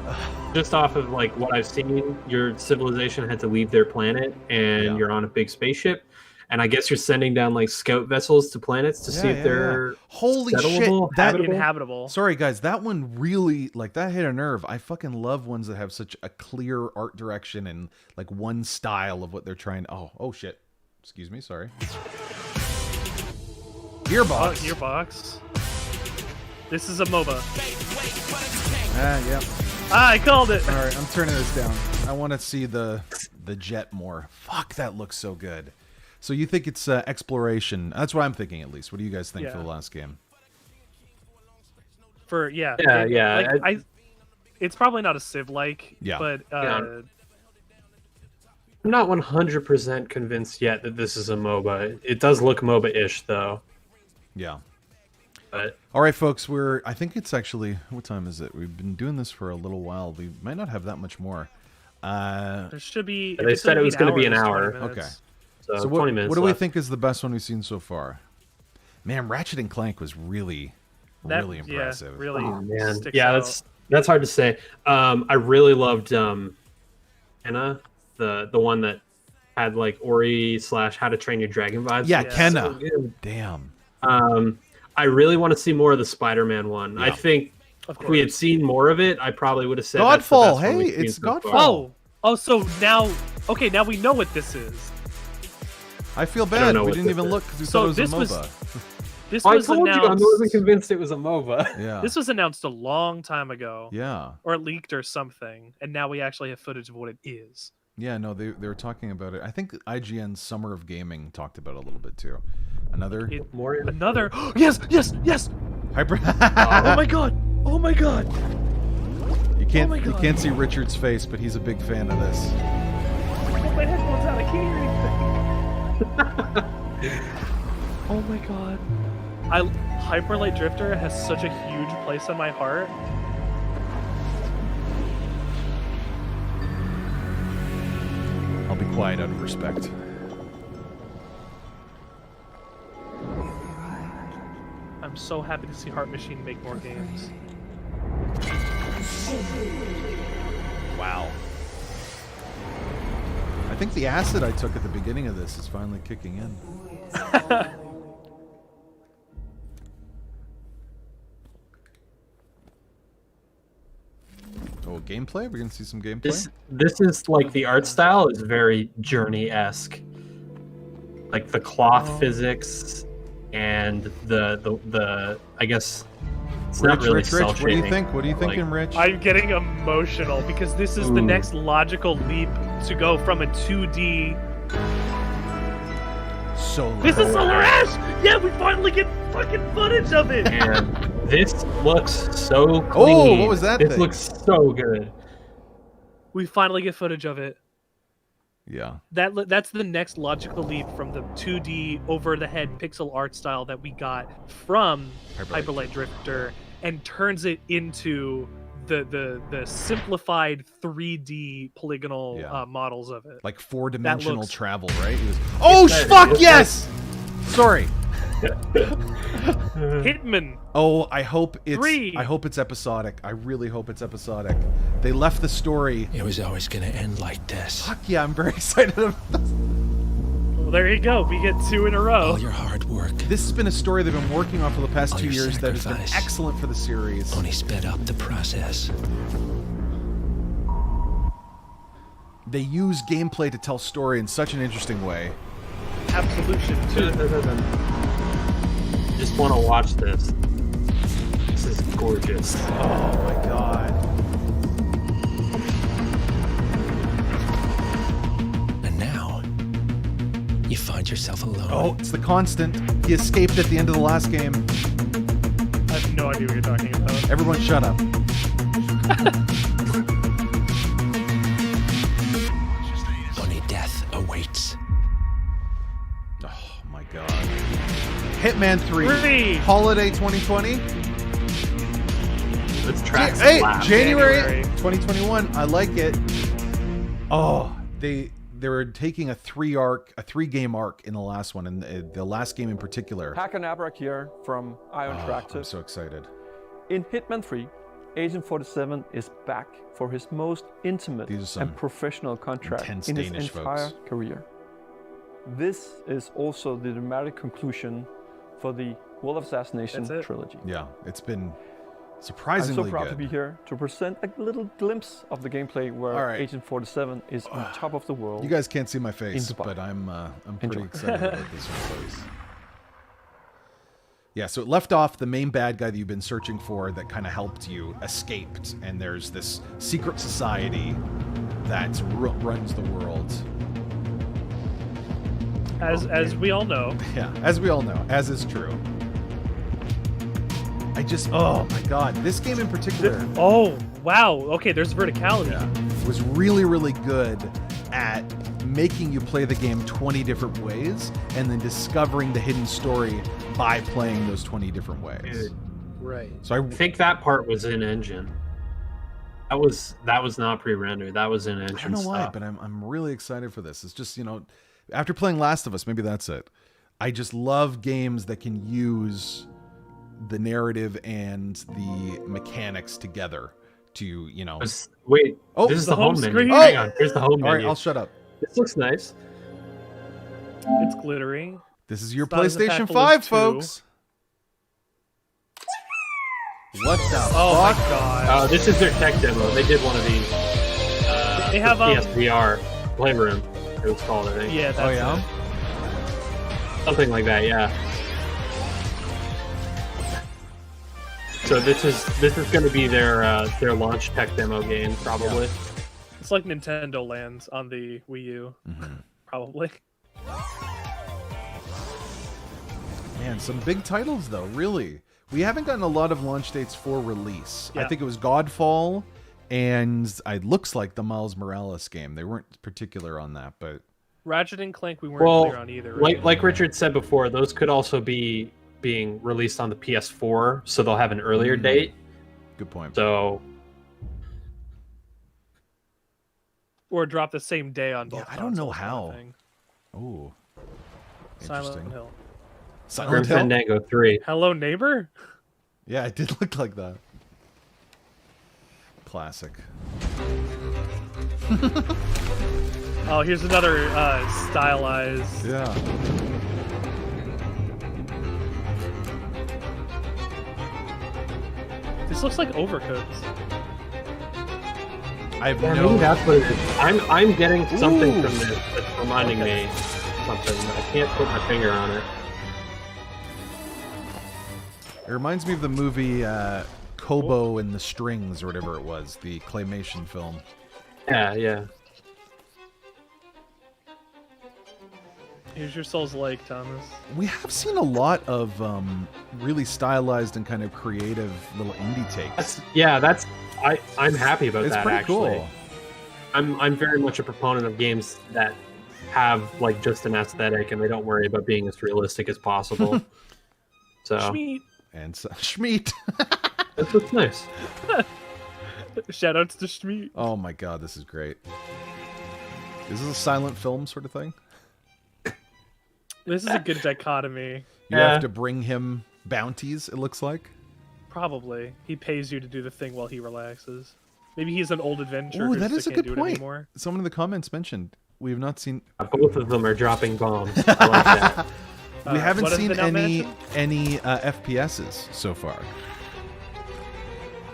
[SPEAKER 2] just off of like what I've seen, your civilization had to leave their planet, and you're on a big spaceship. And I guess you're sending down like scout vessels to planets to see if they're
[SPEAKER 1] holy
[SPEAKER 2] settleable,
[SPEAKER 1] shit, that
[SPEAKER 3] inhabitable.
[SPEAKER 1] Sorry guys, that one really like that hit a nerve. I fucking love ones that have such a clear art direction and like one style of what they're trying. Oh shit, excuse me, sorry. Gearbox.
[SPEAKER 3] Oh, Gearbox. This is a MOBA.
[SPEAKER 1] Yeah.
[SPEAKER 3] I called it.
[SPEAKER 1] All right, I'm turning this down. I want to see the Jett more. Fuck, that looks so good. So you think it's exploration? That's what I'm thinking, at least. What do you guys think for the last game?
[SPEAKER 3] It's probably not a Civ-like.
[SPEAKER 1] Yeah.
[SPEAKER 3] But
[SPEAKER 2] I'm not 100% convinced yet that this is a MOBA. It does look MOBA-ish, though.
[SPEAKER 1] Yeah.
[SPEAKER 2] But
[SPEAKER 1] all right, folks. I think it's actually. What time is it? We've been doing this for a little while. We might not have that much more.
[SPEAKER 3] There should be.
[SPEAKER 2] They said it was going to be an hour.
[SPEAKER 1] Okay.
[SPEAKER 2] So
[SPEAKER 1] what
[SPEAKER 2] 20 minutes
[SPEAKER 1] do we
[SPEAKER 2] left.
[SPEAKER 1] think is the best one we've seen so far? Man, Ratchet and Clank was really impressive.
[SPEAKER 3] Yeah, really.
[SPEAKER 2] Oh, man.
[SPEAKER 3] Sticks
[SPEAKER 2] Yeah,
[SPEAKER 3] out.
[SPEAKER 2] that's hard to say. I really loved Kenna, the one that had like Ori / How to Train Your Dragon vibes.
[SPEAKER 1] Yeah, Kenna.
[SPEAKER 2] So good.
[SPEAKER 1] Damn.
[SPEAKER 2] I really want to see more of the Spider-Man one.
[SPEAKER 1] Yeah.
[SPEAKER 2] I think if we had seen more of it, I probably would have said
[SPEAKER 1] Godfall.
[SPEAKER 2] That's the best one
[SPEAKER 1] Hey,
[SPEAKER 2] we've seen
[SPEAKER 1] it's
[SPEAKER 2] so
[SPEAKER 1] Godfall.
[SPEAKER 2] far.
[SPEAKER 3] Oh, so now, okay, now we know what this is.
[SPEAKER 1] I feel
[SPEAKER 2] I don't
[SPEAKER 1] bad.
[SPEAKER 2] know
[SPEAKER 1] We
[SPEAKER 2] what
[SPEAKER 1] didn't
[SPEAKER 2] this
[SPEAKER 1] even
[SPEAKER 2] is.
[SPEAKER 1] look because we
[SPEAKER 3] So
[SPEAKER 1] thought it was
[SPEAKER 3] this
[SPEAKER 1] a
[SPEAKER 3] was-
[SPEAKER 1] MOBA.
[SPEAKER 3] This
[SPEAKER 2] I
[SPEAKER 3] was
[SPEAKER 2] told you, I
[SPEAKER 3] announced.
[SPEAKER 2] wasn't convinced it was a MOBA.
[SPEAKER 1] Yeah.
[SPEAKER 3] This was announced a long time ago.
[SPEAKER 1] Yeah.
[SPEAKER 3] Or leaked or something, and now we actually have footage of what it is.
[SPEAKER 1] Yeah, no, they were talking about it. I think IGN's Summer of Gaming talked about it a little bit too. Another.
[SPEAKER 3] Another. Yes.
[SPEAKER 1] Hyper.
[SPEAKER 3] Oh my god. Oh my god.
[SPEAKER 1] You can't see Richard's face, but he's a big fan of this.
[SPEAKER 3] Put my headphones out. I can't hear anything. Oh my god. Hyperlight Drifter has such a huge place on my heart.
[SPEAKER 1] I'll be quiet out of respect.
[SPEAKER 3] I'm so happy to see Heart Machine make more games.
[SPEAKER 1] Wow. I think the acid I took at the beginning of this is finally kicking in. Oh, gameplay? We're gonna see some gameplay?
[SPEAKER 2] This is like the art style is very Journey-esque. Like the cloth physics and the I guess it's not really
[SPEAKER 1] Rich, what do you think? What are you thinking, Rich?
[SPEAKER 3] I'm getting emotional because this is the next logical leap to go from a 2D. This is Solar Ash! Yeah, we finally get fucking footage of it!
[SPEAKER 2] And this looks so clean.
[SPEAKER 1] Oh, what was that
[SPEAKER 2] This
[SPEAKER 1] thing?
[SPEAKER 2] looks so good.
[SPEAKER 3] We finally get footage of it.
[SPEAKER 1] Yeah.
[SPEAKER 3] That's the next logical leap from the 2D over-the-head pixel art style that we got from Hyperlight Drifter and turns it into the simplified 3D polygonal models of it.
[SPEAKER 1] Like 4-dimensional travel, right?
[SPEAKER 3] Fuck
[SPEAKER 1] yes! Sorry.
[SPEAKER 3] Hitman.
[SPEAKER 1] Oh, I hope it's
[SPEAKER 3] 3.
[SPEAKER 1] I hope it's episodic. I really hope it's episodic. They left the story.
[SPEAKER 19] It was always gonna end like this.
[SPEAKER 1] Fuck yeah, I'm very excited about this.
[SPEAKER 3] Well, there you go. We get 2 in a row.
[SPEAKER 19] All your hard work.
[SPEAKER 1] This has been a story they've been working on for the past
[SPEAKER 19] All
[SPEAKER 1] 2
[SPEAKER 19] your
[SPEAKER 1] years that has been
[SPEAKER 19] sacrifice.
[SPEAKER 1] excellent for the series.
[SPEAKER 19] Only sped up the process.
[SPEAKER 1] They use gameplay to tell story in such an interesting way.
[SPEAKER 3] Absolution too.
[SPEAKER 2] Just want to watch this. This is gorgeous.
[SPEAKER 1] Oh my god.
[SPEAKER 19] And now, you find yourself alone.
[SPEAKER 1] Oh, it's the constant. He escaped at the end of the last game.
[SPEAKER 3] I have no idea what you're talking about.
[SPEAKER 1] Everyone shut up.
[SPEAKER 19] Only death awaits.
[SPEAKER 1] Oh my god. Hitman 3.
[SPEAKER 3] 3.
[SPEAKER 1] Holiday 2020.
[SPEAKER 2] Let's track
[SPEAKER 1] January 2021. I like it. Oh, they were taking a 3-game arc in the last one, and the last game in particular.
[SPEAKER 20] Hakanabrak here from Ion Interactive.
[SPEAKER 1] I'm so excited.
[SPEAKER 20] In Hitman 3, Agent 47 is back for his most intimate and professional contract in his entire career. This is also the dramatic conclusion for the World of Assassination trilogy.
[SPEAKER 1] Yeah, it's been surprisingly
[SPEAKER 20] I'm so proud
[SPEAKER 1] good.
[SPEAKER 20] to be here to present a little glimpse of the gameplay where Agent 47 is on top of the world.
[SPEAKER 1] You guys can't see my face,
[SPEAKER 20] in Dubai.
[SPEAKER 1] but I'm pretty
[SPEAKER 20] Enjoy.
[SPEAKER 1] excited about this release. Yeah, so it left off the main bad guy that you've been searching for that kind of helped you escaped, and there's this secret society that runs the world.
[SPEAKER 3] As we all know.
[SPEAKER 1] Yeah, as we all know, as is true. Oh my god, this game in particular.
[SPEAKER 3] Oh, wow. Okay, there's verticality.
[SPEAKER 1] Yeah, was really, really good at making you play the game 20 different ways and then discovering the hidden story by playing those 20 different ways.
[SPEAKER 2] Dude.
[SPEAKER 3] Right.
[SPEAKER 1] So I
[SPEAKER 2] think that part was in engine. That was not pre-rendered. That was in engine.
[SPEAKER 1] I don't know why, but I'm really excited for this. It's just, after playing Last of Us, maybe that's it. I just love games that can use the narrative and the mechanics together to,
[SPEAKER 2] Wait,
[SPEAKER 1] oh,
[SPEAKER 2] this is the home menu.
[SPEAKER 1] Oh!
[SPEAKER 2] Hang on, here's the home menu.
[SPEAKER 1] All right, I'll shut up.
[SPEAKER 2] This looks nice.
[SPEAKER 3] It's glittery.
[SPEAKER 1] This is your
[SPEAKER 3] Stars of
[SPEAKER 1] PlayStation
[SPEAKER 3] Hackles
[SPEAKER 1] 5,
[SPEAKER 3] 2.
[SPEAKER 1] folks. What the fuck?
[SPEAKER 3] My god.
[SPEAKER 2] This is their tech demo. They did one of these.
[SPEAKER 3] They have
[SPEAKER 2] PSVR Playroom. It was called, I think.
[SPEAKER 3] Yeah, that's it.
[SPEAKER 2] Something like that, yeah. So this is going to be their launch tech demo game, probably.
[SPEAKER 3] It's like Nintendo Land on the Wii U, probably.
[SPEAKER 1] Man, some big titles though, really. We haven't gotten a lot of launch dates for release.
[SPEAKER 3] Yeah.
[SPEAKER 1] I think it was Godfall, and it looks like the Miles Morales game. They weren't particular on that, but
[SPEAKER 3] Ratchet and Clank we weren't clear on either. Right?
[SPEAKER 2] Like Richard said before, those could also be being released on the PS4, so they'll have an earlier date.
[SPEAKER 1] Good point.
[SPEAKER 2] So,
[SPEAKER 3] or drop the same day on both.
[SPEAKER 1] I don't know
[SPEAKER 3] consoles,
[SPEAKER 1] how. Oh,
[SPEAKER 3] Silent
[SPEAKER 1] interesting.
[SPEAKER 3] Hill.
[SPEAKER 1] Silent Hill?
[SPEAKER 2] Fandango 3.
[SPEAKER 3] Hello Neighbor?
[SPEAKER 1] Yeah, it did look like that. Classic.
[SPEAKER 3] Oh, here's another stylized.
[SPEAKER 1] Yeah.
[SPEAKER 3] This looks like Overcooked.
[SPEAKER 1] I have
[SPEAKER 2] maybe that's what it is. I'm getting something from this that's reminding me of something. I can't put my finger on it.
[SPEAKER 1] It reminds me of the movie Kobo and the Strings, or whatever it was, the claymation film.
[SPEAKER 2] Yeah.
[SPEAKER 3] Here's your Souls Lake, Thomas.
[SPEAKER 1] We have seen a lot of really stylized and kind of creative little indie takes.
[SPEAKER 2] I'm happy about
[SPEAKER 1] It's
[SPEAKER 2] that.
[SPEAKER 1] pretty
[SPEAKER 2] Actually,
[SPEAKER 1] cool.
[SPEAKER 2] I'm very much a proponent of games that have like just an aesthetic and they don't worry about being as realistic as possible. So
[SPEAKER 3] Schmeat.
[SPEAKER 1] And so, Schmeat.
[SPEAKER 2] That's what's nice.
[SPEAKER 3] Shoutouts to Schmeat.
[SPEAKER 1] Oh my god, this is great. Is this a silent film sort of thing?
[SPEAKER 3] This is a good dichotomy.
[SPEAKER 1] You have to bring him bounties, it looks like.
[SPEAKER 3] Probably. He pays you to do the thing while he relaxes. Maybe he's an old adventurer
[SPEAKER 1] Oh,
[SPEAKER 3] who
[SPEAKER 1] that
[SPEAKER 3] just
[SPEAKER 1] is a
[SPEAKER 3] can't
[SPEAKER 1] good
[SPEAKER 3] do it
[SPEAKER 1] point.
[SPEAKER 3] anymore.
[SPEAKER 1] Someone in the comments mentioned we have not seen.
[SPEAKER 2] Both of them are dropping bombs. I like that.
[SPEAKER 1] We haven't
[SPEAKER 3] what has
[SPEAKER 1] seen
[SPEAKER 3] been now
[SPEAKER 1] any
[SPEAKER 3] mentioned?
[SPEAKER 1] FPSs so far.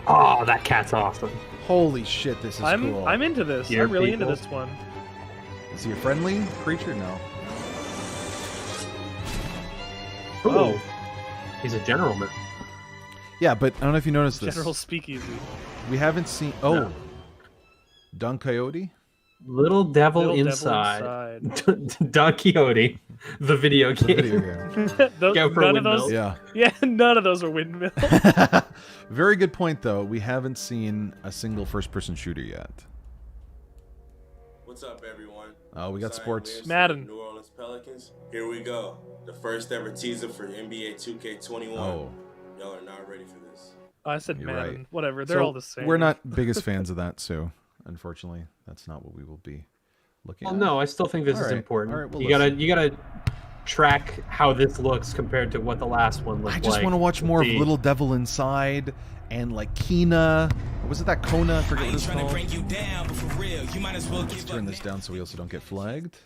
[SPEAKER 2] Oh, that cat's awesome.
[SPEAKER 1] Holy shit, this is cool.
[SPEAKER 3] I'm into this.
[SPEAKER 2] Dear
[SPEAKER 3] I'm really into
[SPEAKER 2] people.
[SPEAKER 3] this one.
[SPEAKER 1] Is he a friendly creature? No.
[SPEAKER 2] Oh, he's a gentleman.
[SPEAKER 1] Yeah, but I don't know if you noticed this.
[SPEAKER 3] General Speakeasy.
[SPEAKER 1] We haven't seen. Don Quixote?
[SPEAKER 2] Little Devil
[SPEAKER 3] Little
[SPEAKER 2] Inside. Don Quixote, the video game. Go for
[SPEAKER 3] none of
[SPEAKER 2] windmill.
[SPEAKER 3] those. Yeah, none of those are windmills.
[SPEAKER 1] Very good point, though. We haven't seen a single first-person shooter yet.
[SPEAKER 21] What's up, everyone?
[SPEAKER 1] Oh, we got sports.
[SPEAKER 3] Madden.
[SPEAKER 21] New Orleans Pelicans. Here we go. The first ever teaser for NBA 2K21.
[SPEAKER 1] Oh.
[SPEAKER 21] Y'all are not ready for this.
[SPEAKER 3] I said
[SPEAKER 1] You're
[SPEAKER 3] Madden.
[SPEAKER 1] right.
[SPEAKER 3] Whatever. They're
[SPEAKER 1] So,
[SPEAKER 3] all the same.
[SPEAKER 1] We're not biggest fans of that, so unfortunately, that's not what we will be looking
[SPEAKER 2] Well,
[SPEAKER 1] at.
[SPEAKER 2] no, I still think this
[SPEAKER 1] All
[SPEAKER 2] is
[SPEAKER 1] right.
[SPEAKER 2] important.
[SPEAKER 1] All right, we'll
[SPEAKER 2] you
[SPEAKER 1] listen.
[SPEAKER 2] gotta track how this looks compared to what the last one looked
[SPEAKER 1] I
[SPEAKER 2] like.
[SPEAKER 1] just want to watch more of Little Devil Inside and like Kina. Or was it that Kona? I forget what it's called. Let's turn this down so we also don't get flagged.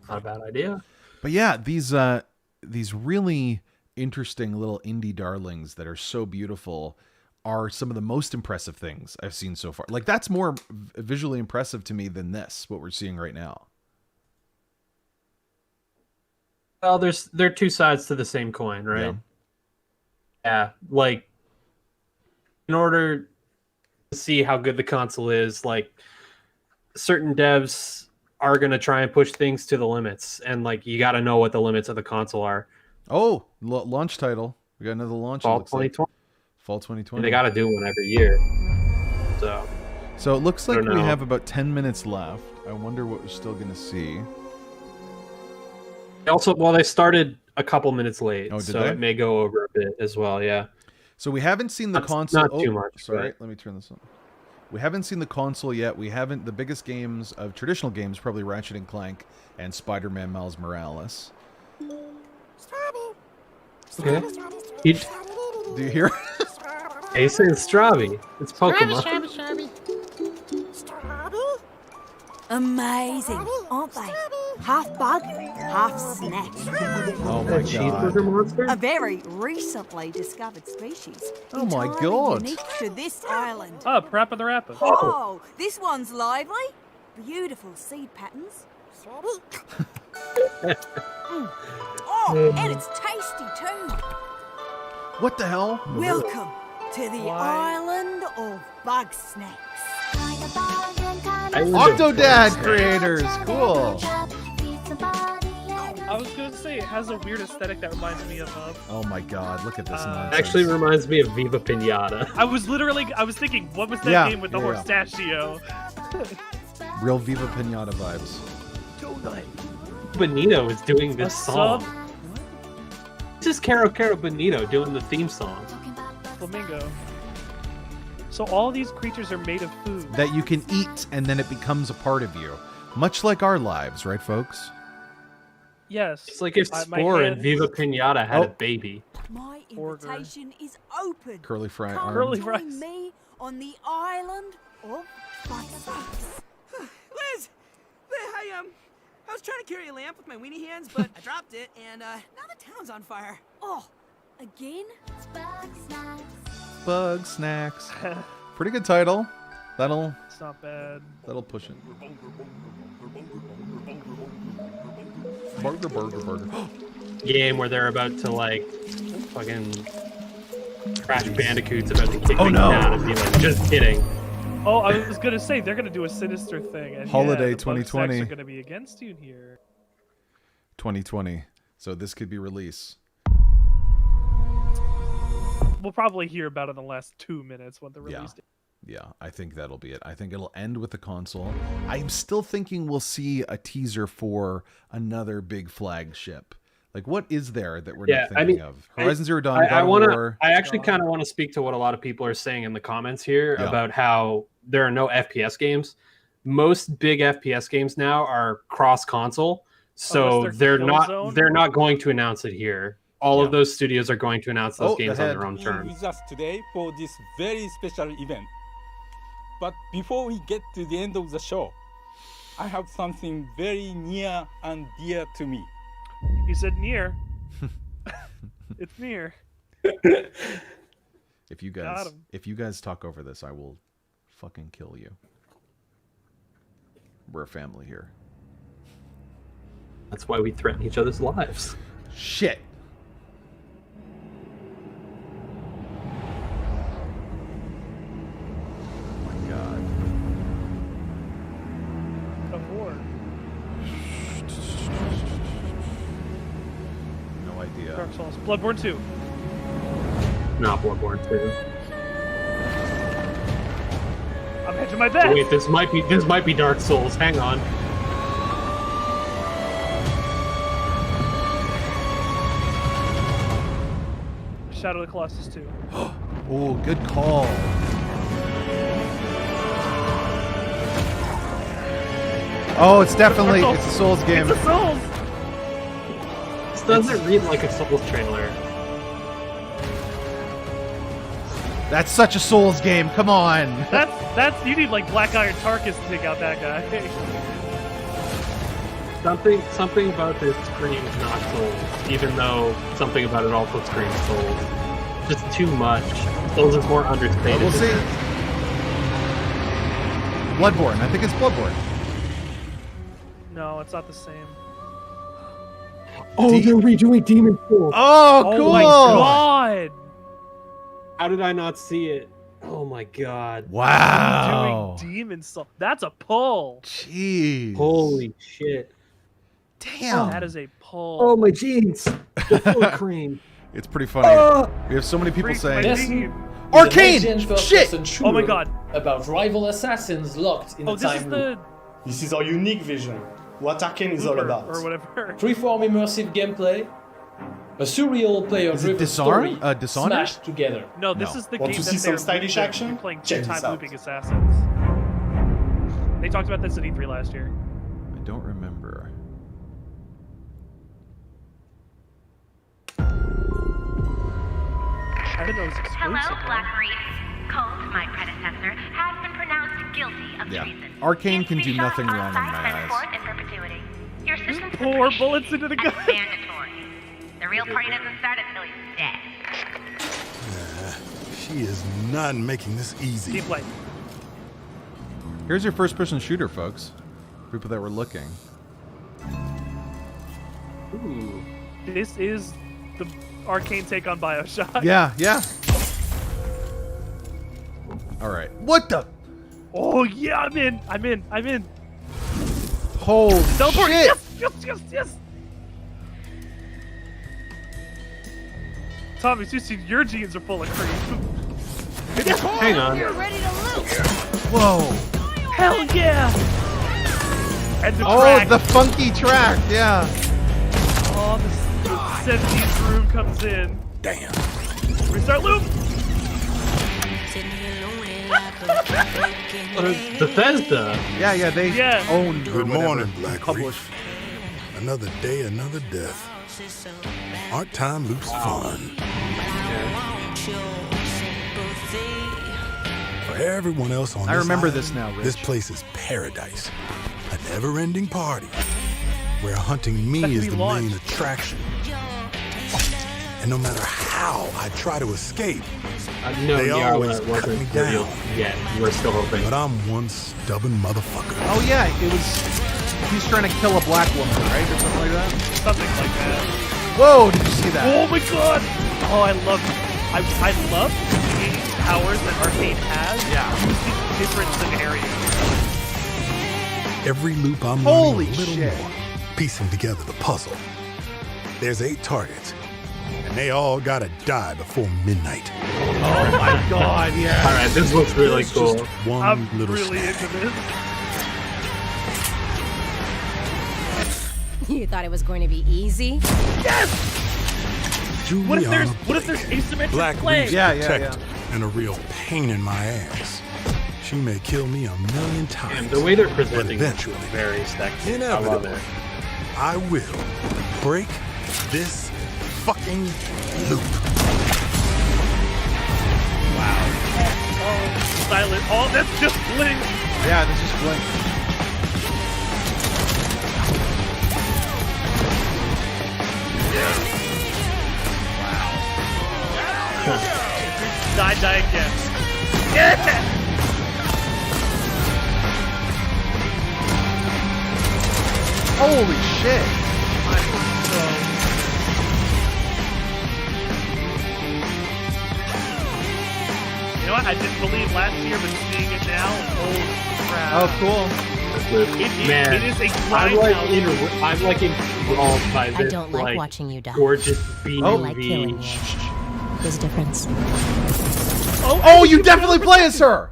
[SPEAKER 2] Not a bad idea.
[SPEAKER 1] But yeah, these really interesting little indie darlings that are so beautiful are some of the most impressive things I've seen so far. Like that's more visually impressive to me than this, what we're seeing right now.
[SPEAKER 2] Well, there are two sides to the same coin, right? Yeah, like in order to see how good the console is, like certain devs are going to try and push things to the limits, and like you got to know what the limits of the console are.
[SPEAKER 1] Oh, launch title. We got another launch.
[SPEAKER 2] Fall
[SPEAKER 1] it looks like.
[SPEAKER 2] 2020.
[SPEAKER 1] Fall 2020.
[SPEAKER 2] And they got to do one every year.
[SPEAKER 1] So it looks
[SPEAKER 2] I
[SPEAKER 1] like
[SPEAKER 2] don't
[SPEAKER 1] we
[SPEAKER 2] know.
[SPEAKER 1] have about 10 minutes left. I wonder what we're still going to see.
[SPEAKER 2] Also, well, they started a couple minutes late,
[SPEAKER 1] Oh, did
[SPEAKER 2] so
[SPEAKER 1] they?
[SPEAKER 2] it may go over a bit as well. Yeah.
[SPEAKER 1] So we haven't seen the
[SPEAKER 2] Not-
[SPEAKER 1] console.
[SPEAKER 2] not too much,
[SPEAKER 1] Sorry,
[SPEAKER 2] but-
[SPEAKER 1] let me turn this on. We haven't seen the console yet. We haven't. The biggest games of traditional games, probably Ratchet and Clank and Spider-Man Miles Morales.
[SPEAKER 2] Okay.
[SPEAKER 1] Do you hear?
[SPEAKER 2] Hey, he's saying Strabi. It's Pokemon.
[SPEAKER 11] Amazing, aren't they? Half bug, half snack.
[SPEAKER 1] Oh my
[SPEAKER 2] Cheeseburger
[SPEAKER 1] god.
[SPEAKER 2] monster?
[SPEAKER 11] A very recently discovered species.
[SPEAKER 1] Oh my
[SPEAKER 11] Entirely
[SPEAKER 1] god.
[SPEAKER 11] Unique to this island.
[SPEAKER 3] Oh, Parappa the Rapper.
[SPEAKER 11] Oh, this one's lively. Beautiful seed patterns. Oh, and it's tasty too.
[SPEAKER 1] What the hell?
[SPEAKER 11] Welcome to the island of Bugsnax.
[SPEAKER 1] Octodad creators, cool.
[SPEAKER 3] I was gonna say it has a weird aesthetic that reminds me of.
[SPEAKER 1] Oh my god, look at this nonsense.
[SPEAKER 2] Actually reminds me of Viva Pinata.
[SPEAKER 3] I was thinking, what was that game with the Horstachio?
[SPEAKER 1] Real Viva Pinata vibes.
[SPEAKER 2] Benito is doing this song. This is Caro Benito doing the theme song.
[SPEAKER 3] Flamingo. So all these creatures are made of food
[SPEAKER 1] that you can eat, and then it becomes a part of you, much like our lives, right, folks?
[SPEAKER 3] Yes.
[SPEAKER 2] It's like if Spore and Viva Pinata had a baby.
[SPEAKER 11] My invitation is open.
[SPEAKER 1] Curly fry
[SPEAKER 11] Come
[SPEAKER 1] arms.
[SPEAKER 11] join me on the island of Bugsnax.
[SPEAKER 8] Liz! Hey, I was trying to carry a lamp with my weenie hands, but I dropped it, and now the town's on fire.
[SPEAKER 11] Oh, again?
[SPEAKER 1] Bugsnax. Pretty good title.
[SPEAKER 3] It's not bad.
[SPEAKER 1] That'll push it. Burger.
[SPEAKER 2] Game where they're about to like fucking Crash Bandicoot's about to kick
[SPEAKER 1] Oh,
[SPEAKER 2] me
[SPEAKER 1] no.
[SPEAKER 2] down and be like, just kidding.
[SPEAKER 3] Oh, I was gonna say they're gonna do a sinister thing. And
[SPEAKER 1] Holiday
[SPEAKER 3] the
[SPEAKER 1] 2020.
[SPEAKER 3] Bugsnax are gonna be against you here.
[SPEAKER 1] 2020. So this could be release.
[SPEAKER 3] We'll probably hear about it in the last 2 minutes when the release date.
[SPEAKER 1] Yeah, I think that'll be it. I think it'll end with the console. I'm still thinking we'll see a teaser for another big flagship. Like, what is there that we're not thinking of? Horizon Zero Dawn, God of War.
[SPEAKER 2] I actually kind of want to speak to what a lot of people are saying in the comments here about how there are no FPS games. Most big FPS games now are cross-console, so they're not going to announce it here. All of those studios are going to announce those games on their own terms.
[SPEAKER 22] With us today for this very special event. But before we get to the end of the show, I have something very near and dear to me.
[SPEAKER 3] He said near. It's near.
[SPEAKER 1] If you guys talk over this, I will fucking kill you. We're a family here.
[SPEAKER 2] That's why we threaten each other's lives.
[SPEAKER 1] Shit. No idea.
[SPEAKER 3] Dark Souls. Bloodborne 2.
[SPEAKER 2] Not Bloodborne 2.
[SPEAKER 3] I'm hedging my bet.
[SPEAKER 2] Wait, this might be Dark Souls. Hang on.
[SPEAKER 3] Shadow of the Colossus 2.
[SPEAKER 1] Oh, good call. Oh, it's definitely it's a Souls game.
[SPEAKER 3] It's a Souls.
[SPEAKER 2] This doesn't read like a Souls trailer.
[SPEAKER 1] That's such a Souls game. Come on.
[SPEAKER 3] That's you need like Black Iron Tarkus to take out that guy.
[SPEAKER 2] Something about this screams not Souls, even though something about it also screams Souls. Just too much. Souls is more understated.
[SPEAKER 1] We'll see. Bloodborne. I think it's Bloodborne.
[SPEAKER 3] No, it's not the same.
[SPEAKER 2] Oh, they're redoing Demon Souls.
[SPEAKER 1] Oh, cool.
[SPEAKER 3] Oh my god.
[SPEAKER 2] How did I not see it? Oh my god.
[SPEAKER 1] Wow.
[SPEAKER 3] Doing Demon Souls. That's a pull.
[SPEAKER 1] Jeez.
[SPEAKER 2] Holy shit.
[SPEAKER 1] Damn.
[SPEAKER 3] That is a pull.
[SPEAKER 2] Oh, my jeans. They're full of cream.
[SPEAKER 1] It's pretty funny. We have so many people saying
[SPEAKER 3] Arcane!
[SPEAKER 1] Shit!
[SPEAKER 3] Oh my god.
[SPEAKER 23] About rival assassins locked in a time loop.
[SPEAKER 24] This is our unique vision. What Arcane is all about.
[SPEAKER 3] Or whatever.
[SPEAKER 23] Freeform immersive gameplay. A surreal player-driven story smashed together.
[SPEAKER 3] No, this is the
[SPEAKER 24] Want
[SPEAKER 3] game
[SPEAKER 24] to see some stylish action?
[SPEAKER 3] Playing
[SPEAKER 24] Check this
[SPEAKER 3] time
[SPEAKER 24] out.
[SPEAKER 3] looping assassins. They talked about this at E3 last year.
[SPEAKER 1] I don't remember.
[SPEAKER 3] I didn't know it was exclusive.
[SPEAKER 25] Hello, Black Reef. Colt, my predecessor, has been pronounced guilty of treason.
[SPEAKER 1] Arcane can do nothing wrong in my eyes.
[SPEAKER 25] In perpetuity. Your system's
[SPEAKER 3] Pour bullets into the gun.
[SPEAKER 25] mandatory. The real party doesn't start until he's dead.
[SPEAKER 4] She is not making this easy.
[SPEAKER 3] Keep playing.
[SPEAKER 1] Here's your first-person shooter, folks. People that were looking.
[SPEAKER 3] Ooh. This is the Arcane take on BioShock.
[SPEAKER 1] Yeah, yeah. All right. What the?
[SPEAKER 3] Oh yeah, I'm in.
[SPEAKER 1] Holy
[SPEAKER 3] Teleport.
[SPEAKER 1] shit!
[SPEAKER 3] Yes. Tommy, seriously, your jeans are full of cream.
[SPEAKER 2] Hang on.
[SPEAKER 11] You're ready to loot.
[SPEAKER 1] Whoa!
[SPEAKER 3] Hell yeah! And the
[SPEAKER 1] Oh,
[SPEAKER 3] track.
[SPEAKER 1] the funky track, yeah.
[SPEAKER 3] Oh, the 70s room comes in.
[SPEAKER 4] Damn.
[SPEAKER 3] Restart loop.
[SPEAKER 2] Bethesda.
[SPEAKER 1] Yeah, they own.
[SPEAKER 4] Good morning, Blackleaf. Another day, another death. Art time loops fun. For everyone else on
[SPEAKER 1] I
[SPEAKER 4] this
[SPEAKER 1] remember
[SPEAKER 4] island,
[SPEAKER 1] this now, Rich.
[SPEAKER 4] This place is paradise. A never-ending party where hunting me
[SPEAKER 3] That could
[SPEAKER 4] is
[SPEAKER 3] be
[SPEAKER 4] the
[SPEAKER 3] launched.
[SPEAKER 4] main attraction. And no matter how I try to escape,
[SPEAKER 2] No,
[SPEAKER 4] they
[SPEAKER 2] Yarla
[SPEAKER 4] always cut
[SPEAKER 2] wasn't
[SPEAKER 4] me down.
[SPEAKER 2] revealed yet. We're still hoping.
[SPEAKER 4] But I'm one stubborn motherfucker.
[SPEAKER 1] Oh yeah, it was. He's trying to kill a black woman, right, or something like that.
[SPEAKER 3] Something like that.
[SPEAKER 1] Whoa! Did you see that?
[SPEAKER 3] Oh my god! Oh, I love the powers that Arcane has.
[SPEAKER 1] Yeah.
[SPEAKER 3] Used in different scenarios.
[SPEAKER 4] Every loop I'm
[SPEAKER 1] Holy
[SPEAKER 4] learning a little
[SPEAKER 1] shit.
[SPEAKER 4] more, piecing together the puzzle. There's 8 targets, and they all gotta die before midnight.
[SPEAKER 1] Oh my god, yeah.
[SPEAKER 2] All right, this looks really cool.
[SPEAKER 4] Just one
[SPEAKER 3] I'm
[SPEAKER 4] little
[SPEAKER 3] really
[SPEAKER 4] snack.
[SPEAKER 3] into this.
[SPEAKER 11] You thought it was going to be easy?
[SPEAKER 3] Yes! What if there's
[SPEAKER 4] Juliana
[SPEAKER 3] asymmetric
[SPEAKER 4] Black
[SPEAKER 3] play?
[SPEAKER 4] Reef's
[SPEAKER 1] Yeah,
[SPEAKER 4] protector and a real pain in my ass. She may kill me 1,000,000 times.
[SPEAKER 2] And the way they're
[SPEAKER 4] but
[SPEAKER 2] presenting it is
[SPEAKER 4] eventually,
[SPEAKER 2] very sexy. I love
[SPEAKER 4] inevitably,
[SPEAKER 2] it.
[SPEAKER 4] I will break this fucking loop.
[SPEAKER 3] Oh, silent. Oh, that's just Blink.
[SPEAKER 1] Yeah, this is Blink.
[SPEAKER 3] Die again. Yeah!
[SPEAKER 1] Holy shit!
[SPEAKER 3] You know what? I didn't believe last year, but seeing it now, holy crap.
[SPEAKER 1] Oh, cool.
[SPEAKER 2] Man,
[SPEAKER 3] it is a
[SPEAKER 2] I'm
[SPEAKER 3] grindhouse.
[SPEAKER 2] I'm like enthralled by
[SPEAKER 11] I
[SPEAKER 2] this
[SPEAKER 11] don't like watching you die.
[SPEAKER 2] gorgeous B
[SPEAKER 11] I like killing
[SPEAKER 2] movie.
[SPEAKER 11] you. There's a difference.
[SPEAKER 1] Oh, you definitely play as her!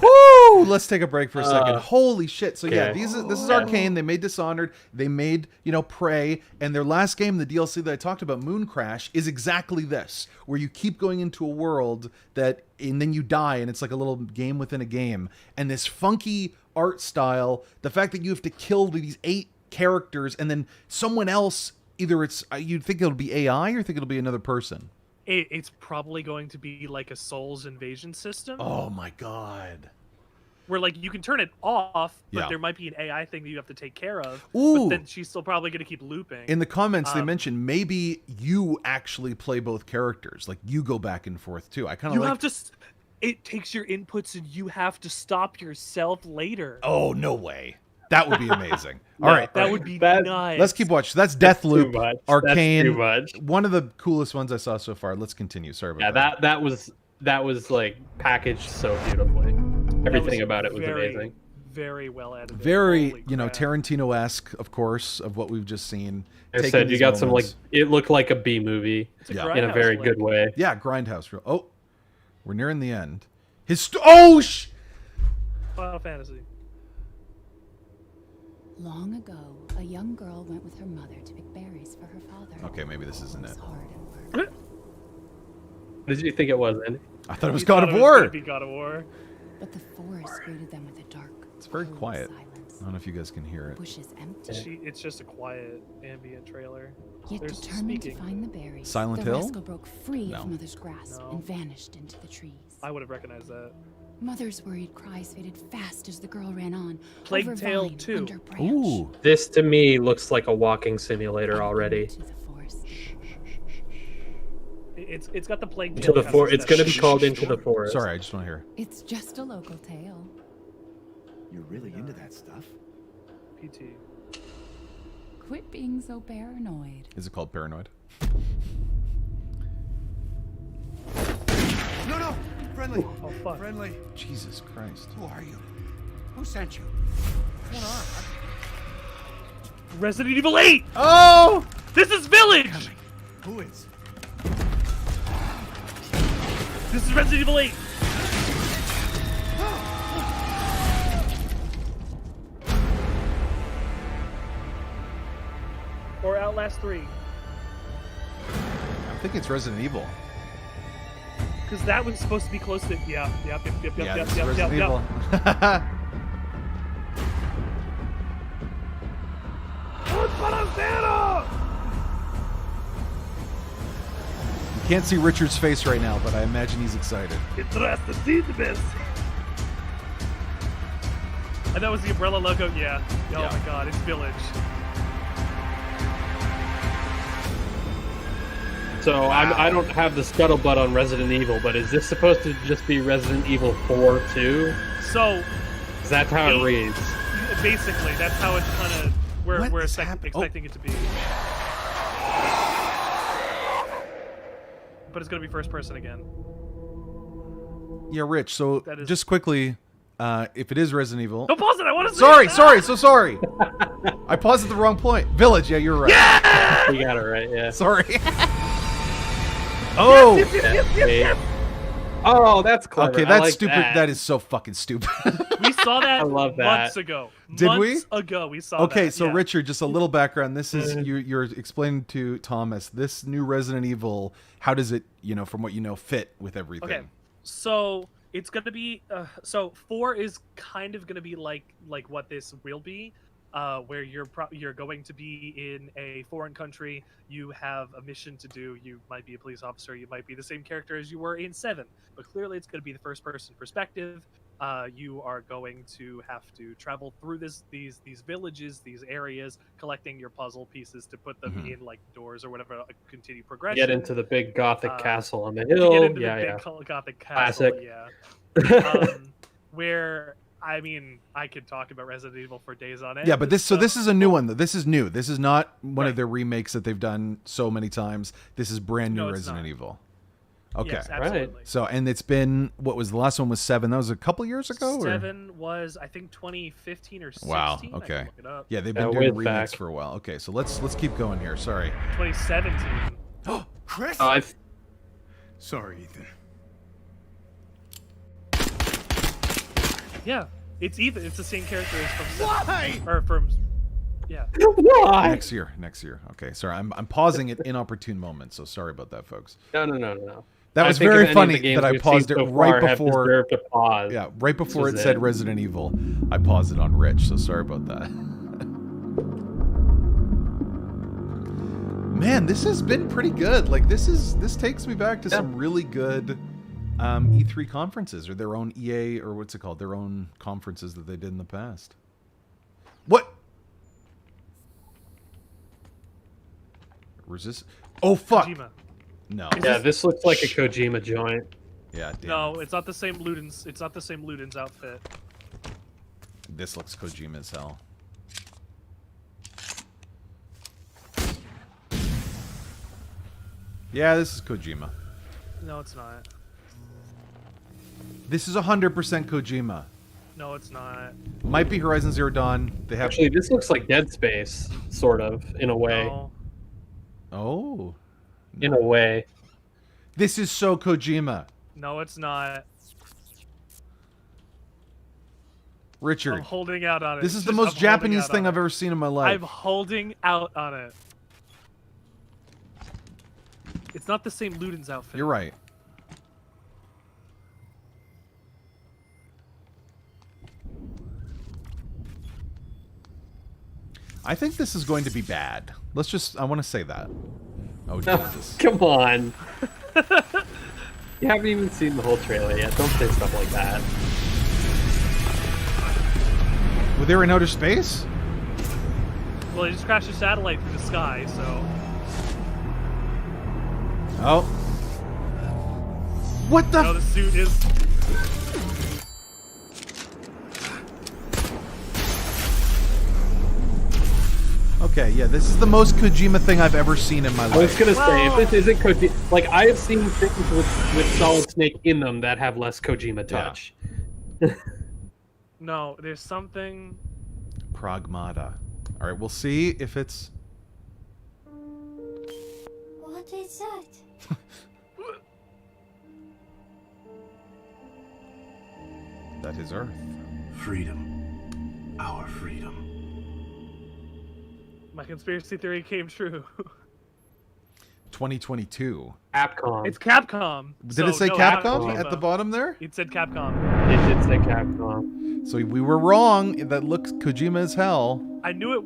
[SPEAKER 1] Whoo! Let's take a break for a second. Holy shit. So yeah,
[SPEAKER 2] okay.
[SPEAKER 1] this is Arcane. They made Dishonored. They made, Prey. And their last game, the DLC that I talked about, Moon Crash, is exactly this. Where you keep going into a world and then you die, and it's like a little game within a game. And this funky art style, the fact that you have to kill these 8 characters, and then someone else, either it's, you'd think it'll be AI, or think it'll be another person.
[SPEAKER 3] It's probably going to be like a Souls invasion system.
[SPEAKER 1] Oh my god.
[SPEAKER 3] Where like you can turn it off, but
[SPEAKER 1] Yeah.
[SPEAKER 3] there might be an AI thing that you have to take care of.
[SPEAKER 1] Ooh.
[SPEAKER 3] But then she's still probably going to keep looping.
[SPEAKER 1] In the comments, they mentioned maybe you actually play both characters. Like, you go back and forth, too. I kind of
[SPEAKER 3] You
[SPEAKER 1] like...
[SPEAKER 3] have to... It takes your inputs and you have to stop yourself later.
[SPEAKER 1] Oh, no way. That would be amazing. All right.
[SPEAKER 3] That would be nice.
[SPEAKER 1] Let's keep watching. So that's Deathloop,
[SPEAKER 2] too much.
[SPEAKER 1] Arcane.
[SPEAKER 2] That's too much.
[SPEAKER 1] One of the coolest ones I saw so far. Let's continue. Sorry about
[SPEAKER 2] Yeah, that was like packaged so beautifully. Everything about it was amazing.
[SPEAKER 3] Very well edited.
[SPEAKER 1] Very,
[SPEAKER 3] Holy crap.
[SPEAKER 1] Tarantino-esque, of course, of what we've just seen.
[SPEAKER 2] I
[SPEAKER 1] Taking
[SPEAKER 2] said you
[SPEAKER 1] these
[SPEAKER 2] got some like
[SPEAKER 1] moments.
[SPEAKER 2] it looked like a B movie in a very good way.
[SPEAKER 1] Yeah, Grindhouse. Oh, we're nearing the end.
[SPEAKER 3] Final Fantasy.
[SPEAKER 5] Long ago, a young girl went with her mother to pick berries for her father.
[SPEAKER 1] Okay, maybe this isn't it.
[SPEAKER 2] What did you think it was, Andy?
[SPEAKER 1] I thought it was God of War.
[SPEAKER 3] God of War.
[SPEAKER 5] But the forest greeted them with a dark,
[SPEAKER 1] It's very quiet. I don't know if you guys can hear it.
[SPEAKER 5] bushes empty.
[SPEAKER 3] It's just a quiet ambient trailer.
[SPEAKER 5] Yet
[SPEAKER 3] There's
[SPEAKER 5] determined
[SPEAKER 3] speaking.
[SPEAKER 5] to find the berries,
[SPEAKER 1] Silent
[SPEAKER 5] the
[SPEAKER 1] Hill?
[SPEAKER 5] rascal broke free
[SPEAKER 1] No.
[SPEAKER 5] of Mother's grasp
[SPEAKER 3] No.
[SPEAKER 5] and vanished into the trees.
[SPEAKER 3] I would have recognized that.
[SPEAKER 5] Mother's worried cries faded fast as the girl ran on.
[SPEAKER 3] Plague
[SPEAKER 5] over
[SPEAKER 3] Tale
[SPEAKER 5] vine,
[SPEAKER 3] 2.
[SPEAKER 5] under branch.
[SPEAKER 1] Ooh.
[SPEAKER 2] This to me looks like a walking simulator already.
[SPEAKER 3] It's got the Plague
[SPEAKER 2] Into
[SPEAKER 3] Tale
[SPEAKER 2] the
[SPEAKER 3] kind of
[SPEAKER 2] forest. It's going to be
[SPEAKER 3] aesthetic.
[SPEAKER 2] called Into the Forest.
[SPEAKER 1] Sorry, I just want to hear.
[SPEAKER 5] It's just a local tale.
[SPEAKER 6] You're really into that stuff?
[SPEAKER 3] PT.
[SPEAKER 5] Quit being so paranoid.
[SPEAKER 1] Is it called Paranoid?
[SPEAKER 6] No!
[SPEAKER 21] Friendly.
[SPEAKER 3] Oh fuck.
[SPEAKER 21] Friendly.
[SPEAKER 1] Jesus Christ.
[SPEAKER 21] Who are you? Who sent you? What's going on?
[SPEAKER 3] Resident Evil 8!
[SPEAKER 1] Oh!
[SPEAKER 3] This is Village!
[SPEAKER 21] Who is?
[SPEAKER 3] This is Resident Evil 8! Or Outlast 3.
[SPEAKER 1] I think it's Resident Evil.
[SPEAKER 3] Because that was supposed to be close to... Yeah, yep.
[SPEAKER 1] This is Resident Evil. You can't see Richard's face right now, but I imagine he's excited.
[SPEAKER 3] It's the see the best. And that was the Umbrella logo, yeah. Oh my god, it's Village.
[SPEAKER 2] So I don't have the scuttlebutt on Resident Evil, but is this supposed to just be Resident Evil 4 too?
[SPEAKER 3] So...
[SPEAKER 2] Is that how it reads?
[SPEAKER 3] Basically, that's how it's kind of... We're expecting it to be. But it's going to be first person again.
[SPEAKER 1] Yeah, Rich, so just quickly, if it is Resident Evil...
[SPEAKER 3] Don't pause it, I want to see
[SPEAKER 1] Sorry. I paused at the wrong point. Village, yeah, you're right.
[SPEAKER 3] Yeah!
[SPEAKER 2] You got it right, yeah.
[SPEAKER 1] Sorry. Oh!
[SPEAKER 3] Yes.
[SPEAKER 2] Oh, that's clever.
[SPEAKER 1] Okay, that's stupid. That is so fucking stupid.
[SPEAKER 3] We saw that
[SPEAKER 2] I love that.
[SPEAKER 3] months ago.
[SPEAKER 1] Did we?
[SPEAKER 3] Months ago, we saw
[SPEAKER 1] Okay,
[SPEAKER 3] that.
[SPEAKER 1] so
[SPEAKER 3] yeah.
[SPEAKER 1] Richard, just a little background. This is you're explaining to Thomas this new Resident Evil. How does it, from what you know, fit with everything?
[SPEAKER 3] Okay, so it's gonna be so 4 is kind of gonna be like what this will be, where you're going to be in a foreign country. You have a mission to do. You might be a police officer. You might be the same character as you were in 7, but clearly it's going to be the first person perspective. You are going to have to travel through these villages, these areas, collecting your puzzle pieces to put them in like doors or whatever. Continue progression.
[SPEAKER 2] Get into the big gothic castle on the hill.
[SPEAKER 3] Get into the big gothic castle.
[SPEAKER 2] Classic.
[SPEAKER 3] Yeah. Where I mean, I could talk about Resident Evil for days on end.
[SPEAKER 1] Yeah, but this is a new one. This is new. This is not one of their remakes that they've done so many times. This is brand new Resident Evil. Okay.
[SPEAKER 3] Yes, absolutely.
[SPEAKER 2] Right.
[SPEAKER 1] So, and it's been, what was the last one was 7? That was a couple years ago?
[SPEAKER 3] 7 was, I think, 2015 or 16.
[SPEAKER 1] Wow.
[SPEAKER 3] I can
[SPEAKER 1] Okay.
[SPEAKER 3] look it up.
[SPEAKER 1] Yeah, they've been doing remakes for a while. Okay, so let's keep going here. Sorry.
[SPEAKER 3] 2017.
[SPEAKER 21] Oh, Chris. Sorry, Ethan.
[SPEAKER 3] Yeah, it's Ethan. It's the same character as from 7.
[SPEAKER 21] Why?
[SPEAKER 3] Or from, yeah.
[SPEAKER 2] Why?
[SPEAKER 1] Next year. Okay, sorry. I'm pausing at inopportune moments, so sorry about that, folks.
[SPEAKER 2] No.
[SPEAKER 1] That was very funny that I paused it right before. Yeah, right before it said Resident Evil. I paused it on Rich, so sorry about that. Man, this has been pretty good. Like this takes me back to some really good E3 conferences, or their own EA, or what's it called? Their own conferences that they did in the past. What? Resist? Oh fuck!
[SPEAKER 3] Kojima.
[SPEAKER 1] No.
[SPEAKER 2] Yeah, this looks like a Kojima joint.
[SPEAKER 1] Yeah. Damn.
[SPEAKER 3] No, it's not the same Ludens. It's not the same Ludens outfit.
[SPEAKER 1] This looks Kojima as hell. Yeah, this is Kojima.
[SPEAKER 3] No, it's not.
[SPEAKER 1] This is 100% Kojima.
[SPEAKER 3] No, it's not.
[SPEAKER 1] Might be Horizon Zero Dawn. They have
[SPEAKER 2] Actually, this looks like Dead Space, sort of, in a way.
[SPEAKER 3] No.
[SPEAKER 1] Oh.
[SPEAKER 2] In a way.
[SPEAKER 1] This is so Kojima.
[SPEAKER 3] No, it's not.
[SPEAKER 1] Richard.
[SPEAKER 3] I'm holding out on it.
[SPEAKER 1] This is the most Japanese thing I've ever seen in my life.
[SPEAKER 3] I'm holding out on it. It's not the same Ludens outfit.
[SPEAKER 1] You're right. I think this is going to be bad. I want to say that. Oh, Jesus.
[SPEAKER 2] Come on. You haven't even seen the whole trailer yet. Don't say stuff like that.
[SPEAKER 1] Well, they were in outer space?
[SPEAKER 3] Well, he just crashed a satellite through the sky, so...
[SPEAKER 1] Oh. What the?
[SPEAKER 3] No, the suit is...
[SPEAKER 1] Okay, yeah, this is the most Kojima thing I've ever seen in my life.
[SPEAKER 2] I was gonna say, if this isn't Kojima, like I have seen things with Solid Snake in them that have less Kojima touch.
[SPEAKER 3] No, there's something.
[SPEAKER 1] Pragmata. All right, we'll see if it's.
[SPEAKER 11] What is that?
[SPEAKER 1] That is Earth.
[SPEAKER 19] Freedom. Our freedom.
[SPEAKER 3] My conspiracy theory came true.
[SPEAKER 1] 2022.
[SPEAKER 2] Capcom.
[SPEAKER 3] It's Capcom.
[SPEAKER 1] Did it say Capcom at the bottom there?
[SPEAKER 3] It said Capcom.
[SPEAKER 2] It did say Capcom.
[SPEAKER 1] So we were wrong. That looks Kojima as hell.
[SPEAKER 3] I knew it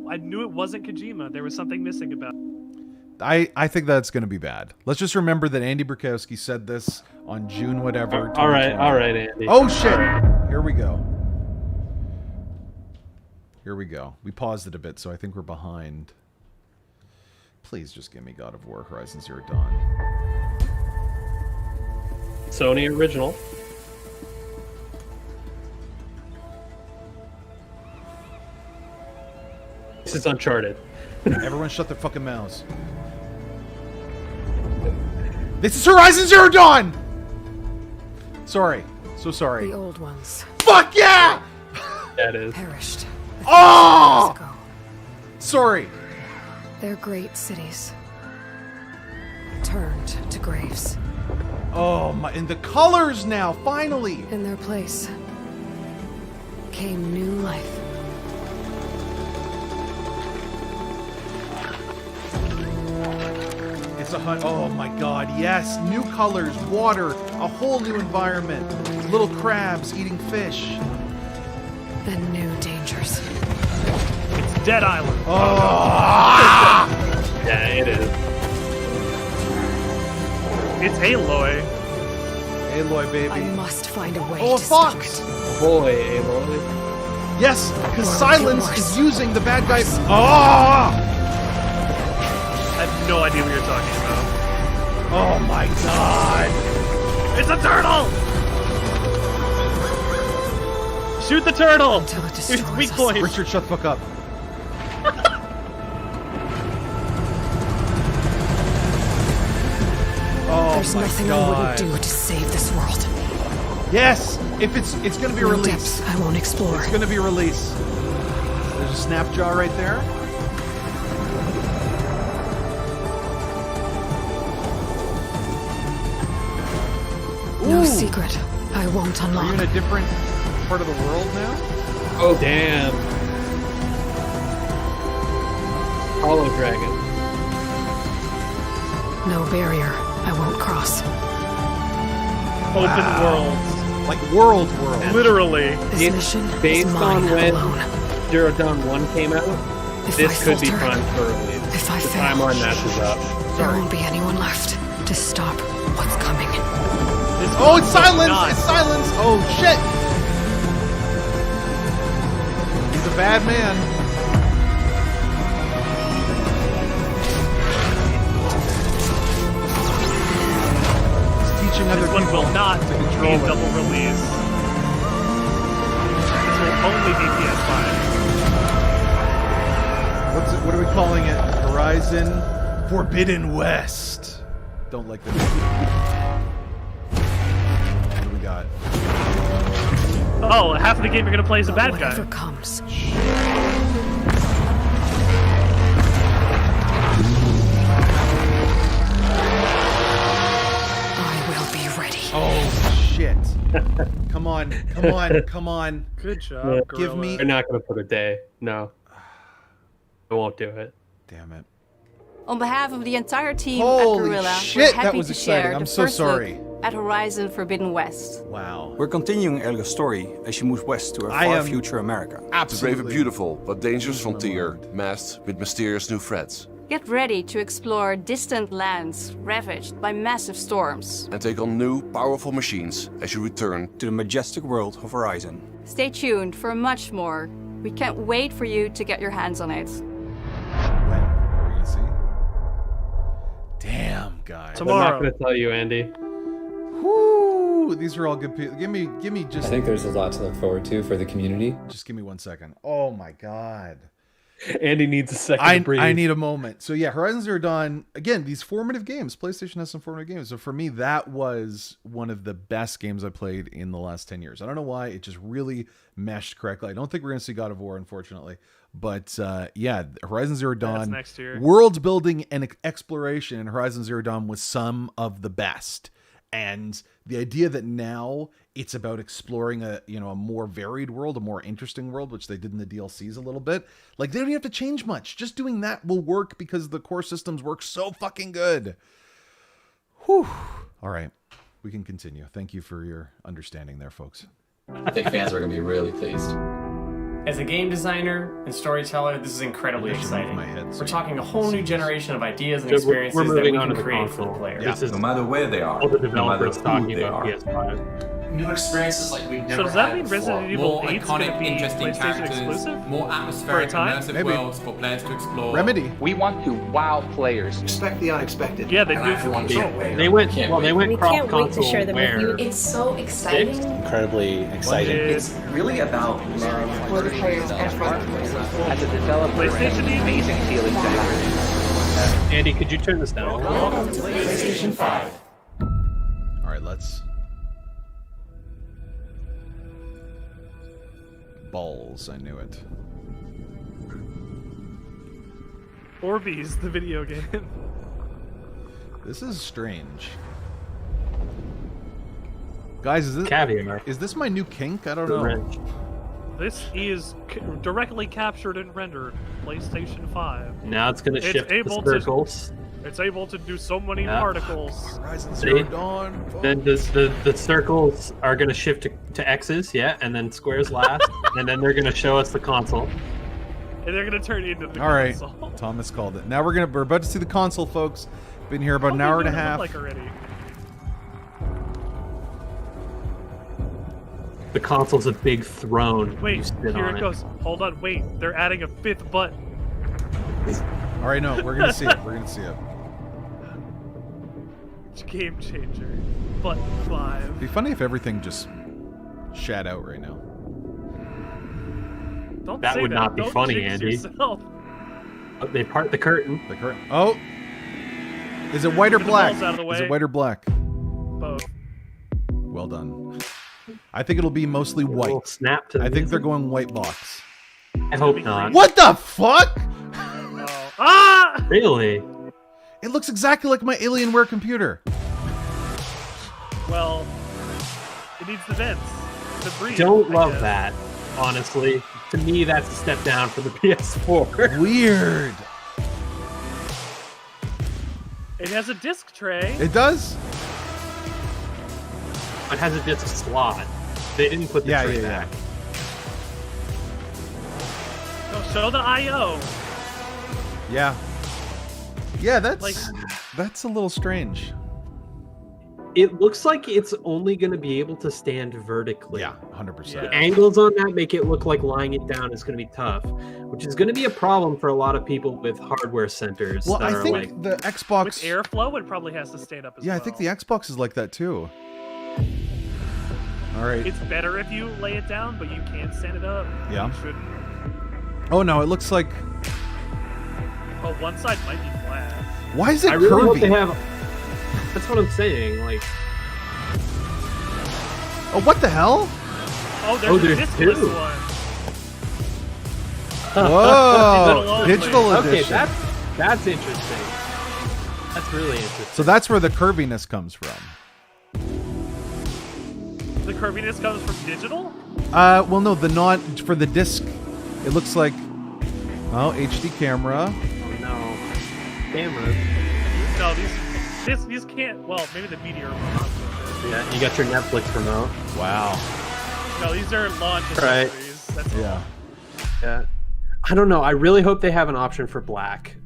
[SPEAKER 3] wasn't Kojima. There was something missing about it.
[SPEAKER 1] I think that's going to be bad. Let's just remember that Andy Borkowski said this on June whatever.
[SPEAKER 2] All right, Andy.
[SPEAKER 1] Oh shit! Here we go. Here we go. We paused it a bit, so I think we're behind. Please just give me God of War Horizon Zero Dawn.
[SPEAKER 2] Sony original. This is Uncharted.
[SPEAKER 1] Everyone shut their fucking mouths. This is Horizon Zero Dawn! Sorry. So sorry.
[SPEAKER 7] The old ones.
[SPEAKER 1] Fuck yeah!
[SPEAKER 2] That is.
[SPEAKER 7] Perished.
[SPEAKER 1] Oh! Sorry.
[SPEAKER 7] Their great cities turned to graves.
[SPEAKER 1] Oh my, and the colors now, finally!
[SPEAKER 7] In their place came new life.
[SPEAKER 1] It's a hunt. Oh my god, yes! New colors, water, a whole new environment. Little crabs eating fish.
[SPEAKER 7] And new dangers.
[SPEAKER 3] It's Dead Island.
[SPEAKER 1] Oh!
[SPEAKER 2] Yeah, it is.
[SPEAKER 3] It's Aloy.
[SPEAKER 1] Aloy, baby.
[SPEAKER 7] I must find a way
[SPEAKER 1] Oh, a
[SPEAKER 7] to stop
[SPEAKER 1] fox!
[SPEAKER 7] it.
[SPEAKER 2] Boy, Aloy.
[SPEAKER 1] Yes, because Silence is using the bad guy. Oh!
[SPEAKER 3] I have no idea what you're talking about.
[SPEAKER 1] Oh my god!
[SPEAKER 3] It's a turtle! Shoot the turtle!
[SPEAKER 7] Until it
[SPEAKER 3] It's
[SPEAKER 7] destroys
[SPEAKER 3] weak
[SPEAKER 7] us.
[SPEAKER 3] point.
[SPEAKER 1] Richard, shut the fuck up. Oh
[SPEAKER 7] There's
[SPEAKER 1] my
[SPEAKER 7] nothing
[SPEAKER 1] god.
[SPEAKER 7] I wouldn't do to save this world.
[SPEAKER 1] Yes! If it's gonna be
[SPEAKER 7] No
[SPEAKER 1] released.
[SPEAKER 7] depths I won't explore.
[SPEAKER 1] It's gonna be released. There's a snap jaw right there.
[SPEAKER 7] No
[SPEAKER 1] Ooh.
[SPEAKER 7] secret I won't
[SPEAKER 1] Are
[SPEAKER 7] unlock.
[SPEAKER 1] you in a different part of the world now?
[SPEAKER 2] Oh, damn. Hollow Dragon.
[SPEAKER 7] No barrier I won't cross.
[SPEAKER 3] Open worlds.
[SPEAKER 1] Like world.
[SPEAKER 3] Literally.
[SPEAKER 7] This mission
[SPEAKER 2] Based
[SPEAKER 7] is
[SPEAKER 2] on
[SPEAKER 7] mine
[SPEAKER 2] when
[SPEAKER 7] alone.
[SPEAKER 2] Zero Dawn 1 came out,
[SPEAKER 7] If
[SPEAKER 2] this
[SPEAKER 7] I
[SPEAKER 2] could be
[SPEAKER 7] falter,
[SPEAKER 2] prime for release.
[SPEAKER 7] if I
[SPEAKER 2] The
[SPEAKER 7] fail,
[SPEAKER 2] timeline matches up.
[SPEAKER 7] there won't be anyone left to stop what's coming.
[SPEAKER 1] Oh, it's Silence! It's Silence! Oh, shit! He's a bad man. He's teaching other
[SPEAKER 3] This one
[SPEAKER 1] people
[SPEAKER 3] will not
[SPEAKER 1] to
[SPEAKER 3] be
[SPEAKER 1] control
[SPEAKER 3] a
[SPEAKER 1] it.
[SPEAKER 3] double release. This will only be PS5.
[SPEAKER 1] What are we calling it? Horizon Forbidden West. Don't like this. What do we got?
[SPEAKER 3] Oh, half of the game you're gonna play as a bad guy.
[SPEAKER 7] Whatever comes. I will be ready.
[SPEAKER 1] Oh shit! Come on!
[SPEAKER 3] Good job,
[SPEAKER 1] Give
[SPEAKER 3] Gorilla.
[SPEAKER 1] me.
[SPEAKER 2] They're not going to put a day. No. I won't do it.
[SPEAKER 1] Damn it!
[SPEAKER 9] On behalf of the entire team at
[SPEAKER 1] Holy
[SPEAKER 9] Gorilla,
[SPEAKER 1] shit,
[SPEAKER 9] we're
[SPEAKER 1] that
[SPEAKER 9] happy
[SPEAKER 1] was
[SPEAKER 9] to
[SPEAKER 1] exciting.
[SPEAKER 9] share
[SPEAKER 1] I'm
[SPEAKER 9] the
[SPEAKER 1] so
[SPEAKER 9] first
[SPEAKER 1] sorry.
[SPEAKER 9] look at Horizon Forbidden West.
[SPEAKER 1] Wow.
[SPEAKER 10] We're continuing Elga's story as she moves west to a
[SPEAKER 1] I
[SPEAKER 10] far
[SPEAKER 1] am
[SPEAKER 10] future America.
[SPEAKER 12] To brave a beautiful but dangerous frontier, masked with mysterious new threats.
[SPEAKER 9] Get ready to explore distant lands ravaged by massive storms.
[SPEAKER 12] And take on new, powerful machines as you return
[SPEAKER 10] to the majestic world of Horizon.
[SPEAKER 9] Stay tuned for much more. We can't wait for you to get your hands on it.
[SPEAKER 1] When are we gonna see? Damn, guys.
[SPEAKER 2] I'm not going to tell you, Andy.
[SPEAKER 1] Whoo! These are all good people. Give me just.
[SPEAKER 13] I think there's a lot to look forward to for the community.
[SPEAKER 1] Just give me 1 second. Oh my god.
[SPEAKER 2] Andy needs a second to breathe.
[SPEAKER 1] I need a moment. So yeah, Horizon Zero Dawn, again, these formative games. PlayStation has some formative games. So for me, that was one of the best games I played in the last 10 years. I don't know why. It just really meshed correctly. I don't think we're going to see God of War, unfortunately. But yeah, Horizon Zero Dawn,
[SPEAKER 3] next year.
[SPEAKER 1] World building and exploration in Horizon Zero Dawn was some of the best. And the idea that now it's about exploring a more varied world, a more interesting world, which they did in the DLCs a little bit. Like, they don't even have to change much. Just doing that will work because the core systems work so fucking good. Whew. All right. We can continue. Thank you for your understanding there, folks.
[SPEAKER 13] I think fans are going to be really pleased.
[SPEAKER 14] As a game designer and storyteller, this is incredibly exciting. We're talking a whole new generation of ideas and experiences that we can create for the player.
[SPEAKER 6] Yeah. No matter where they are,
[SPEAKER 2] All the
[SPEAKER 6] no matter
[SPEAKER 2] developers
[SPEAKER 6] who
[SPEAKER 2] talking
[SPEAKER 6] they
[SPEAKER 2] about
[SPEAKER 6] are.
[SPEAKER 2] PS5.
[SPEAKER 13] New experiences like we've never
[SPEAKER 3] So does that
[SPEAKER 13] had
[SPEAKER 3] mean
[SPEAKER 13] before.
[SPEAKER 3] Resident Evil
[SPEAKER 13] More
[SPEAKER 3] 8 's gonna
[SPEAKER 13] iconic,
[SPEAKER 3] be
[SPEAKER 13] interesting
[SPEAKER 3] PlayStation
[SPEAKER 13] characters,
[SPEAKER 3] exclusive?
[SPEAKER 13] more atmospheric,
[SPEAKER 3] For a time?
[SPEAKER 13] immersive
[SPEAKER 1] Maybe.
[SPEAKER 13] worlds for players to explore.
[SPEAKER 1] Remedy.
[SPEAKER 15] We want to wow players.
[SPEAKER 6] Expect the unexpected.
[SPEAKER 3] Yeah, they do.
[SPEAKER 2] They went
[SPEAKER 11] We
[SPEAKER 2] cross
[SPEAKER 11] can't wait to share
[SPEAKER 2] console
[SPEAKER 11] them
[SPEAKER 2] where
[SPEAKER 11] with you. It's so exciting.
[SPEAKER 15] Incredibly exciting.
[SPEAKER 13] It's really about
[SPEAKER 11] For the players and for the players.
[SPEAKER 15] As a developer,
[SPEAKER 3] PlayStation
[SPEAKER 15] an amazing feeling to have.
[SPEAKER 2] Andy, could you turn this down?
[SPEAKER 11] Welcome to PlayStation 5.
[SPEAKER 1] All right, let's... Balls, I knew it.
[SPEAKER 3] Orbeez, the video game.
[SPEAKER 1] This is strange. Guys, is this
[SPEAKER 2] Caviar.
[SPEAKER 1] Is this my new kink? I don't know.
[SPEAKER 3] This is directly captured and rendered PlayStation 5.
[SPEAKER 2] Now it's going to shift the
[SPEAKER 3] able
[SPEAKER 2] circles.
[SPEAKER 3] It's able to do so many particles.
[SPEAKER 1] Horizon
[SPEAKER 2] See?
[SPEAKER 1] Zero Dawn.
[SPEAKER 2] Then the circles are going to shift to X's, yeah, and then squares last, and then they're going to show us the console.
[SPEAKER 3] And they're gonna turn it into the
[SPEAKER 1] All right,
[SPEAKER 3] console.
[SPEAKER 1] Thomas called it. Now we're about to see the console, folks. Been here about an hour and a half.
[SPEAKER 3] Like already.
[SPEAKER 2] The console's a big throne.
[SPEAKER 3] Wait,
[SPEAKER 2] You sit
[SPEAKER 3] here
[SPEAKER 2] on
[SPEAKER 3] it goes. Hold on, wait. They're adding a 5th button.
[SPEAKER 1] All right, no, we're gonna see it. We're gonna see it.
[SPEAKER 3] Game changer. Button 5.
[SPEAKER 1] It'd be funny if everything just shat out right now.
[SPEAKER 3] Don't
[SPEAKER 2] That
[SPEAKER 3] say
[SPEAKER 2] would not be
[SPEAKER 3] Don't
[SPEAKER 2] funny,
[SPEAKER 3] jinx
[SPEAKER 2] Andy.
[SPEAKER 3] yourself.
[SPEAKER 2] Oh, they part the curtain.
[SPEAKER 1] The curtain. Oh, is it white or
[SPEAKER 3] Get the
[SPEAKER 1] black?
[SPEAKER 3] balls out of the
[SPEAKER 1] Is
[SPEAKER 3] way.
[SPEAKER 1] it white or black?
[SPEAKER 3] Both.
[SPEAKER 1] Well done. I think it'll be mostly white.
[SPEAKER 2] Snap to the
[SPEAKER 1] I think they're
[SPEAKER 2] music.
[SPEAKER 1] going white box.
[SPEAKER 2] I hope not.
[SPEAKER 1] What the fuck?
[SPEAKER 3] Oh. Ah!
[SPEAKER 2] Really?
[SPEAKER 1] It looks exactly like my Alienware computer.
[SPEAKER 3] Well, it needs the vents to breathe.
[SPEAKER 2] Don't
[SPEAKER 3] I
[SPEAKER 2] love
[SPEAKER 3] guess.
[SPEAKER 2] that, honestly. To me, that's a step down for the PS4.
[SPEAKER 1] Weird.
[SPEAKER 3] It has a disc tray.
[SPEAKER 1] It does?
[SPEAKER 2] It has a disc slot. They didn't put the tray back.
[SPEAKER 3] No, show the I/O.
[SPEAKER 1] Yeah. Yeah, that's
[SPEAKER 3] Like-
[SPEAKER 1] that's a little strange.
[SPEAKER 2] It looks like it's only going to be able to stand vertically.
[SPEAKER 1] Yeah, 100%.
[SPEAKER 2] The angles on that make it look like lying it down is going to be tough, which is going to be a problem for a lot of people with hardware centers.
[SPEAKER 1] Well,
[SPEAKER 2] that
[SPEAKER 1] I
[SPEAKER 2] are
[SPEAKER 1] think
[SPEAKER 2] like,
[SPEAKER 1] the Xbox.
[SPEAKER 3] With airflow, it probably has to stand up as well.
[SPEAKER 1] Yeah, I think the Xbox is like that too. All right.
[SPEAKER 3] It's better if you lay it down, but you can't stand it up.
[SPEAKER 1] Yeah.
[SPEAKER 3] You shouldn't.
[SPEAKER 1] Oh no, it looks like.
[SPEAKER 3] Oh, one side might be flat.
[SPEAKER 1] Why is it
[SPEAKER 2] I really hope
[SPEAKER 1] curvy?
[SPEAKER 2] they have. That's what I'm saying. Like,
[SPEAKER 1] Oh, what the hell?
[SPEAKER 3] Oh, there's a
[SPEAKER 2] there's
[SPEAKER 3] discless
[SPEAKER 2] two.
[SPEAKER 3] one.
[SPEAKER 1] Whoa, digital
[SPEAKER 2] okay,
[SPEAKER 1] edition.
[SPEAKER 2] that's interesting. That's really interesting.
[SPEAKER 1] So that's where the curviness comes from.
[SPEAKER 3] The curviness comes from digital?
[SPEAKER 1] Well, no, the not for the disc. It looks like, oh, HD camera.
[SPEAKER 2] Oh no, cameras.
[SPEAKER 3] No, these can't. Well, maybe the Meteor remote.
[SPEAKER 2] Yeah, you got your Netflix remote.
[SPEAKER 1] Wow.
[SPEAKER 3] No, these are launch
[SPEAKER 2] Right.
[SPEAKER 3] accessories. That's
[SPEAKER 1] Yeah.
[SPEAKER 3] all.
[SPEAKER 2] Yeah. I don't know. I really hope they have an option for black.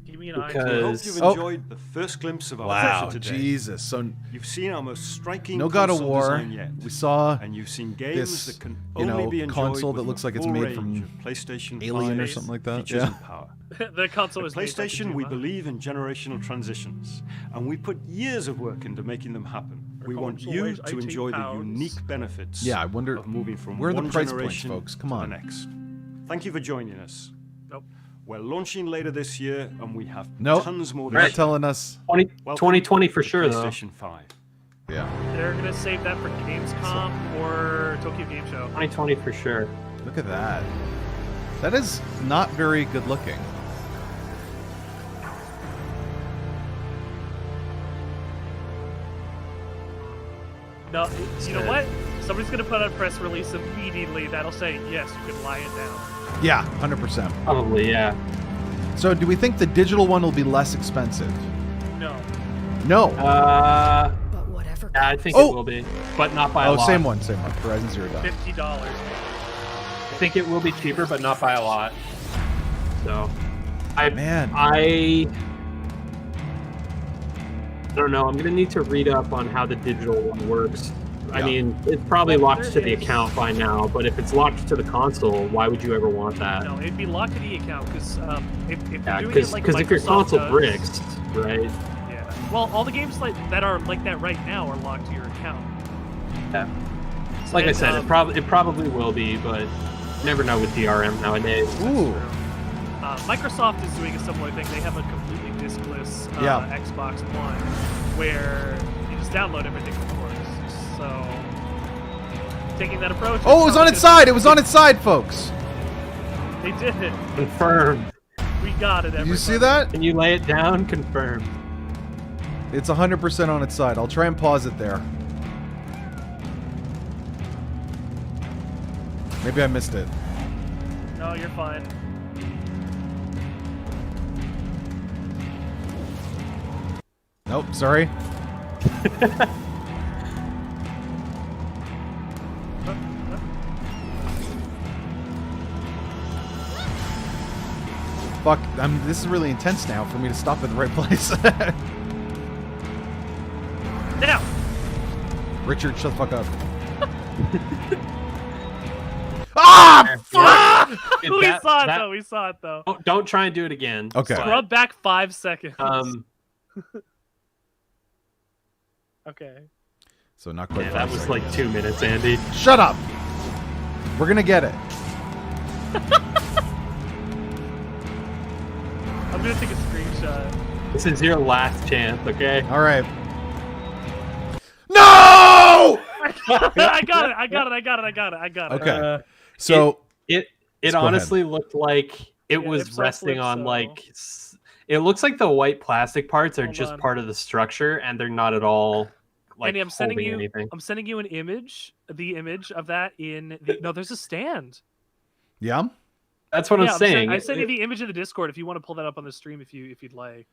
[SPEAKER 3] Give me an
[SPEAKER 2] Because
[SPEAKER 16] You've
[SPEAKER 1] Oh.
[SPEAKER 16] enjoyed the first glimpse of our
[SPEAKER 1] Wow,
[SPEAKER 16] feature today.
[SPEAKER 1] Jesus. So
[SPEAKER 16] You've seen our most striking
[SPEAKER 1] no God of
[SPEAKER 16] console
[SPEAKER 1] War.
[SPEAKER 16] design yet.
[SPEAKER 1] We saw
[SPEAKER 16] And you've seen games
[SPEAKER 1] this,
[SPEAKER 16] that can
[SPEAKER 1] you
[SPEAKER 16] only
[SPEAKER 1] know,
[SPEAKER 16] be enjoyed
[SPEAKER 1] console that
[SPEAKER 16] with
[SPEAKER 1] looks
[SPEAKER 16] a
[SPEAKER 1] like it's
[SPEAKER 16] full
[SPEAKER 1] made
[SPEAKER 16] range
[SPEAKER 1] from
[SPEAKER 16] of PlayStation
[SPEAKER 1] Alien or
[SPEAKER 16] 5's
[SPEAKER 1] something like that.
[SPEAKER 16] features
[SPEAKER 1] Yeah.
[SPEAKER 16] and power.
[SPEAKER 3] The console
[SPEAKER 16] At
[SPEAKER 3] is made by
[SPEAKER 16] PlayStation, we
[SPEAKER 3] Kojima.
[SPEAKER 16] believe in generational transitions, and we put years of work into making them happen. We want
[SPEAKER 3] console
[SPEAKER 16] you
[SPEAKER 3] weighs
[SPEAKER 16] to
[SPEAKER 3] 18
[SPEAKER 16] enjoy the
[SPEAKER 3] pounds.
[SPEAKER 16] unique benefits
[SPEAKER 1] I wonder
[SPEAKER 16] of moving from
[SPEAKER 1] where are the
[SPEAKER 16] one
[SPEAKER 1] price points,
[SPEAKER 16] generation
[SPEAKER 1] folks? Come
[SPEAKER 16] to
[SPEAKER 1] on.
[SPEAKER 16] the next. Thank you for joining us.
[SPEAKER 3] Nope.
[SPEAKER 16] We're launching later this year, and we have
[SPEAKER 1] Nope.
[SPEAKER 16] tons more.
[SPEAKER 1] You're not telling us.
[SPEAKER 2] 2020 for sure, though.
[SPEAKER 16] PlayStation 5.
[SPEAKER 1] Yeah.
[SPEAKER 3] They're gonna save that for Gamescom or Tokyo Game Show.
[SPEAKER 2] 2020 for sure.
[SPEAKER 1] Look at that. That is not very good looking.
[SPEAKER 3] No, you know what? Somebody's gonna put out a press release immediately that'll say, yes, you can lie it down.
[SPEAKER 1] Yeah, 100%.
[SPEAKER 2] Probably, yeah.
[SPEAKER 1] So do we think the digital one will be less expensive?
[SPEAKER 3] No.
[SPEAKER 1] No.
[SPEAKER 2] But whatever. Yeah, I think it will be, but not by a lot.
[SPEAKER 1] Same one. Horizon Zero Dawn.
[SPEAKER 3] $50.
[SPEAKER 2] I think it will be cheaper, but not by a lot. So, I don't know. I'm gonna need to read up on how the digital one works. Yeah. I mean, it's probably locked to the account by now, but if it's locked to the console, why would you ever want that?
[SPEAKER 3] No, it'd be locked to the account because if you're doing it
[SPEAKER 2] because
[SPEAKER 3] like
[SPEAKER 2] if your
[SPEAKER 3] Microsoft
[SPEAKER 2] console
[SPEAKER 3] does,
[SPEAKER 2] bricks, right?
[SPEAKER 3] Yeah. Well, all the games that are like that right now are locked to your account.
[SPEAKER 2] Yeah. Like I said, it probably will be, but you never know with DRM nowadays.
[SPEAKER 1] Ooh.
[SPEAKER 3] Microsoft is doing a similar thing. They have a completely diskless Xbox One where you just download everything, of course. So, taking that approach.
[SPEAKER 1] Oh, it was on its side. It was on its side, folks.
[SPEAKER 3] They did it.
[SPEAKER 2] Confirmed.
[SPEAKER 3] We got it.
[SPEAKER 1] Did you see that?
[SPEAKER 2] Can you lay it down? Confirmed.
[SPEAKER 1] It's 100% on its side. I'll try and pause it there. Maybe I missed it.
[SPEAKER 3] No, you're fine.
[SPEAKER 1] Nope, sorry. Fuck, this is really intense now for me to stop at the right place.
[SPEAKER 3] Now!
[SPEAKER 1] Richard, shut the fuck up. Ah! Fuck!
[SPEAKER 3] We saw it though.
[SPEAKER 2] Don't try and do it again.
[SPEAKER 1] Okay.
[SPEAKER 3] Scrub back 5 seconds. Okay.
[SPEAKER 1] So not quite.
[SPEAKER 2] Yeah, that was like 2 minutes, Andy.
[SPEAKER 1] Shut up! We're gonna get it.
[SPEAKER 3] I'm gonna take a screenshot.
[SPEAKER 2] This is your last chance, okay?
[SPEAKER 1] All right. No!
[SPEAKER 3] I got it.
[SPEAKER 1] Okay. So
[SPEAKER 2] it honestly looked like it was resting on like. It looks like the white plastic parts are just part of the structure, and they're not at all like
[SPEAKER 3] Andy, I'm sending you
[SPEAKER 2] anything.
[SPEAKER 3] an image, the image of that in no, there's a stand.
[SPEAKER 1] Yeah.
[SPEAKER 2] That's what I'm saying.
[SPEAKER 3] I sent you the image of the Discord if you want to pull that up on the stream if you'd like.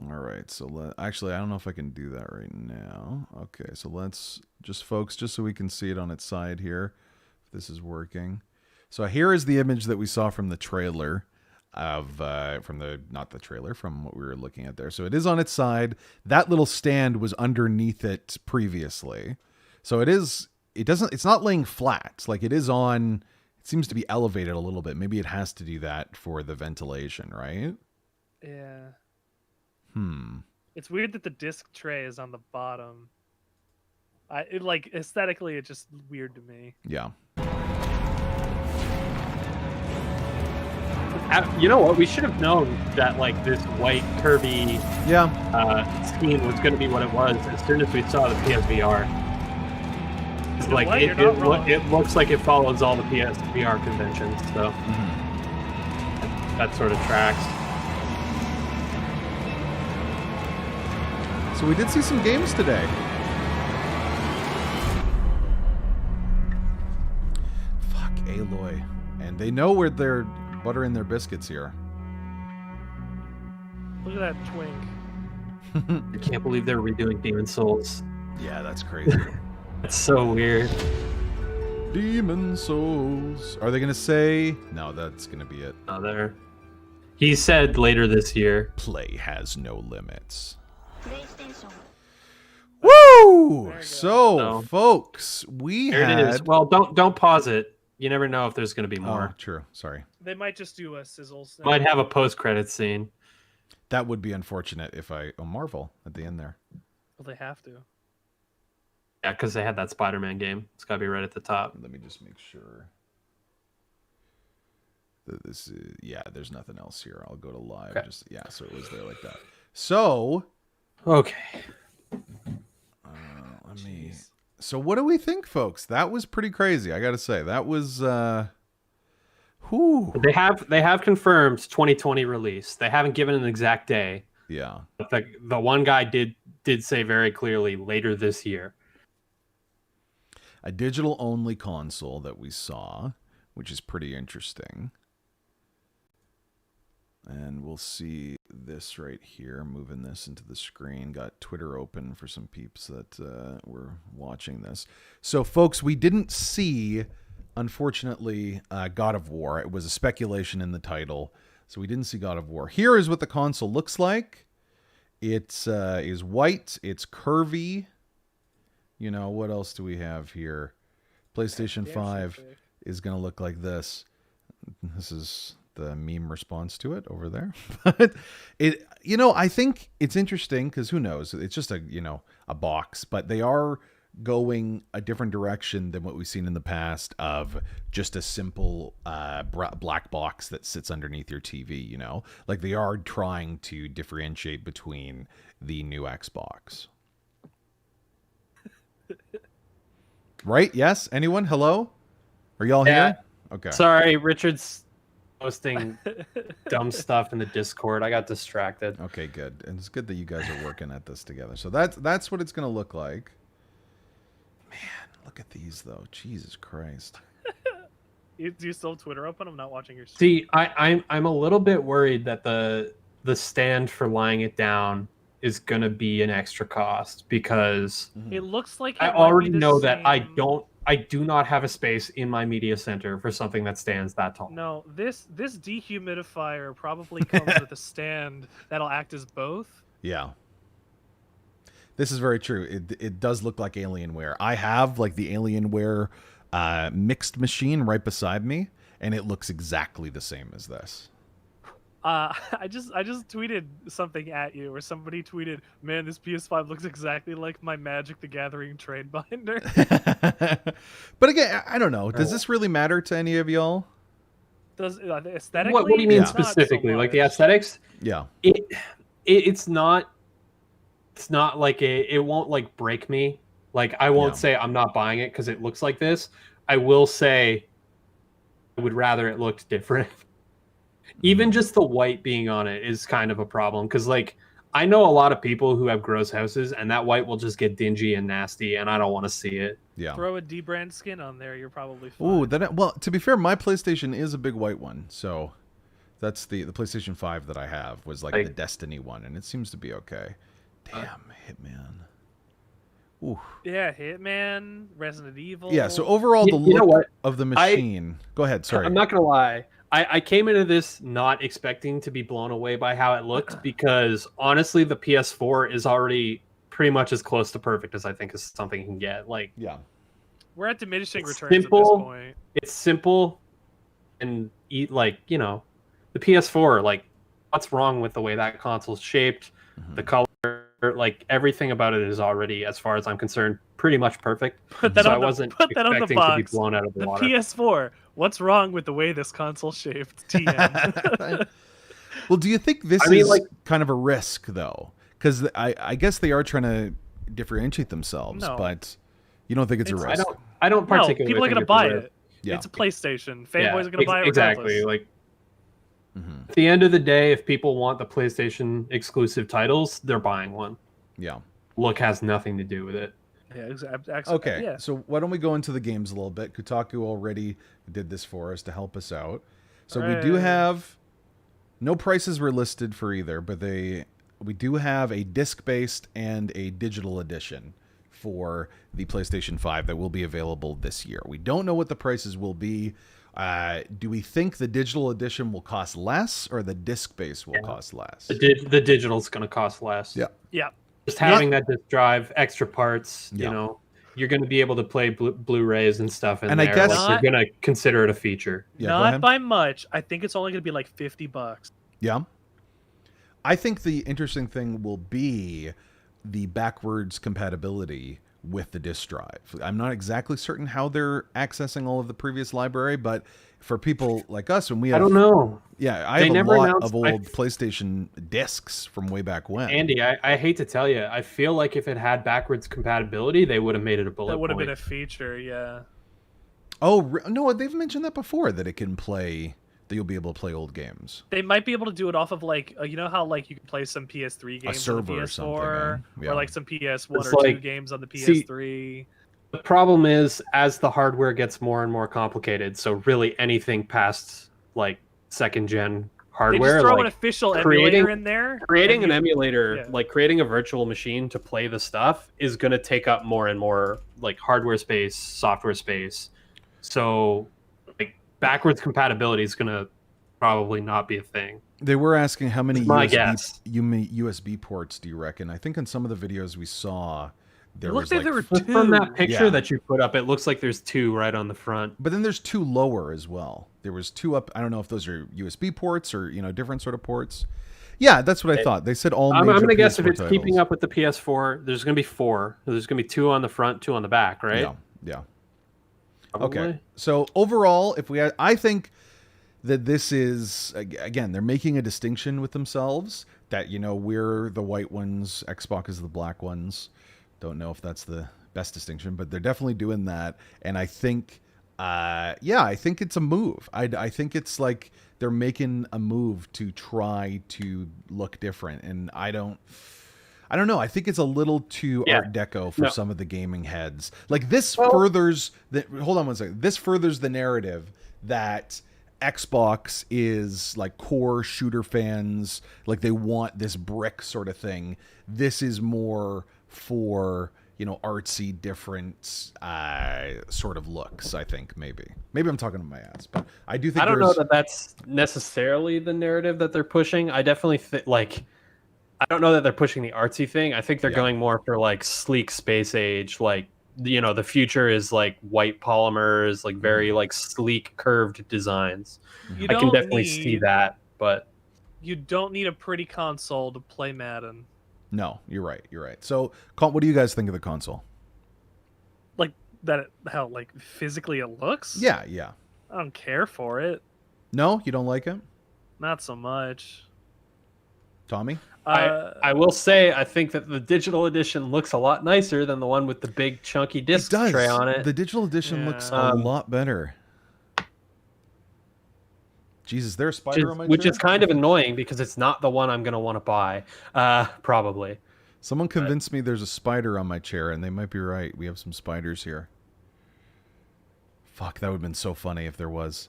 [SPEAKER 1] All right, so actually I don't know if I can do that right now. Okay, so let's just folks, just so we can see it on its side here, if this is working. So here is the image that we saw from the trailer of from what we were looking at there. So it is on its side. That little stand was underneath it previously. So it's not laying flat. Like it is on, it seems to be elevated a little bit. Maybe it has to do that for the ventilation, right?
[SPEAKER 3] Yeah. It's weird that the disc tray is on the bottom. Aesthetically, it's just weird to me.
[SPEAKER 1] Yeah.
[SPEAKER 2] You know what? We should have known that like this white curvy scheme was going to be what it was as soon as we saw the PSVR. It's like it looks like it follows all the PSVR conventions, so that sort of tracks.
[SPEAKER 1] So we did see some games today. Fuck Aloy. And they know where they're buttering their biscuits here.
[SPEAKER 3] Look at that twink.
[SPEAKER 2] I can't believe they're redoing Demon Souls.
[SPEAKER 1] Yeah, that's crazy.
[SPEAKER 2] That's so weird.
[SPEAKER 1] Demon Souls. Are they going to say? No, that's going to be it.
[SPEAKER 2] Oh, there. He said later this year.
[SPEAKER 1] Play has no limits. Woo! So, folks,
[SPEAKER 2] there it is. Well, don't pause it. You never know if there's going to be more.
[SPEAKER 1] Oh, true. Sorry.
[SPEAKER 3] They might just do a sizzle.
[SPEAKER 2] Might have a post-credit scene.
[SPEAKER 1] That would be unfortunate if Marvel at the end there.
[SPEAKER 3] Well, they have to.
[SPEAKER 2] Yeah, because they had that Spider-Man game. It's got to be right at the top.
[SPEAKER 1] Let me just make sure. Yeah, there's nothing else here. I'll go to live. Okay. So it was there like that. So,
[SPEAKER 2] okay.
[SPEAKER 1] So what do we think, folks? That was pretty crazy. I got to say that was. Whew.
[SPEAKER 2] They have confirmed 2020 release. They haven't given an exact day.
[SPEAKER 1] Yeah.
[SPEAKER 2] But the one guy did say very clearly later this year.
[SPEAKER 1] A digital only console that we saw, which is pretty interesting. And we'll see this right here. Moving this into the screen. Got Twitter open for some peeps that were watching this. So, folks, we didn't see, unfortunately, God of War. It was a speculation in the title. So we didn't see God of War. Here is what the console looks like. It is white. It's curvy. You know, what else do we have here? PlayStation 5 is going to look like this. This is the meme response to it over there. But I think it's interesting because who knows? It's just a box, but they are going a different direction than what we've seen in the past of just a simple black box that sits underneath your TV, Like they are trying to differentiate between the new Xbox. Right? Yes? Anyone? Hello? Are y'all here? Okay.
[SPEAKER 2] Sorry, Richard's posting dumb stuff in the Discord. I got distracted.
[SPEAKER 1] Okay, good. And it's good that you guys are working at this together. So that's what it's going to look like. Man, look at these though. Jesus Christ.
[SPEAKER 3] Do you still have Twitter open? I'm not watching your
[SPEAKER 2] See,
[SPEAKER 3] stream.
[SPEAKER 2] I'm a little bit worried that the stand for lying it down is gonna be an extra cost because
[SPEAKER 3] it looks like
[SPEAKER 2] I already know that I do not have a space in my media center for something that stands that tall.
[SPEAKER 3] No, this dehumidifier probably comes with a stand that'll act as both.
[SPEAKER 1] Yeah. This is very true. It does look like Alienware. I have like the Alienware mixed machine right beside me, and it looks exactly the same as this.
[SPEAKER 3] I just tweeted something at you, where somebody tweeted, "Man, this PS5 looks exactly like my Magic the Gathering trade binder."
[SPEAKER 2] But again, I don't know. Does this really matter to any of y'all?
[SPEAKER 3] Does aesthetically?
[SPEAKER 2] What do you mean specifically? Like the aesthetics?
[SPEAKER 1] Yeah.
[SPEAKER 2] It's not. It's not like it won't like break me. Like I won't say I'm not buying it because it looks like this. I will say I would rather it looked different. Even just the white being on it is kind of a problem because like I know a lot of people who have gross houses and that white will just get dingy and nasty and I don't want to see it.
[SPEAKER 1] Yeah.
[SPEAKER 3] Throw a D-brand skin on there, you're probably fine.
[SPEAKER 1] Ooh, well, to be fair, my PlayStation is a big white one, so that's the PlayStation 5 that I have was like the Destiny one, and it seems to be okay. Damn, Hitman. Ooh.
[SPEAKER 3] Yeah, Hitman, Resident Evil.
[SPEAKER 1] Yeah, so overall, the look of the machine. Go ahead, sorry.
[SPEAKER 2] I'm not going to lie. I came into this not expecting to be blown away by how it looked because, honestly, the PS4 is already pretty much as close to perfect as I think is something you can get. Like,
[SPEAKER 1] yeah.
[SPEAKER 3] We're at diminishing returns at this point.
[SPEAKER 2] It's simple and, the PS4, like, what's wrong with the way that console's shaped, the color, like everything about it is already, as far as I'm concerned, pretty much perfect.
[SPEAKER 3] Put that
[SPEAKER 2] so
[SPEAKER 3] on
[SPEAKER 2] I wasn't
[SPEAKER 3] put that
[SPEAKER 2] expecting
[SPEAKER 3] on the box.
[SPEAKER 2] to be blown out of the water.
[SPEAKER 3] PS4. What's wrong with the way this console shaped? TM.
[SPEAKER 1] Well, do you think this is kind of a risk though? Because I guess they are trying to differentiate themselves, but you don't think it's a risk?
[SPEAKER 2] I don't particularly.
[SPEAKER 3] People are going to buy it. Yeah. It's a PlayStation. Fanboys are going to buy it regardless.
[SPEAKER 2] Exactly. Like. At the end of the day, if people want the PlayStation exclusive titles, they're buying one.
[SPEAKER 1] Yeah.
[SPEAKER 2] Look has nothing to do with it.
[SPEAKER 3] Yeah, exactly.
[SPEAKER 1] Okay,
[SPEAKER 3] yeah.
[SPEAKER 1] So why don't we go into the games a little bit? Kotaku already did this for us to help us out. So we do have no prices were listed for either, but we do have a disc-based and a digital edition for the PlayStation 5 that will be available this year. We don't know what the prices will be. Do we think the digital edition will cost less or the disc base will cost less?
[SPEAKER 2] The digital's going to cost less.
[SPEAKER 1] Yeah.
[SPEAKER 3] Yeah.
[SPEAKER 2] Just having that disc drive, extra parts, you're going to be able to play Blu-rays and stuff in there.
[SPEAKER 1] I guess
[SPEAKER 2] you're going to consider it a feature.
[SPEAKER 1] Yeah,
[SPEAKER 3] not by much. I think it's only going to be like $50.
[SPEAKER 1] Yeah. I think the interesting thing will be the backwards compatibility with the disk drive. I'm not exactly certain how they're accessing all of the previous library, but for people like us, when we have,
[SPEAKER 2] I don't know.
[SPEAKER 1] Yeah, I have a lot of old PlayStation discs from way back when.
[SPEAKER 2] Andy, I hate to tell you, I feel like if it had backwards compatibility, they would have made it a bullet
[SPEAKER 3] That would have
[SPEAKER 2] point.
[SPEAKER 3] been a feature, yeah.
[SPEAKER 1] Oh no, they've mentioned that before, that it can play. That you'll be able to play old games.
[SPEAKER 3] They might be able to do it off of like you know how like you can play some PS3 games
[SPEAKER 1] server
[SPEAKER 3] on the PS4
[SPEAKER 1] or something, yeah.
[SPEAKER 3] or like some PS1
[SPEAKER 2] It's
[SPEAKER 3] or 2
[SPEAKER 2] like-
[SPEAKER 3] games on the
[SPEAKER 2] see,
[SPEAKER 3] PS3.
[SPEAKER 2] The problem is, as the hardware gets more and more complicated, so really anything past like second gen hardware,
[SPEAKER 3] They just throw
[SPEAKER 2] like
[SPEAKER 3] an official
[SPEAKER 2] creating-
[SPEAKER 3] emulator in there.
[SPEAKER 2] creating
[SPEAKER 3] and
[SPEAKER 2] an
[SPEAKER 3] you-
[SPEAKER 2] emulator,
[SPEAKER 3] yeah.
[SPEAKER 2] like creating a virtual machine to play the stuff, is going to take up more and more like hardware space, software space. So, like backwards compatibility is going to probably not be a thing.
[SPEAKER 1] They were asking how many
[SPEAKER 2] My guess.
[SPEAKER 1] USB ports do you reckon? I think in some of the videos we saw, there was like
[SPEAKER 2] From that picture
[SPEAKER 1] Yeah.
[SPEAKER 2] that you put up, it looks like there's 2 right on the front.
[SPEAKER 1] But then there's 2 lower as well. There was 2 up. I don't know if those are USB ports or different sort of ports. Yeah, that's what I thought. They said all.
[SPEAKER 2] I'm
[SPEAKER 1] major
[SPEAKER 2] going to guess
[SPEAKER 1] PS4
[SPEAKER 2] if it's
[SPEAKER 1] titles.
[SPEAKER 2] keeping up with the PS4, there's going to be 4. There's going to be 2 on the front, 2 on the back, right?
[SPEAKER 1] Yeah.
[SPEAKER 2] Probably.
[SPEAKER 1] Okay. So overall, I think that this is, again, they're making a distinction with themselves that, we're the white ones, Xbox is the black ones. Don't know if that's the best distinction, but they're definitely doing that. And I think, I think it's a move. I think it's like they're making a move to try to look different. And I don't know. I think it's a little too Art Deco for some of the gaming heads. Like this furthers hold on one second. This furthers the narrative that Xbox is like core shooter fans, like they want this brick sort of thing. This is more for, artsy, different sort of looks, I think, maybe. Maybe I'm talking to my ass, but I do think
[SPEAKER 2] I don't know that that's necessarily the narrative that they're pushing. I definitely I don't know that they're pushing the artsy thing. I think they're going more for like sleek space age, like the future is like white polymers, like very like sleek curved designs.
[SPEAKER 3] You
[SPEAKER 2] I can
[SPEAKER 3] don't
[SPEAKER 2] definitely see
[SPEAKER 3] need-
[SPEAKER 2] that, but
[SPEAKER 3] You don't need a pretty console to play Madden.
[SPEAKER 1] No, you're right. So, what do you guys think of the console?
[SPEAKER 3] Like that, how like physically it looks.
[SPEAKER 1] Yeah.
[SPEAKER 3] I don't care for it.
[SPEAKER 1] No, you don't like it?
[SPEAKER 3] Not so much.
[SPEAKER 1] Tommy?
[SPEAKER 2] I will say I think that the digital edition looks a lot nicer than the one with the big chunky disc tray on it.
[SPEAKER 1] The digital edition looks a lot better. Jesus, there's a spider on my
[SPEAKER 2] which
[SPEAKER 1] chair?
[SPEAKER 2] is kind of annoying because it's not the one I'm going to want to buy, probably.
[SPEAKER 1] Someone convinced me there's a spider on my chair, and they might be right. We have some spiders here. Fuck, that would have been so funny if there was.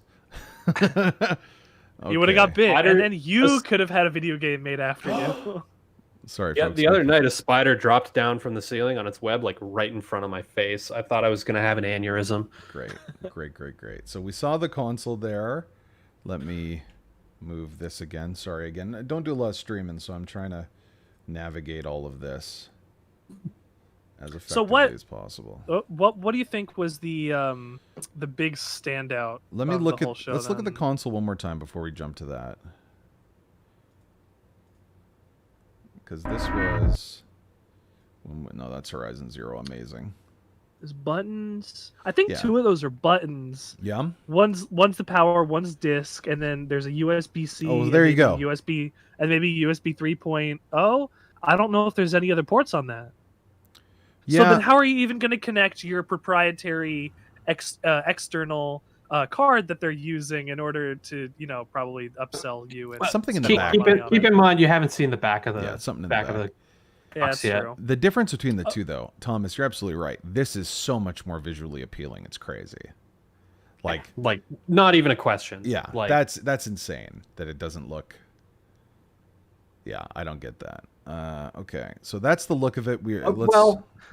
[SPEAKER 3] You would have got bit,
[SPEAKER 2] Spider-
[SPEAKER 3] and then you could have had a video game made after you.
[SPEAKER 1] Sorry,
[SPEAKER 2] Yeah,
[SPEAKER 1] folks.
[SPEAKER 2] the other night a spider dropped down from the ceiling on its web, like right in front of my face. I thought I was going to have an aneurysm.
[SPEAKER 1] Great. So we saw the console there. Let me move this again. Sorry, again. I don't do a lot of streaming, so I'm trying to navigate all of this as effectively as possible.
[SPEAKER 3] What do you think was the big standout?
[SPEAKER 1] Let me
[SPEAKER 3] of
[SPEAKER 1] look
[SPEAKER 3] the
[SPEAKER 1] at
[SPEAKER 3] whole show,
[SPEAKER 1] let's look at the
[SPEAKER 3] then?
[SPEAKER 1] console one more time before we jump to that. Because this was no, that's Horizon Zero. Amazing.
[SPEAKER 3] There's buttons. I think
[SPEAKER 1] Yeah.
[SPEAKER 3] 2 of those are buttons.
[SPEAKER 1] Yeah.
[SPEAKER 3] One's the power, one's disc, and then there's a USB-C.
[SPEAKER 1] Oh, there you go.
[SPEAKER 3] USB and maybe USB 3.0. I don't know if there's any other ports on that.
[SPEAKER 1] Yeah.
[SPEAKER 3] So then, how are you even going to connect your proprietary external card that they're using in order to, probably upsell you? And
[SPEAKER 1] Something in the
[SPEAKER 3] keep
[SPEAKER 1] back.
[SPEAKER 3] money on
[SPEAKER 2] Keep
[SPEAKER 3] it?
[SPEAKER 2] in mind you haven't seen the back of the
[SPEAKER 1] something in
[SPEAKER 2] back
[SPEAKER 1] the
[SPEAKER 2] of
[SPEAKER 1] back.
[SPEAKER 2] the
[SPEAKER 3] Yeah,
[SPEAKER 2] box
[SPEAKER 3] that's
[SPEAKER 2] yet.
[SPEAKER 3] true.
[SPEAKER 1] The difference between the two, though, Thomas, you're absolutely right. This is so much more visually appealing. It's crazy. Like
[SPEAKER 2] not even a question.
[SPEAKER 1] Yeah,
[SPEAKER 2] like
[SPEAKER 1] that's insane that it doesn't look. Yeah, I don't get that. Okay, so that's the look of it.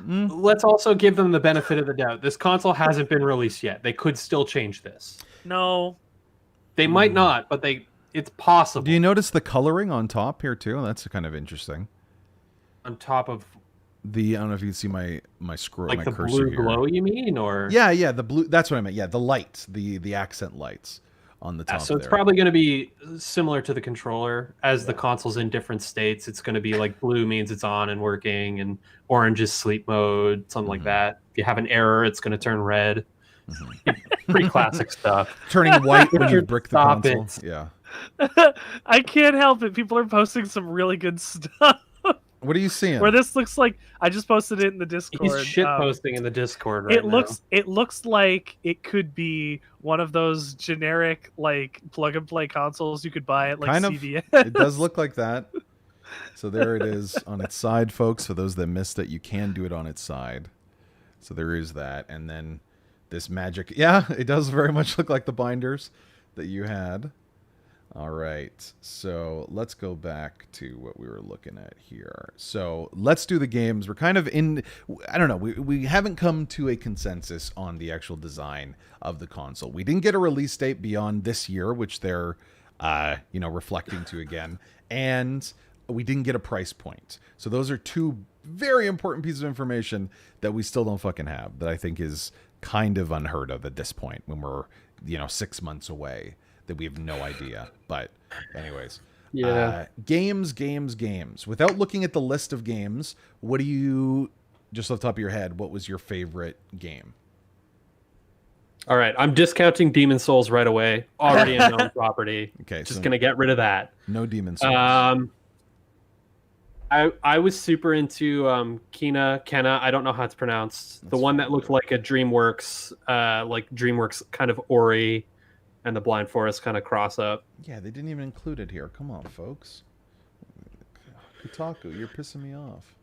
[SPEAKER 2] Let's also give them the benefit of the doubt. This console hasn't been released yet. They could still change this.
[SPEAKER 3] No,
[SPEAKER 2] they might not, but it's possible.
[SPEAKER 1] Do you notice the coloring on top here too? That's kind of interesting.
[SPEAKER 2] On top of
[SPEAKER 1] I don't know if you can see my scroll,
[SPEAKER 2] like
[SPEAKER 1] my
[SPEAKER 2] the
[SPEAKER 1] cursor
[SPEAKER 2] blue
[SPEAKER 1] here.
[SPEAKER 2] glow, you mean, or
[SPEAKER 1] Yeah, the blue. That's what I meant. Yeah, the lights, the accent lights on the top.
[SPEAKER 2] So it's
[SPEAKER 1] there.
[SPEAKER 2] probably going to be similar to the controller. As the console's in different states, it's going to be like blue means it's on and working, and orange is sleep mode, something like that. If you have an error, it's going to turn red. Pretty classic stuff.
[SPEAKER 1] Turning white when you brick the console. Yeah.
[SPEAKER 3] I can't help it. People are posting some really good stuff.
[SPEAKER 1] What are you seeing?
[SPEAKER 3] Where this looks like I just posted it in the Discord.
[SPEAKER 2] He's shit posting in the Discord right now.
[SPEAKER 3] It looks like it could be one of those generic like plug and play consoles you could buy at like CVS.
[SPEAKER 1] It does look like that. So there it is on its side, folks. For those that missed it, you can do it on its side. So there is that, and then this magic. Yeah, it does very much look like the binders that you had. All right, so let's go back to what we were looking at here. So let's do the games. We're kind of in, I don't know, we haven't come to a consensus on the actual design of the console. We didn't get a release date beyond this year, which they're, reflecting to again. And we didn't get a price point. So those are two very important pieces of information that we still don't fucking have, that I think is kind of unheard of at this point when we're, 6 months away. That we have no idea. But anyways, games. Without looking at the list of games, what do you, just off the top of your head, what was your favorite game?
[SPEAKER 2] All right, I'm discounting Demon Souls right away. Already a known property.
[SPEAKER 1] Okay,
[SPEAKER 2] just gonna get rid of that.
[SPEAKER 1] No Demon Souls.
[SPEAKER 2] I was super into Kenna. I don't know how it's pronounced. The one that looked like a DreamWorks, kind of Ori. And the Blind Forest kind of cross up.
[SPEAKER 1] Yeah, they didn't even include it here. Come on, folks. Kotaku, you're pissing me off.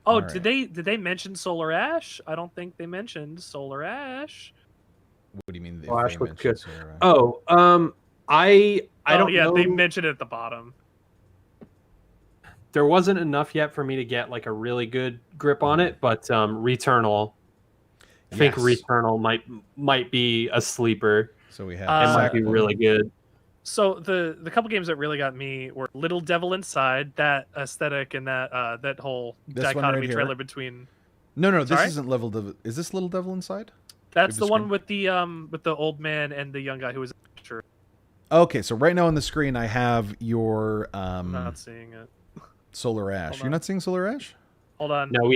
[SPEAKER 3] Right. Did they mention Solar Ash? I don't think they mentioned Solar Ash.
[SPEAKER 1] What do you mean?
[SPEAKER 2] Ash looked good. Solar Ash? I don't know.
[SPEAKER 3] They mentioned it at the bottom.
[SPEAKER 2] There wasn't enough yet for me to get like a really good grip on it, but Returnal. I think Returnal might be a sleeper.
[SPEAKER 1] So we have
[SPEAKER 2] it might be really good.
[SPEAKER 3] So the couple games that really got me were Little Devil Inside, that aesthetic and that whole dichotomy trailer between.
[SPEAKER 1] No, this isn't Level Devil. Is this Little Devil Inside?
[SPEAKER 3] That's the one with the old man and the young guy who was.
[SPEAKER 1] Okay, so right now on the screen I have your.
[SPEAKER 3] I'm not seeing it.
[SPEAKER 1] Solar Ash. You're not seeing Solar Ash?
[SPEAKER 3] Hold on.
[SPEAKER 2] No,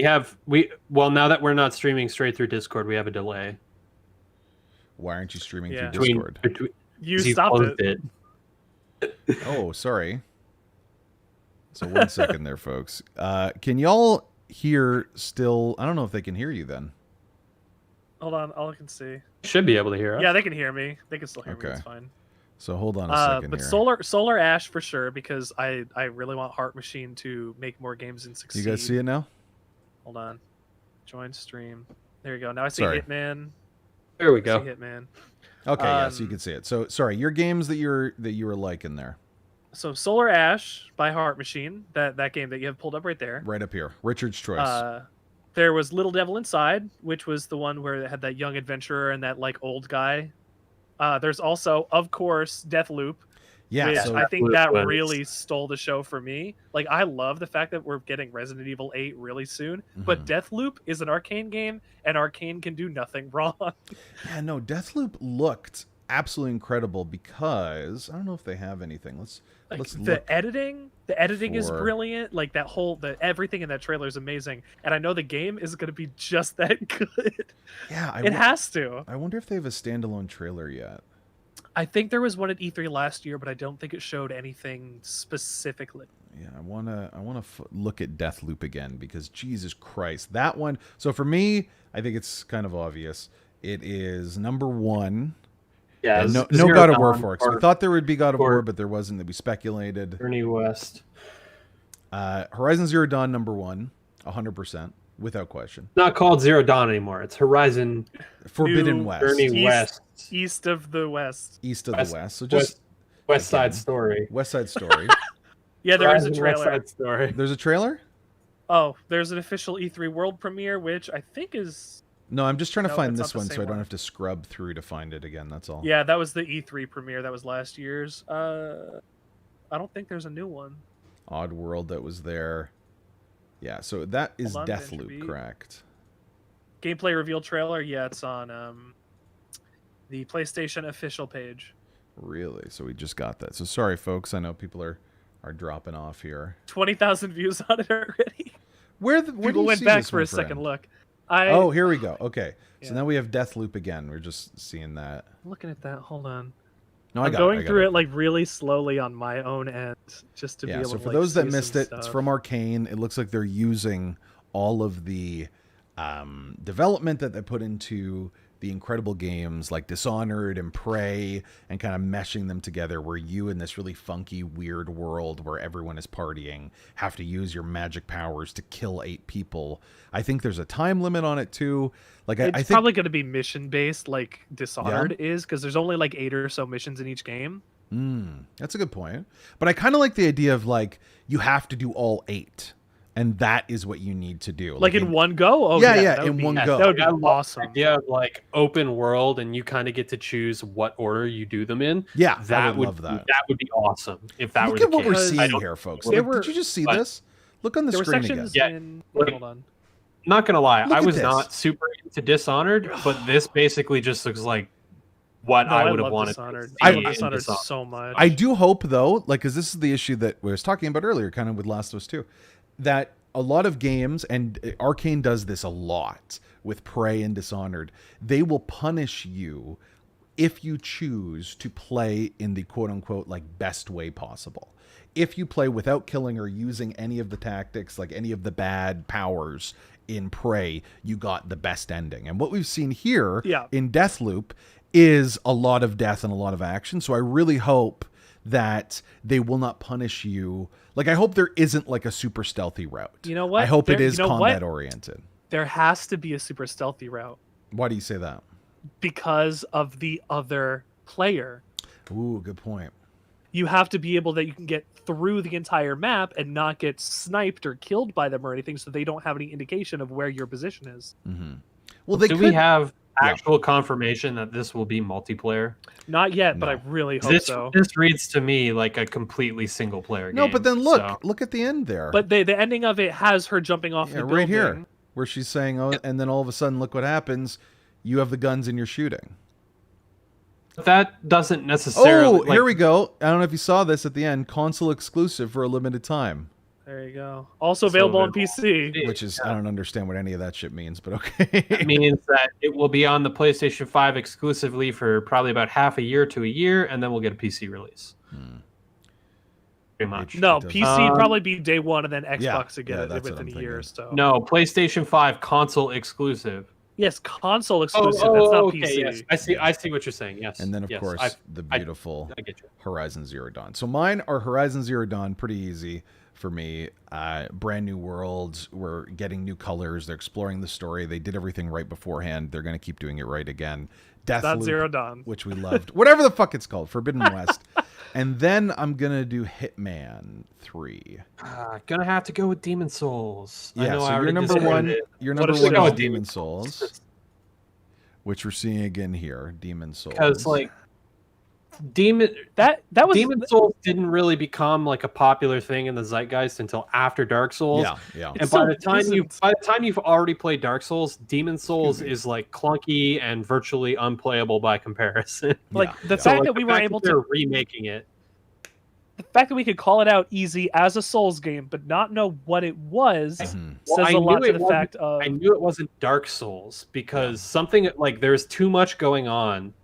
[SPEAKER 2] now that we're not streaming straight through Discord, we have a delay.
[SPEAKER 1] Why aren't you streaming through Discord?
[SPEAKER 3] You stopped it.
[SPEAKER 1] Oh, sorry. So 1 second there, folks. Can y'all hear still? I don't know if they can hear you then.
[SPEAKER 3] Hold on, all I can see.
[SPEAKER 2] Should be able to hear us.
[SPEAKER 3] Yeah, they can hear me. They can still hear me. It's fine.
[SPEAKER 1] So hold on a second
[SPEAKER 3] but
[SPEAKER 1] here.
[SPEAKER 3] Solar Ash for sure, because I really want Heart Machine to make more games and succeed.
[SPEAKER 1] You guys see it now?
[SPEAKER 3] Hold on. Join stream. There you go. Now I see Hitman.
[SPEAKER 2] There we go.
[SPEAKER 3] I see Hitman.
[SPEAKER 1] Okay, yeah, so you can see it. So sorry, your games that you were liking there.
[SPEAKER 3] So Solar Ash by Heart Machine, that game that you have pulled up right there.
[SPEAKER 1] Right up here. Richard's choice.
[SPEAKER 3] There was Little Devil Inside, which was the one where it had that young adventurer and that like old guy. There's also, of course, Deathloop.
[SPEAKER 1] Yeah,
[SPEAKER 3] which
[SPEAKER 1] so
[SPEAKER 3] I think that really stole the show for me. Like, I love the fact that we're getting Resident Evil 8 really soon, but Deathloop is an Arcane game, and Arcane can do nothing wrong.
[SPEAKER 1] Yeah, no, Deathloop looked absolutely incredible because I don't know if they have anything. Let's look.
[SPEAKER 3] The editing is brilliant. Like everything in that trailer is amazing, and I know the game is going to be just that good.
[SPEAKER 1] Yeah,
[SPEAKER 3] it has to.
[SPEAKER 1] I wonder if they have a standalone trailer yet.
[SPEAKER 3] I think there was one at E3 last year, but I don't think it showed anything specifically.
[SPEAKER 1] Yeah, I wanna look at Deathloop again because Jesus Christ, that one. So for me, I think it's kind of obvious. It is number one.
[SPEAKER 2] Yeah,
[SPEAKER 1] no God of War for it. I thought there would be God of War, but there wasn't. That we speculated.
[SPEAKER 2] Journey West.
[SPEAKER 1] Horizon Zero Dawn number one, 100%, without question.
[SPEAKER 2] Not called Zero Dawn anymore. It's Horizon
[SPEAKER 1] Forbidden West.
[SPEAKER 2] Journey West.
[SPEAKER 3] East of the West.
[SPEAKER 1] East of the West. So just
[SPEAKER 2] West Side Story.
[SPEAKER 1] West Side Story.
[SPEAKER 3] Yeah, there is a trailer.
[SPEAKER 2] West Side Story.
[SPEAKER 1] There's a trailer?
[SPEAKER 3] Oh, there's an official E3 world premiere, which I think is...
[SPEAKER 1] No, I'm just trying to find this one so I don't have to scrub through to find it again. That's all.
[SPEAKER 3] Yeah, that was the E3 premiere. That was last year's. I don't think there's a new one.
[SPEAKER 1] Oddworld that was there. Yeah, so that is Deathloop, correct?
[SPEAKER 3] Gameplay reveal trailer. Yeah, it's on The PlayStation official page.
[SPEAKER 1] Really? So we just got that. So sorry, folks. I know people are dropping off here.
[SPEAKER 3] 20,000 views on it already.
[SPEAKER 1] Where do
[SPEAKER 3] people
[SPEAKER 1] you
[SPEAKER 3] went
[SPEAKER 1] see
[SPEAKER 3] back
[SPEAKER 1] this,
[SPEAKER 3] for
[SPEAKER 1] my
[SPEAKER 3] a second
[SPEAKER 1] friend?
[SPEAKER 3] look.
[SPEAKER 1] Oh, here we go. Okay. So
[SPEAKER 3] Yeah.
[SPEAKER 1] now we have Deathloop again. We're just seeing that.
[SPEAKER 3] Looking at that. Hold on.
[SPEAKER 1] No, I
[SPEAKER 3] I'm
[SPEAKER 1] got
[SPEAKER 3] going
[SPEAKER 1] it. I got
[SPEAKER 3] through
[SPEAKER 1] it.
[SPEAKER 3] it like really slowly on my own end, just to be
[SPEAKER 1] Yeah.
[SPEAKER 3] able
[SPEAKER 1] So
[SPEAKER 3] to.
[SPEAKER 1] for
[SPEAKER 3] like,
[SPEAKER 1] those that
[SPEAKER 3] see
[SPEAKER 1] missed
[SPEAKER 3] some
[SPEAKER 1] it, it's
[SPEAKER 3] stuff.
[SPEAKER 1] from Arcane. It looks like they're using all of the development that they put into the incredible games like Dishonored and Prey, and kind of meshing them together, where you, in this really funky, weird world where everyone is partying, have to use your magic powers to kill 8 people. I think there's a time limit on it too. Like
[SPEAKER 3] It's
[SPEAKER 1] I think
[SPEAKER 3] probably going to be mission based, like Dishonored is, because there's only like 8 or so missions in each game.
[SPEAKER 1] That's a good point. But I kind of like the idea of like you have to do all 8. And that is what you need to do.
[SPEAKER 3] Like in one go? Oh,
[SPEAKER 1] yeah,
[SPEAKER 3] that would
[SPEAKER 1] in
[SPEAKER 3] be-
[SPEAKER 1] one
[SPEAKER 3] yeah,
[SPEAKER 1] go.
[SPEAKER 3] That would be
[SPEAKER 2] I love
[SPEAKER 3] awesome.
[SPEAKER 2] the idea of like open world, and you kind of get to choose what order you do them in.
[SPEAKER 1] Yeah,
[SPEAKER 2] that
[SPEAKER 1] I would love that.
[SPEAKER 2] That would be awesome if that
[SPEAKER 1] Look
[SPEAKER 2] were
[SPEAKER 1] at
[SPEAKER 2] the
[SPEAKER 1] what we're
[SPEAKER 2] case.
[SPEAKER 1] seeing
[SPEAKER 2] I don't-
[SPEAKER 1] here, folks.
[SPEAKER 3] There
[SPEAKER 1] Like,
[SPEAKER 3] were-
[SPEAKER 1] did you just see
[SPEAKER 2] but-
[SPEAKER 1] this? Look on the
[SPEAKER 3] There were
[SPEAKER 1] screen
[SPEAKER 3] sections
[SPEAKER 1] again.
[SPEAKER 3] in.
[SPEAKER 2] like-
[SPEAKER 3] Hold on.
[SPEAKER 2] Not gonna lie,
[SPEAKER 1] Look
[SPEAKER 2] I
[SPEAKER 1] at
[SPEAKER 2] was
[SPEAKER 1] this.
[SPEAKER 2] not super into Dishonored, but this basically just looks like what
[SPEAKER 3] No,
[SPEAKER 2] I would
[SPEAKER 3] love
[SPEAKER 2] have wanted.
[SPEAKER 3] Dishonored.
[SPEAKER 2] To
[SPEAKER 3] I
[SPEAKER 2] see
[SPEAKER 3] love
[SPEAKER 2] in
[SPEAKER 3] Dishonored
[SPEAKER 2] Dishonored.
[SPEAKER 3] so much.
[SPEAKER 1] I do hope, though, like, because this is the issue that we was talking about earlier, kind of with Last of Us 2, that a lot of games, and Arcane does this a lot with Prey and Dishonored, they will punish you if you choose to play in the quote-unquote, like, best way possible. If you play without killing or using any of the tactics, like any of the bad powers in Prey, you got the best ending. And what we've seen here in Deathloop is a lot of death and a lot of action. So I really hope that they will not punish you. Like, I hope there isn't like a super stealthy route.
[SPEAKER 3] You know what?
[SPEAKER 1] I hope it
[SPEAKER 3] There-
[SPEAKER 1] is
[SPEAKER 3] you know what?
[SPEAKER 1] combat oriented.
[SPEAKER 3] There has to be a super stealthy route
[SPEAKER 1] Why do you say that?
[SPEAKER 3] because of the other player.
[SPEAKER 1] Ooh, good point.
[SPEAKER 3] You have to be able that you can get through the entire map and not get sniped or killed by them or anything, so they don't have any indication of where your position is.
[SPEAKER 1] Mm-hmm. Well, they
[SPEAKER 2] Do we have actual confirmation that this will be multiplayer?
[SPEAKER 3] Not yet, but I really hope so.
[SPEAKER 2] This reads to me like a completely single player game.
[SPEAKER 1] No, but then look,
[SPEAKER 2] so-
[SPEAKER 1] look at the end there.
[SPEAKER 3] But the ending of it has her jumping off the building.
[SPEAKER 1] right here, where she's saying, "Oh," and then all of a sudden, look what happens. You have the guns and you're shooting.
[SPEAKER 2] But that doesn't necessarily.
[SPEAKER 1] Oh, here we go. I don't know if you saw this at the end. Console exclusive for a limited time.
[SPEAKER 3] There you go. Also available on PC.
[SPEAKER 1] Which is, I don't understand what any of that shit means, but okay.
[SPEAKER 2] It means that it will be on the PlayStation 5 exclusively for probably about half a year to a year, and then we'll get a PC release. Pretty much.
[SPEAKER 3] No, PC would probably be day one, and then Xbox would get it
[SPEAKER 1] that's what
[SPEAKER 3] within
[SPEAKER 1] I'm
[SPEAKER 3] a year or so.
[SPEAKER 2] No, PlayStation 5 console exclusive.
[SPEAKER 3] Yes, console exclusive. That's not
[SPEAKER 2] okay,
[SPEAKER 3] PC.
[SPEAKER 2] yes. I see what you're saying. Yes.
[SPEAKER 1] And then, of
[SPEAKER 2] Yes,
[SPEAKER 1] course, the beautiful
[SPEAKER 2] I get you.
[SPEAKER 1] Horizon Zero Dawn. So mine are Horizon Zero Dawn, pretty easy for me. Brand new worlds. We're getting new colors. They're exploring the story. They did everything right beforehand. They're going to keep doing it right again.
[SPEAKER 3] Not
[SPEAKER 1] Deathloop,
[SPEAKER 3] Zero Dawn.
[SPEAKER 1] which we loved. Whatever the fuck it's called. Forbidden West. And then I'm going to do Hitman 3.
[SPEAKER 2] Gonna have to go with Demon Souls. I
[SPEAKER 1] Yeah,
[SPEAKER 2] know
[SPEAKER 1] so
[SPEAKER 2] I
[SPEAKER 1] you're
[SPEAKER 2] already
[SPEAKER 1] number
[SPEAKER 2] decided
[SPEAKER 1] one.
[SPEAKER 2] it.
[SPEAKER 1] You're
[SPEAKER 2] What
[SPEAKER 1] number
[SPEAKER 2] is
[SPEAKER 1] one
[SPEAKER 2] it?
[SPEAKER 1] is
[SPEAKER 2] Oh,
[SPEAKER 1] Demon Souls, which we're seeing again here. Demon Souls.
[SPEAKER 2] Because like Demon
[SPEAKER 3] was
[SPEAKER 2] Demon Souls didn't really become like a popular thing in the zeitgeist until after Dark Souls.
[SPEAKER 1] Yeah.
[SPEAKER 2] And by the time you've already played Dark Souls, Demon Souls is like clunky and virtually unplayable by comparison.
[SPEAKER 3] Like the fact that we were able
[SPEAKER 2] they're
[SPEAKER 3] to
[SPEAKER 2] remaking it.
[SPEAKER 3] the fact that we could call it out easy as a Souls game, but not know what it was, says
[SPEAKER 2] Well,
[SPEAKER 3] a lot to the
[SPEAKER 2] wasn't-
[SPEAKER 3] fact of.
[SPEAKER 2] I knew it wasn't Dark Souls because something like there's too much going on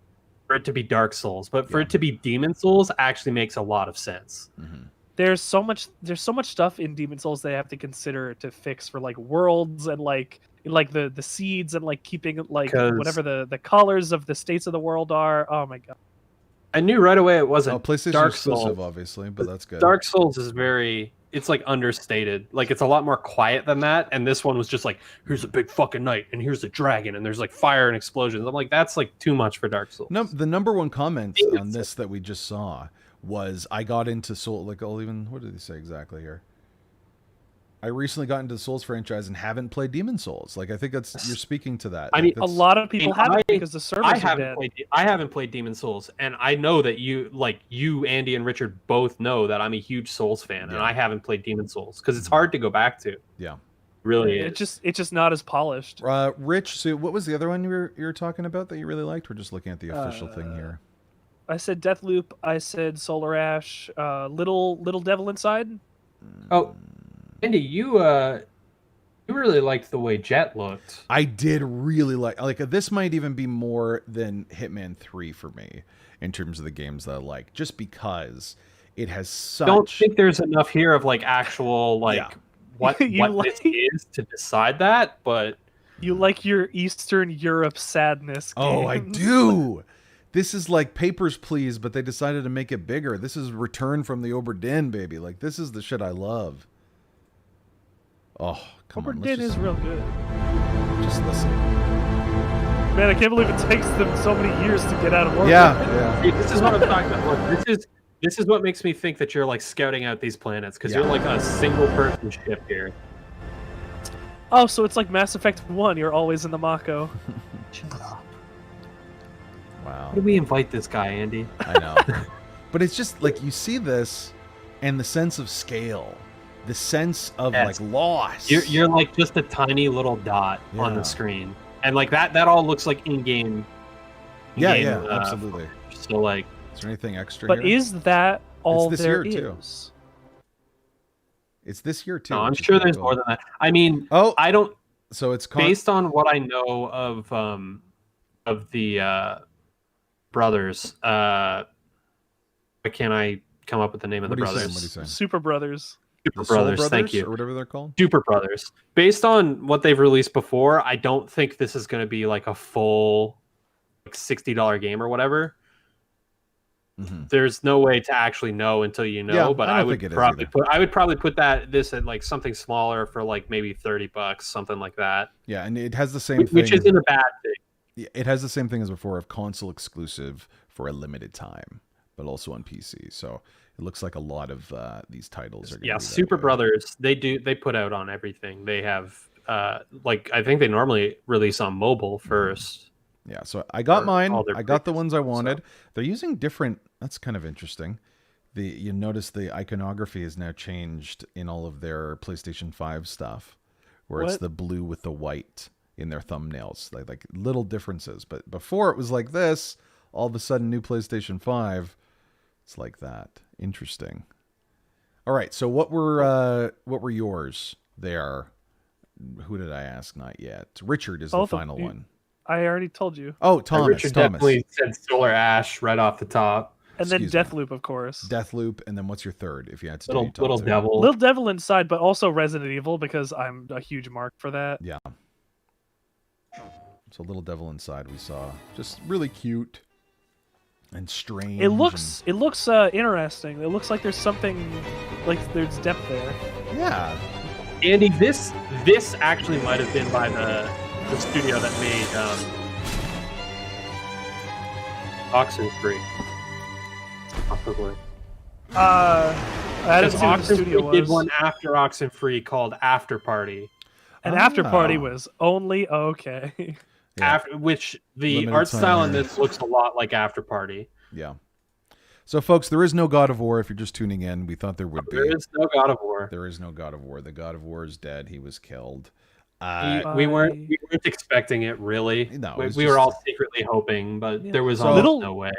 [SPEAKER 2] for it to be Dark Souls, but for it to be Demon Souls actually makes a lot of sense.
[SPEAKER 3] There's so much stuff in Demon Souls they have to consider to fix for like worlds and like the seeds and like keeping like
[SPEAKER 2] 'Cause-
[SPEAKER 3] whatever the colors of the states of the world are. Oh my god.
[SPEAKER 2] I knew right away it wasn't
[SPEAKER 1] PlayStation
[SPEAKER 2] Dark
[SPEAKER 1] exclusive,
[SPEAKER 2] Souls.
[SPEAKER 1] obviously, but that's good.
[SPEAKER 2] Dark Souls is it's like understated. Like it's a lot more quiet than that. And this one was just like, here's a big fucking knight and here's a dragon and there's like fire and explosions. I'm like, that's like too much for Dark Souls.
[SPEAKER 1] No, the number one comment on this that we just saw was, I got into Soul. Like, I'll even, what did he say exactly here? I recently got into the Souls franchise and haven't played Demon Souls. Like, I think you're speaking to that.
[SPEAKER 2] I mean,
[SPEAKER 3] A lot of people haven't because the servers are dead.
[SPEAKER 2] I haven't played Demon Souls, and I know that you, Andy, and Richard both know that I'm a huge Souls fan, and I haven't played Demon Souls because it's hard to go back to.
[SPEAKER 1] Yeah.
[SPEAKER 2] Really,
[SPEAKER 3] it's just not as polished.
[SPEAKER 1] Rich, so what was the other one you were talking about that you really liked? We're just looking at the official thing here.
[SPEAKER 3] I said Deathloop. I said Solar Ash. Little Devil Inside.
[SPEAKER 2] Oh, Andy, you really liked the way Jett looked.
[SPEAKER 1] I did really like this. Might even be more than Hitman 3 for me in terms of the games that I like, just because it has such.
[SPEAKER 2] I don't think there's enough here of like actual what this is to decide that, but
[SPEAKER 3] you like your Eastern Europe sadness games.
[SPEAKER 1] Oh, I do. This is like Papers, Please, but they decided to make it bigger. This is Return from the Oberdin, baby. Like, this is the shit I love. Oh, come on.
[SPEAKER 3] Oberdin is real good.
[SPEAKER 1] Just listen.
[SPEAKER 3] Man, I can't believe it takes them so many years to get out of work.
[SPEAKER 1] Yeah.
[SPEAKER 2] This is what I'm talking about. Look, this is what makes me think that you're like scouting out these planets, because you're like a single person ship here.
[SPEAKER 3] Oh, so it's like Mass Effect 1. You're always in the Mako.
[SPEAKER 1] Wow.
[SPEAKER 2] Why did we invite this guy, Andy?
[SPEAKER 1] I know. But it's just like you see this and the sense of scale, the sense of like loss.
[SPEAKER 2] You're like just a tiny little dot on the screen. And like that all looks like in-game.
[SPEAKER 1] Yeah, absolutely.
[SPEAKER 2] So like,
[SPEAKER 1] is there anything extra
[SPEAKER 3] But
[SPEAKER 1] here?
[SPEAKER 3] is that all
[SPEAKER 1] it's this
[SPEAKER 3] there
[SPEAKER 1] year,
[SPEAKER 3] is?
[SPEAKER 1] Too. It's this year too.
[SPEAKER 2] No, I'm sure there's more than that. I mean, I don't.
[SPEAKER 1] So it's
[SPEAKER 2] based on what I know of the brothers. Why can't I come up with the name of the brothers?
[SPEAKER 1] What are you saying?
[SPEAKER 3] Super Brothers.
[SPEAKER 2] Super Brothers, thank you.
[SPEAKER 1] Or whatever they're called?
[SPEAKER 2] Super Brothers. Based on what they've released before, I don't think this is going to be like a full like $60 game or whatever.
[SPEAKER 1] Mm-hmm.
[SPEAKER 2] There's no way to actually know until you know,
[SPEAKER 1] Yeah,
[SPEAKER 2] but I would probably put this at like something smaller for like maybe $30, something like that.
[SPEAKER 1] Yeah, and it has the same thing.
[SPEAKER 2] Which isn't a bad thing.
[SPEAKER 1] It has the same thing as before of console exclusive for a limited time, but also on PC. So it looks like a lot of these titles are going to be
[SPEAKER 2] Super Brothers, they put out on everything. They have like I think they normally release on mobile first.
[SPEAKER 1] Yeah, so I got mine. I got the ones I wanted. So. They're using different. That's kind of interesting. You notice the iconography is now changed in all of their PlayStation 5 stuff, where it's the blue with the white in their thumbnails, like little differences. But before it was like this. All of a sudden, new PlayStation 5, it's like that. Interesting. All right, so what were yours there? Who did I ask? Not yet. Richard is the final one.
[SPEAKER 3] I already told you.
[SPEAKER 1] Oh, Thomas.
[SPEAKER 2] Richard definitely said Solar Ash right off the top.
[SPEAKER 3] And then Deathloop, of course.
[SPEAKER 1] Deathloop, and then what's your third? If you had to
[SPEAKER 2] Little Devil.
[SPEAKER 3] Little Devil Inside, but also Resident Evil, because I'm a huge mark for that.
[SPEAKER 1] Yeah. So Little Devil Inside we saw. Just really cute and strange.
[SPEAKER 3] It looks interesting. It looks like there's something, like there's depth there.
[SPEAKER 1] Yeah.
[SPEAKER 2] Andy, this actually might have been by the studio that made Oxenfree. Possibly.
[SPEAKER 3] I didn't see what the studio was.
[SPEAKER 2] Did one after Oxenfree called After Party.
[SPEAKER 3] And After Party was only okay.
[SPEAKER 1] Yeah.
[SPEAKER 2] Which the limited art style in this looks a lot like After Party.
[SPEAKER 1] Yeah. So, folks, there is no God of War. If you're just tuning in, we thought there would be.
[SPEAKER 2] There is no God of War.
[SPEAKER 1] There is no God of War. The God of War is dead. He was killed.
[SPEAKER 2] We weren't expecting it, really.
[SPEAKER 1] No,
[SPEAKER 2] we were all secretly hoping, but there was almost no way.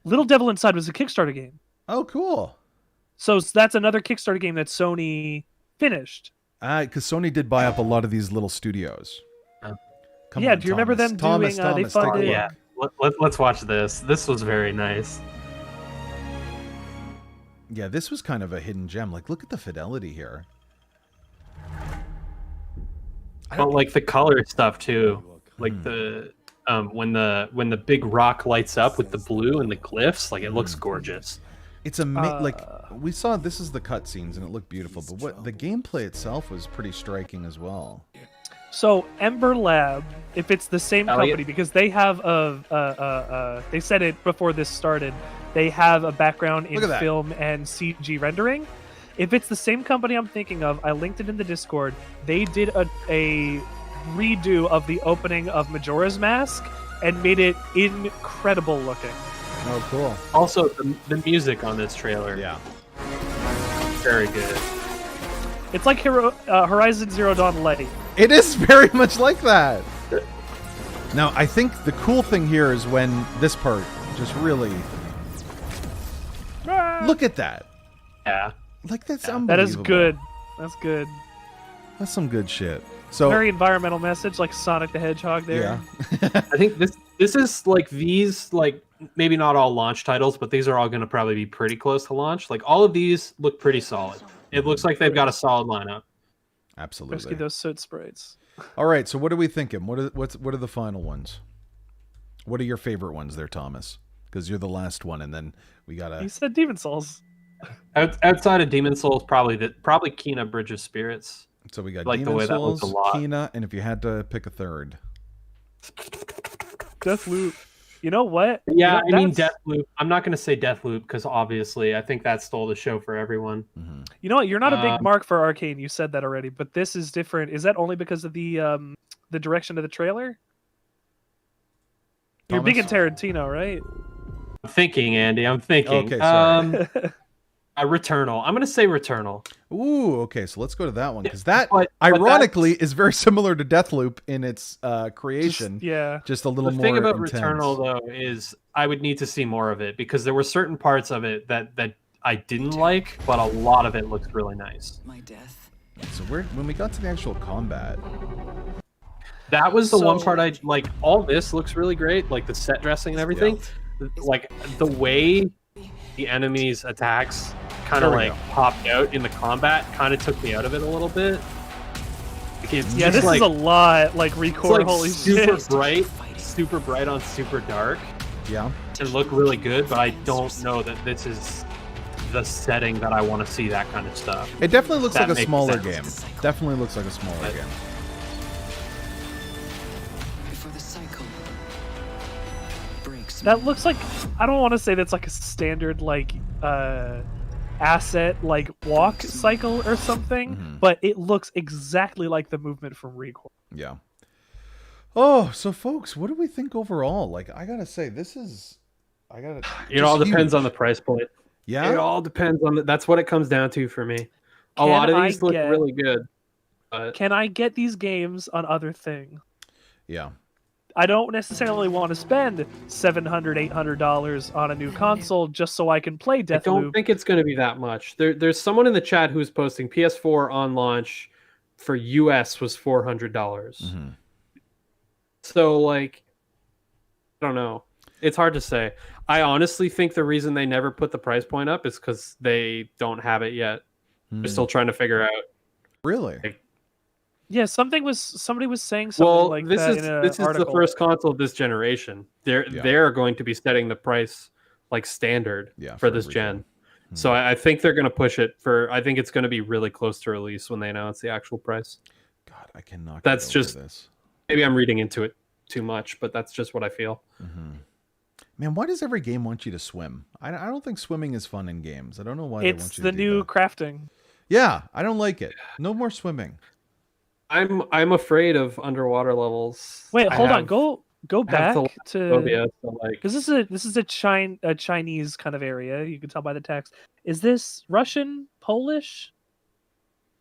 [SPEAKER 3] Little Devil Inside was a Kickstarter game.
[SPEAKER 1] Oh, cool.
[SPEAKER 3] So that's another Kickstarter game that Sony finished.
[SPEAKER 1] Because Sony did buy up a lot of these little studios.
[SPEAKER 3] Do you remember them doing? They funded.
[SPEAKER 2] Yeah, let's watch this. This was very nice.
[SPEAKER 1] Yeah, this was kind of a hidden gem. Like, look at the fidelity here.
[SPEAKER 2] But like the color stuff too, like the when the big rock lights up with the blue and the glyphs, like it looks gorgeous.
[SPEAKER 1] It's like we saw. This is the cutscenes and it looked beautiful, but what the gameplay itself was pretty striking as well.
[SPEAKER 3] So Ember Lab, if it's the same company, because they have they said it before this started, they have a background in film and CG rendering. If it's the same company I'm thinking of, I linked it in the Discord. They did a redo of the opening of Majora's Mask and made it incredible looking.
[SPEAKER 1] Oh, cool.
[SPEAKER 2] Also, the music on this trailer, very good.
[SPEAKER 3] It's like Horizon Zero Dawn Light.
[SPEAKER 1] It is very much like that. Now, I think the cool thing here is when this part just really... Look at that.
[SPEAKER 2] Yeah.
[SPEAKER 1] Like, that's unbelievable.
[SPEAKER 3] That is good. That's good.
[SPEAKER 1] That's some good shit. So
[SPEAKER 3] very environmental message, like Sonic the Hedgehog there.
[SPEAKER 1] Yeah.
[SPEAKER 2] I think this is like these, like, maybe not all launch titles, but these are all going to probably be pretty close to launch. Like, all of these look pretty solid. It looks like they've got a solid lineup.
[SPEAKER 1] Absolutely.
[SPEAKER 3] Rescue those soot sprites.
[SPEAKER 1] All right, so what are we thinking? What are the final ones? What are your favorite ones there, Thomas? Because you're the last one, and then we gotta...
[SPEAKER 3] You said Demon Souls.
[SPEAKER 2] Outside of Demon Souls, probably Kena Bridge of Spirits.
[SPEAKER 1] So we got
[SPEAKER 2] like
[SPEAKER 1] Demon
[SPEAKER 2] the way
[SPEAKER 1] Souls,
[SPEAKER 2] that looks a lot.
[SPEAKER 1] Kena, and if you had to pick a third...
[SPEAKER 3] Deathloop. You know what?
[SPEAKER 2] Yeah,
[SPEAKER 3] you know,
[SPEAKER 2] I mean Deathloop. I'm not going to say Deathloop because obviously I think that stole the show for everyone.
[SPEAKER 1] Mm-hmm.
[SPEAKER 3] You know what? You're not a big mark for Arcane. You said that already, but this is different. Is that only because of the direction of the trailer? You're big in Tarantino, right?
[SPEAKER 2] I'm thinking, Andy. I'm thinking.
[SPEAKER 1] Okay, sorry.
[SPEAKER 2] Returnal. I'm going to say Returnal.
[SPEAKER 1] Ooh, okay. So let's go to that one because that, ironically, is very similar to Deathloop in its creation. Just a little more.
[SPEAKER 2] The thing about
[SPEAKER 1] intense.
[SPEAKER 2] Returnal, though, is I would need to see more of it because there were certain parts of it that I didn't like, but a lot of it looks really nice.
[SPEAKER 7] My death.
[SPEAKER 1] So when we got to the actual combat,
[SPEAKER 2] that was the one part I like. All this looks really great, like the set dressing and everything. Yeah. Like the way the enemies' attacks kind of like popped out in the combat kind of took me out of it a little bit. It's
[SPEAKER 3] yeah, this is a lot like record. Holy
[SPEAKER 2] super
[SPEAKER 3] shit!
[SPEAKER 2] super bright on super dark.
[SPEAKER 1] Yeah,
[SPEAKER 2] and look really good, but I don't know that this is the setting that I want to see that kind of stuff.
[SPEAKER 1] It definitely looks like a smaller game. Definitely looks like a smaller game.
[SPEAKER 7] Before the cycle breaks.
[SPEAKER 3] That looks like, I don't want to say that's like a standard like asset like walk cycle or something, but it looks exactly like the movement from Recoil.
[SPEAKER 1] Yeah. Oh, so folks, what do we think overall? Like, I gotta say, this is,
[SPEAKER 2] it all depends on the price point.
[SPEAKER 1] Yeah,
[SPEAKER 2] it all depends on that's what it comes down to for me. A lot of these look really good.
[SPEAKER 3] Can I get these games on other things?
[SPEAKER 1] Yeah.
[SPEAKER 3] I don't necessarily want to spend $700, $800 on a new console just so I can play Deathloop.
[SPEAKER 2] I don't think it's going to be that much. There's someone in the chat who's posting PS4 on launch for US was $400.
[SPEAKER 1] Mm-hmm.
[SPEAKER 2] So, like, I don't know. It's hard to say. I honestly think the reason they never put the price point up is because they don't have it yet. They're still trying to figure out.
[SPEAKER 1] Really?
[SPEAKER 2] Like,
[SPEAKER 3] yeah, somebody was saying something like that in an
[SPEAKER 2] this is
[SPEAKER 3] article.
[SPEAKER 2] the first console of this generation. They're going to be setting the price like standard for this gen. Mm-hmm. So I think they're going to push it for. I think it's going to be really close to release when they announce the actual price.
[SPEAKER 1] God, I cannot.
[SPEAKER 2] That's just this. Maybe I'm reading into it too much, but that's just what I feel.
[SPEAKER 1] Mm-hmm. Man, why does every game want you to swim? I don't think swimming is fun in games. I don't know why they want you to do that.
[SPEAKER 3] It's the new crafting.
[SPEAKER 1] Yeah, I don't like it. No more swimming.
[SPEAKER 2] I'm afraid of underwater levels.
[SPEAKER 3] Wait, hold on. Go back to
[SPEAKER 2] phobia, so like,
[SPEAKER 3] because this is a Chinese kind of area. You can tell by the text. Is this Russian, Polish?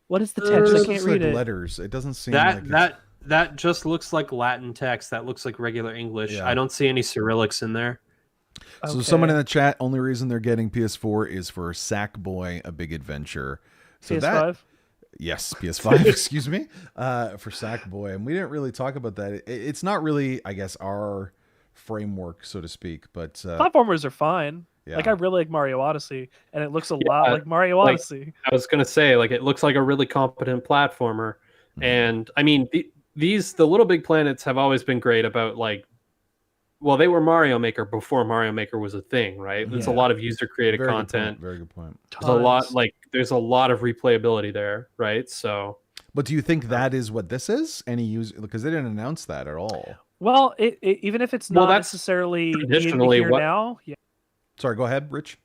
[SPEAKER 3] What is the text? I can't read it.
[SPEAKER 1] Letters. It doesn't seem
[SPEAKER 2] that just looks like Latin text. That looks like regular English.
[SPEAKER 1] Yeah.
[SPEAKER 2] I don't see any Cyrillics in there.
[SPEAKER 1] So someone in the chat, only reason they're getting PS4 is for Sackboy: A Big Adventure. So
[SPEAKER 3] PS5?
[SPEAKER 1] Yes, PS5, excuse me, for Sackboy. And we didn't really talk about that. It's not really, I guess, our framework, so to speak. But
[SPEAKER 3] platformers are fine.
[SPEAKER 1] Yeah.
[SPEAKER 3] Like, I really like Mario Odyssey, and it looks a lot like Mario Odyssey.
[SPEAKER 2] I was going to say, like, it looks like a really competent platformer. Mm-hmm. And, I mean, the Little Big Planets have always been great about, like, well, they were Mario Maker before Mario Maker was a thing, right? There's a lot of user-created content.
[SPEAKER 1] Very good point.
[SPEAKER 2] There's a lot of replayability there, right? So,
[SPEAKER 1] but do you think that is what this is? Any use, because they didn't announce that at all.
[SPEAKER 3] Well, even if it's not necessarily
[SPEAKER 2] traditionally
[SPEAKER 3] here now, yeah.
[SPEAKER 1] Sorry, go ahead, Rich.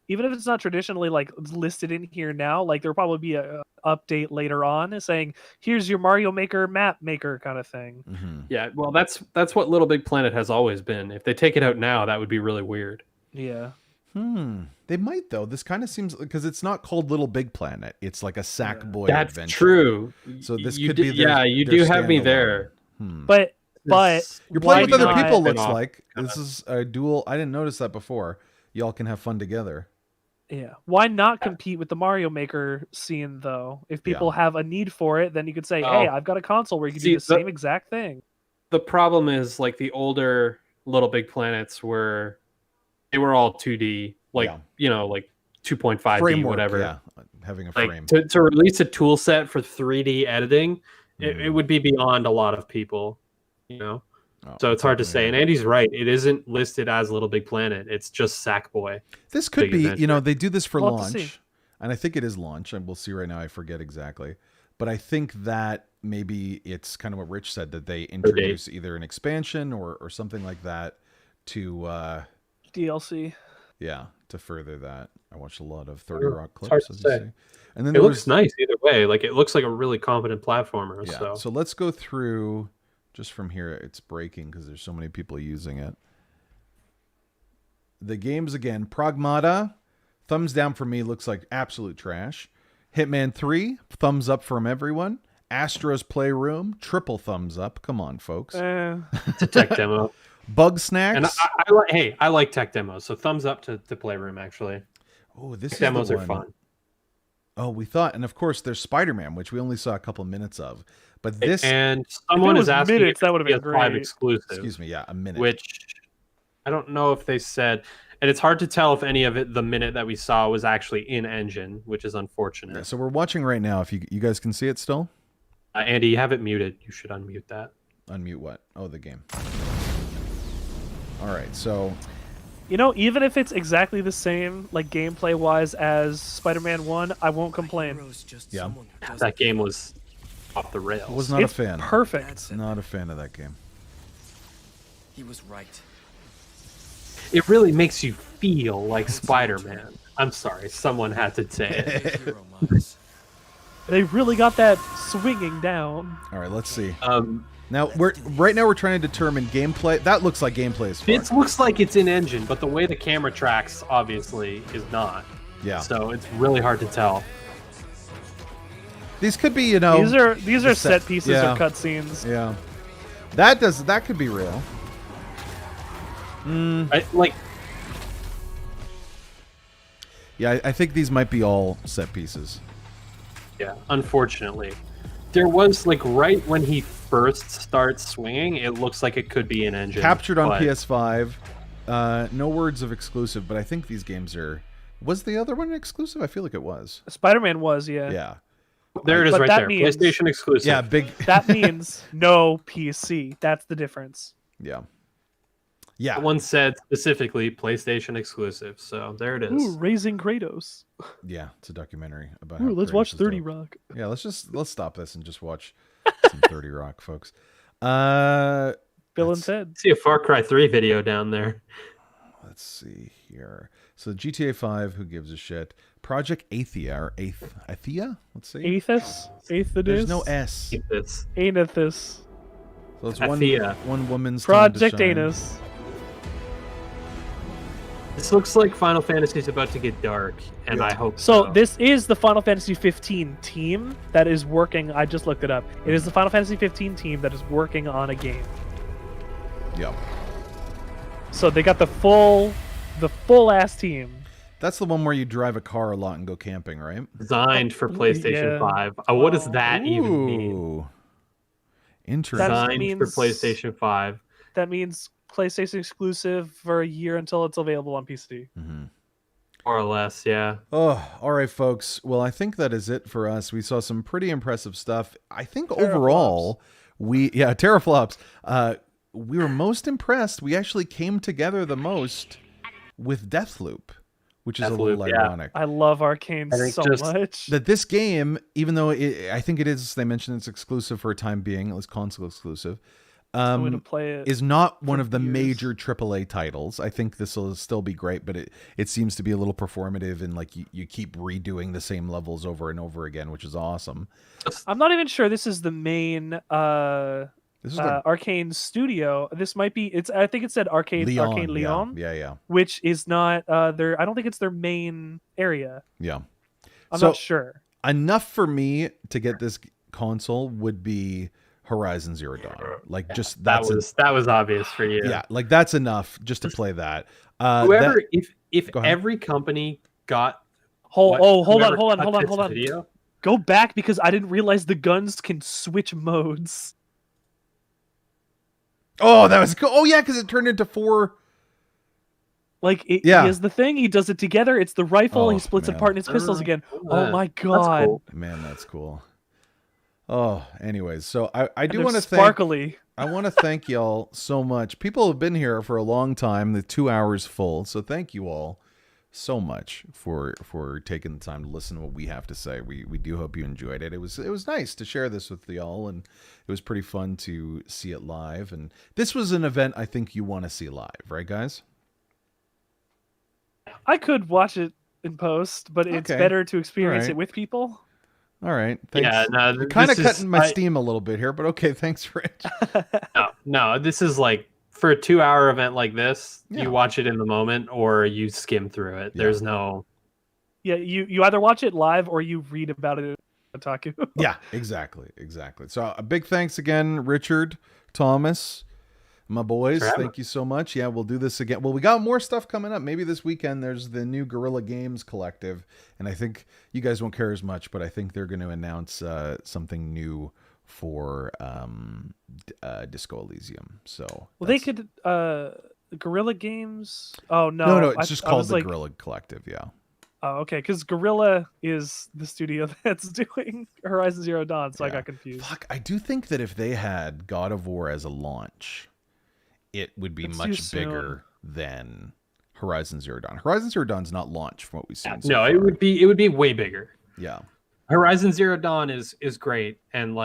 [SPEAKER 3] Even if it's not traditionally like listed in here now, like there'll probably be a update later on saying, "Here's your Mario Maker map maker" kind of thing.
[SPEAKER 1] Mm-hmm.
[SPEAKER 2] Yeah, well, that's what Little Big Planet has always been. If they take it out now, that would be really weird.
[SPEAKER 3] Yeah.
[SPEAKER 1] They might though. This kind of seems because it's not called Little Big Planet. It's like a Sackboy
[SPEAKER 2] That's
[SPEAKER 1] adventure.
[SPEAKER 2] true.
[SPEAKER 1] So this
[SPEAKER 2] You
[SPEAKER 1] could
[SPEAKER 2] do-
[SPEAKER 1] be their,
[SPEAKER 2] yeah, you
[SPEAKER 1] their
[SPEAKER 2] do have me
[SPEAKER 1] standalone.
[SPEAKER 2] there.
[SPEAKER 3] But
[SPEAKER 1] You're playing with other
[SPEAKER 3] not-
[SPEAKER 1] people. Looks
[SPEAKER 2] spin-off,
[SPEAKER 1] like this is a dual. I didn't notice that before. Y'all can have fun together.
[SPEAKER 3] Yeah. Why not compete with the Mario Maker scene though? If people have a need for it, then you could say, "Hey, I've got a console where you can do the same exact thing."
[SPEAKER 2] The problem is like the older Little Big Planets they were all 2D, like like 2.5D,
[SPEAKER 1] Framework,
[SPEAKER 2] whatever.
[SPEAKER 1] yeah, having a
[SPEAKER 2] Like,
[SPEAKER 1] frame.
[SPEAKER 2] to release a tool set for 3D editing, it would be beyond a lot of people, So it's hard to say. And Andy's right; it isn't listed as Little Big Planet. It's just Sackboy.
[SPEAKER 1] This could
[SPEAKER 2] Big
[SPEAKER 1] be,
[SPEAKER 2] Adventure.
[SPEAKER 1] they do this for
[SPEAKER 3] We'll have to see.
[SPEAKER 1] launch, and I think it is launch, and we'll see right now. I forget exactly, but I think that maybe it's kind of what Rich said, that they introduce either an expansion or something like that to
[SPEAKER 3] DLC.
[SPEAKER 1] to further that. I watched a lot of 30 Rock
[SPEAKER 2] It's hard
[SPEAKER 1] clips,
[SPEAKER 2] to
[SPEAKER 1] as you
[SPEAKER 2] say.
[SPEAKER 1] see. And then
[SPEAKER 2] It looks nice either way. Like it looks like a really competent platformer.
[SPEAKER 1] Yeah. So let's go through just from here. It's breaking because there's so many people using it. The games again. Pragmata, thumbs down for me. Looks like absolute trash. Hitman 3, thumbs up from everyone. Astro's Playroom, triple thumbs up. Come on, folks.
[SPEAKER 2] It's a tech demo.
[SPEAKER 1] Bugsnax.
[SPEAKER 2] And I like tech demos, so thumbs up to Playroom actually.
[SPEAKER 1] Oh, this
[SPEAKER 2] tech
[SPEAKER 1] is
[SPEAKER 2] demos
[SPEAKER 1] the
[SPEAKER 2] are
[SPEAKER 1] one.
[SPEAKER 2] fun.
[SPEAKER 1] Oh, we thought, and of course, there's Spider-Man, which we only saw a couple minutes of. But this,
[SPEAKER 2] and someone is asking
[SPEAKER 3] minutes,
[SPEAKER 2] if
[SPEAKER 3] that would have been
[SPEAKER 2] PS5
[SPEAKER 3] great.
[SPEAKER 2] exclusive.
[SPEAKER 1] Excuse me, a minute.
[SPEAKER 2] Which I don't know if they said, and it's hard to tell if any of it, the minute that we saw, was actually in engine, which is unfortunate.
[SPEAKER 1] Yeah, so we're watching right now. If you guys can see it still.
[SPEAKER 2] Andy, you have it muted. You should unmute that.
[SPEAKER 1] Unmute what? Oh, the game. All right, so
[SPEAKER 3] Even if it's exactly the same, like gameplay wise, as Spider-Man 1, I won't complain.
[SPEAKER 1] Yeah,
[SPEAKER 2] that game was off the rails.
[SPEAKER 1] was not a fan.
[SPEAKER 3] Perfect.
[SPEAKER 1] Not a fan of that game.
[SPEAKER 13] He was right.
[SPEAKER 2] It really makes you feel like Spider-Man. I'm sorry, someone had to say it.
[SPEAKER 3] They really got that swinging down.
[SPEAKER 1] All right, let's see. Now we're trying to determine gameplay. That looks like gameplay is fun.
[SPEAKER 2] It looks like it's in engine, but the way the camera tracks obviously is not.
[SPEAKER 1] Yeah.
[SPEAKER 2] So it's really hard to tell.
[SPEAKER 1] These could be,
[SPEAKER 3] these are set pieces or cutscenes.
[SPEAKER 1] Yeah. That could be real. Yeah, I think these might be all set pieces.
[SPEAKER 2] Yeah, unfortunately. There was, right when he first starts swinging, it looks like it could be an engine.
[SPEAKER 1] Captured on PS5. No words of exclusive, but I think these games are... Was the other one exclusive? I feel like it was.
[SPEAKER 3] Spider-Man was, yeah.
[SPEAKER 1] Yeah.
[SPEAKER 2] There it is right there.
[SPEAKER 3] Means,
[SPEAKER 2] PlayStation exclusive.
[SPEAKER 1] Yeah, big...
[SPEAKER 3] That means no PC. That's the difference.
[SPEAKER 1] Yeah. Yeah.
[SPEAKER 2] That one said specifically PlayStation exclusive, so there it is.
[SPEAKER 3] Ooh, Raising Kratos.
[SPEAKER 1] Yeah, it's a documentary about.
[SPEAKER 3] Ooh,
[SPEAKER 1] how
[SPEAKER 3] let's
[SPEAKER 1] Kratos
[SPEAKER 3] watch
[SPEAKER 1] is
[SPEAKER 3] 30
[SPEAKER 1] dope.
[SPEAKER 3] Rock.
[SPEAKER 1] Yeah, let's stop this and just watch some 30 Rock, folks.
[SPEAKER 3] Bill and Ted.
[SPEAKER 2] See a Far Cry 3 video down there.
[SPEAKER 1] Let's see here. So GTA 5, who gives a shit? Project Athia or Athia? Let's see.
[SPEAKER 3] Aethus?
[SPEAKER 1] There's no S.
[SPEAKER 3] Anethus.
[SPEAKER 1] So it's
[SPEAKER 2] Athia.
[SPEAKER 1] one woman's time to
[SPEAKER 3] Project
[SPEAKER 1] shine.
[SPEAKER 3] Anus.
[SPEAKER 2] This looks like Final Fantasy is about to get dark, and I hope
[SPEAKER 3] so. This is the Final Fantasy 15 team that is working. I just looked it up. It is the Final Fantasy 15 team that is working on a game.
[SPEAKER 1] Yep.
[SPEAKER 3] So they got the full ass team.
[SPEAKER 1] That's the one where you drive a car a lot and go camping, right?
[SPEAKER 2] Designed for PlayStation 5. What does that even mean?
[SPEAKER 1] Interesting.
[SPEAKER 2] Designed for PlayStation 5.
[SPEAKER 3] That means PlayStation exclusive for a year until it's available on PC.
[SPEAKER 1] Mm-hmm.
[SPEAKER 2] More or less, yeah.
[SPEAKER 1] Oh, all right, folks. Well, I think that is it for us. We saw some pretty impressive stuff. I think overall, teraflops. We were most impressed. We actually came together the most with Deathloop, which is a little ironic.
[SPEAKER 3] I love Arcane so much.
[SPEAKER 1] That this game, even though I think it is, they mentioned it's exclusive for a time being, at least console exclusive, is not one of the major AAA titles. I think this will still be great, but it seems to be a little performative and like you keep redoing the same levels over and over again, which is awesome.
[SPEAKER 3] I'm not even sure this is the main.
[SPEAKER 1] This is
[SPEAKER 3] Arcane Studio. This might be. I think it said Arcane Lyon.
[SPEAKER 1] Yeah.
[SPEAKER 3] Which is not their. I don't think it's their main area.
[SPEAKER 1] Yeah.
[SPEAKER 3] I'm not sure.
[SPEAKER 1] Enough for me to get this console would be Horizon Zero Dawn. Like just
[SPEAKER 2] that was obvious for you.
[SPEAKER 1] Yeah, like that's enough just to play that.
[SPEAKER 2] Whoever, if every company got.
[SPEAKER 3] Hold on.
[SPEAKER 2] Video,
[SPEAKER 3] go back because I didn't realize the guns can switch modes.
[SPEAKER 1] Oh, that was cool. Oh yeah, because it turned into 4.
[SPEAKER 3] Like he has the thing. He does it together. It's the rifle. He splits it apart in his pistols again. Oh my god,
[SPEAKER 2] that's cool.
[SPEAKER 1] Man, that's cool. Oh, anyways, so I do
[SPEAKER 3] they're
[SPEAKER 1] want to
[SPEAKER 3] sparkly.
[SPEAKER 1] I want to thank y'all so much. People have been here for a long time. The 2 hours full. So thank you all so much for taking the time to listen to what we have to say. We do hope you enjoyed it. It was nice to share this with y'all, and it was pretty fun to see it live. And this was an event I think you want to see live, right, guys?
[SPEAKER 3] I could watch it in post, but it's better to experience it with people.
[SPEAKER 1] All right. Thanks.
[SPEAKER 2] Yeah, no,
[SPEAKER 1] you're kind of cutting my steam a little bit here, but okay, thanks, Rich.
[SPEAKER 2] No, this is like for a 2-hour event like this, you watch it in the moment or you skim through it. There's no.
[SPEAKER 3] Yeah, you either watch it live or you read about it on Otaku.
[SPEAKER 1] Yeah, exactly. So a big thanks again, Richard, Thomas, my boys. Thank you so much. Yeah, we'll do this again. Well, we got more stuff coming up. Maybe this weekend there's the new Guerrilla Games Collective, and I think you guys won't care as much, but I think they're going to announce something new for Disco Elysium. So
[SPEAKER 3] they could Guerrilla Games. Oh
[SPEAKER 1] no, it's just called the Guerrilla Collective. Yeah.
[SPEAKER 3] Oh, okay, because Guerrilla is the studio that's doing Horizon Zero Dawn, so I got confused.
[SPEAKER 1] Fuck, I do think that if they had God of War as a launch, it would be much bigger than Horizon Zero Dawn. Horizon Zero Dawn's not launched from what we've seen.
[SPEAKER 2] No, it would be way bigger.
[SPEAKER 1] Yeah.
[SPEAKER 2] Horizon Zero Dawn is great and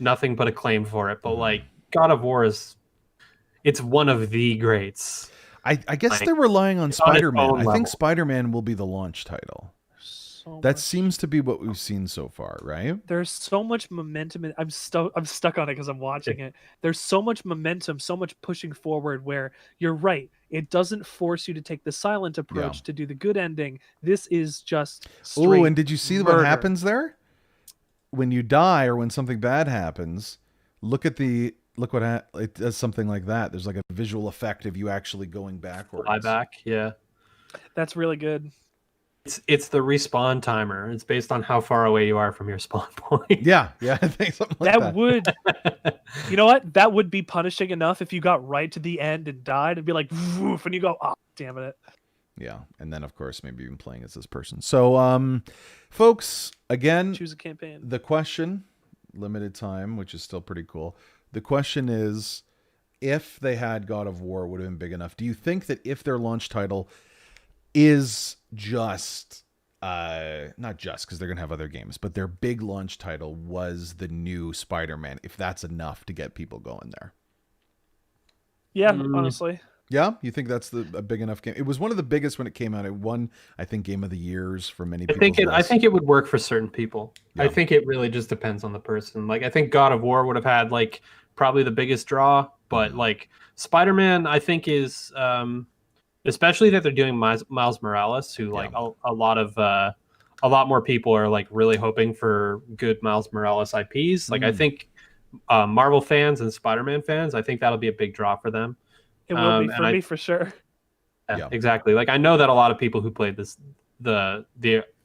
[SPEAKER 2] nothing but acclaim for it. But like God of War it's one of the greats.
[SPEAKER 1] I guess they're relying on Spider-Man. I think Spider-Man will be the launch title. That seems to be what we've seen so far, right?
[SPEAKER 3] There's so much momentum. I'm stuck on it because I'm watching it. There's so much momentum, so much pushing forward where you're right. It doesn't force you to take the silent approach to do the good ending. This is just straight
[SPEAKER 1] and did you see what happens there? When you die or when something bad happens, it does something like that. There's like a visual effect of you actually going backwards.
[SPEAKER 2] Fly back, yeah.
[SPEAKER 3] That's really good.
[SPEAKER 2] It's the respawn timer. It's based on how far away you are from your spawn point.
[SPEAKER 1] Yeah, I think something like that.
[SPEAKER 3] That would, you know what? That would be punishing enough if you got right to the end and died and be like, woof, and you go, oh, damn it.
[SPEAKER 1] Yeah, and then of course maybe even playing as this person. So, folks, again,
[SPEAKER 3] choose a campaign.
[SPEAKER 1] The question, limited time, which is still pretty cool. The question is, if they had God of War, would have been big enough. Do you think that if their launch title is just not just because they're gonna have other games, but their big launch title was the new Spider-Man, if that's enough to get people going there?
[SPEAKER 3] Yeah, honestly.
[SPEAKER 1] Yeah, you think that's a big enough game? It was one of the biggest when it came out. It won, I think, Game of the Years for many people.
[SPEAKER 2] I think it would work for certain people. Yeah. I think it really just depends on the person. Like I think God of War would have had like probably the biggest draw, but like Spider-Man, I think is especially that they're doing Miles Morales, who like a lot more people are like really hoping for good Miles Morales IPs. Like I think Marvel fans and Spider-Man fans, I think that'll be a big draw for them.
[SPEAKER 3] It will be for me for sure.
[SPEAKER 2] Yeah, exactly. Like I know that a lot of people who played the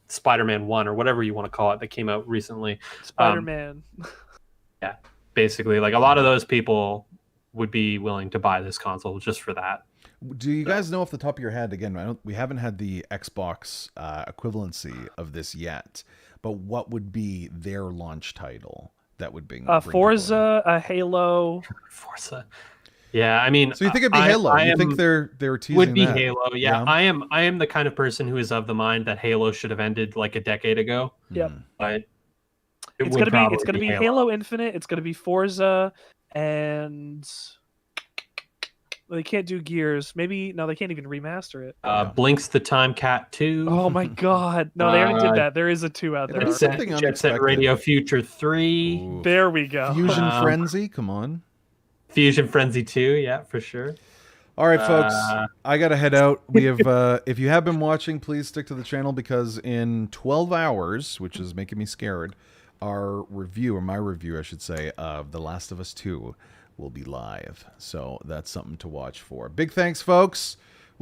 [SPEAKER 2] Spider-Man 1 or whatever you want to call it that came out recently.
[SPEAKER 3] Spider-Man.
[SPEAKER 2] Yeah, basically, like a lot of those people would be willing to buy this console just for that.
[SPEAKER 1] Do you guys know off the top of your head, again, we haven't had the Xbox equivalency of this yet, but what would be their launch title that would bring
[SPEAKER 3] Forza, a Halo.
[SPEAKER 2] Forza. Yeah, I mean,
[SPEAKER 1] so you think it'd be Halo? You think they're teasing
[SPEAKER 2] would be
[SPEAKER 1] that?
[SPEAKER 2] Halo? Yeah, I am the kind of person who is of the mind that Halo should have ended like a decade ago.
[SPEAKER 3] Yep.
[SPEAKER 2] But
[SPEAKER 3] it's gonna be Halo Infinite. It's gonna be Forza, and Well, they can't do Gears. Maybe no, they can't even remaster it.
[SPEAKER 8] Blinks the Time Cat 2.
[SPEAKER 3] Oh my God! No, they already did that. There is a 2 out there.
[SPEAKER 8] Jet Set Radio Future 3.
[SPEAKER 1] Ooh.
[SPEAKER 3] There we go.
[SPEAKER 1] Fusion Frenzy, come on.
[SPEAKER 8] Fusion Frenzy 2, yeah, for sure.
[SPEAKER 1] All right, folks, I got to head out. We have, if you have been watching, please stick to the channel because in 12 hours, which is making me scared, our review, or my review, I should say, of The Last of Us 2 will be live. So that's something to watch for. Big thanks, folks.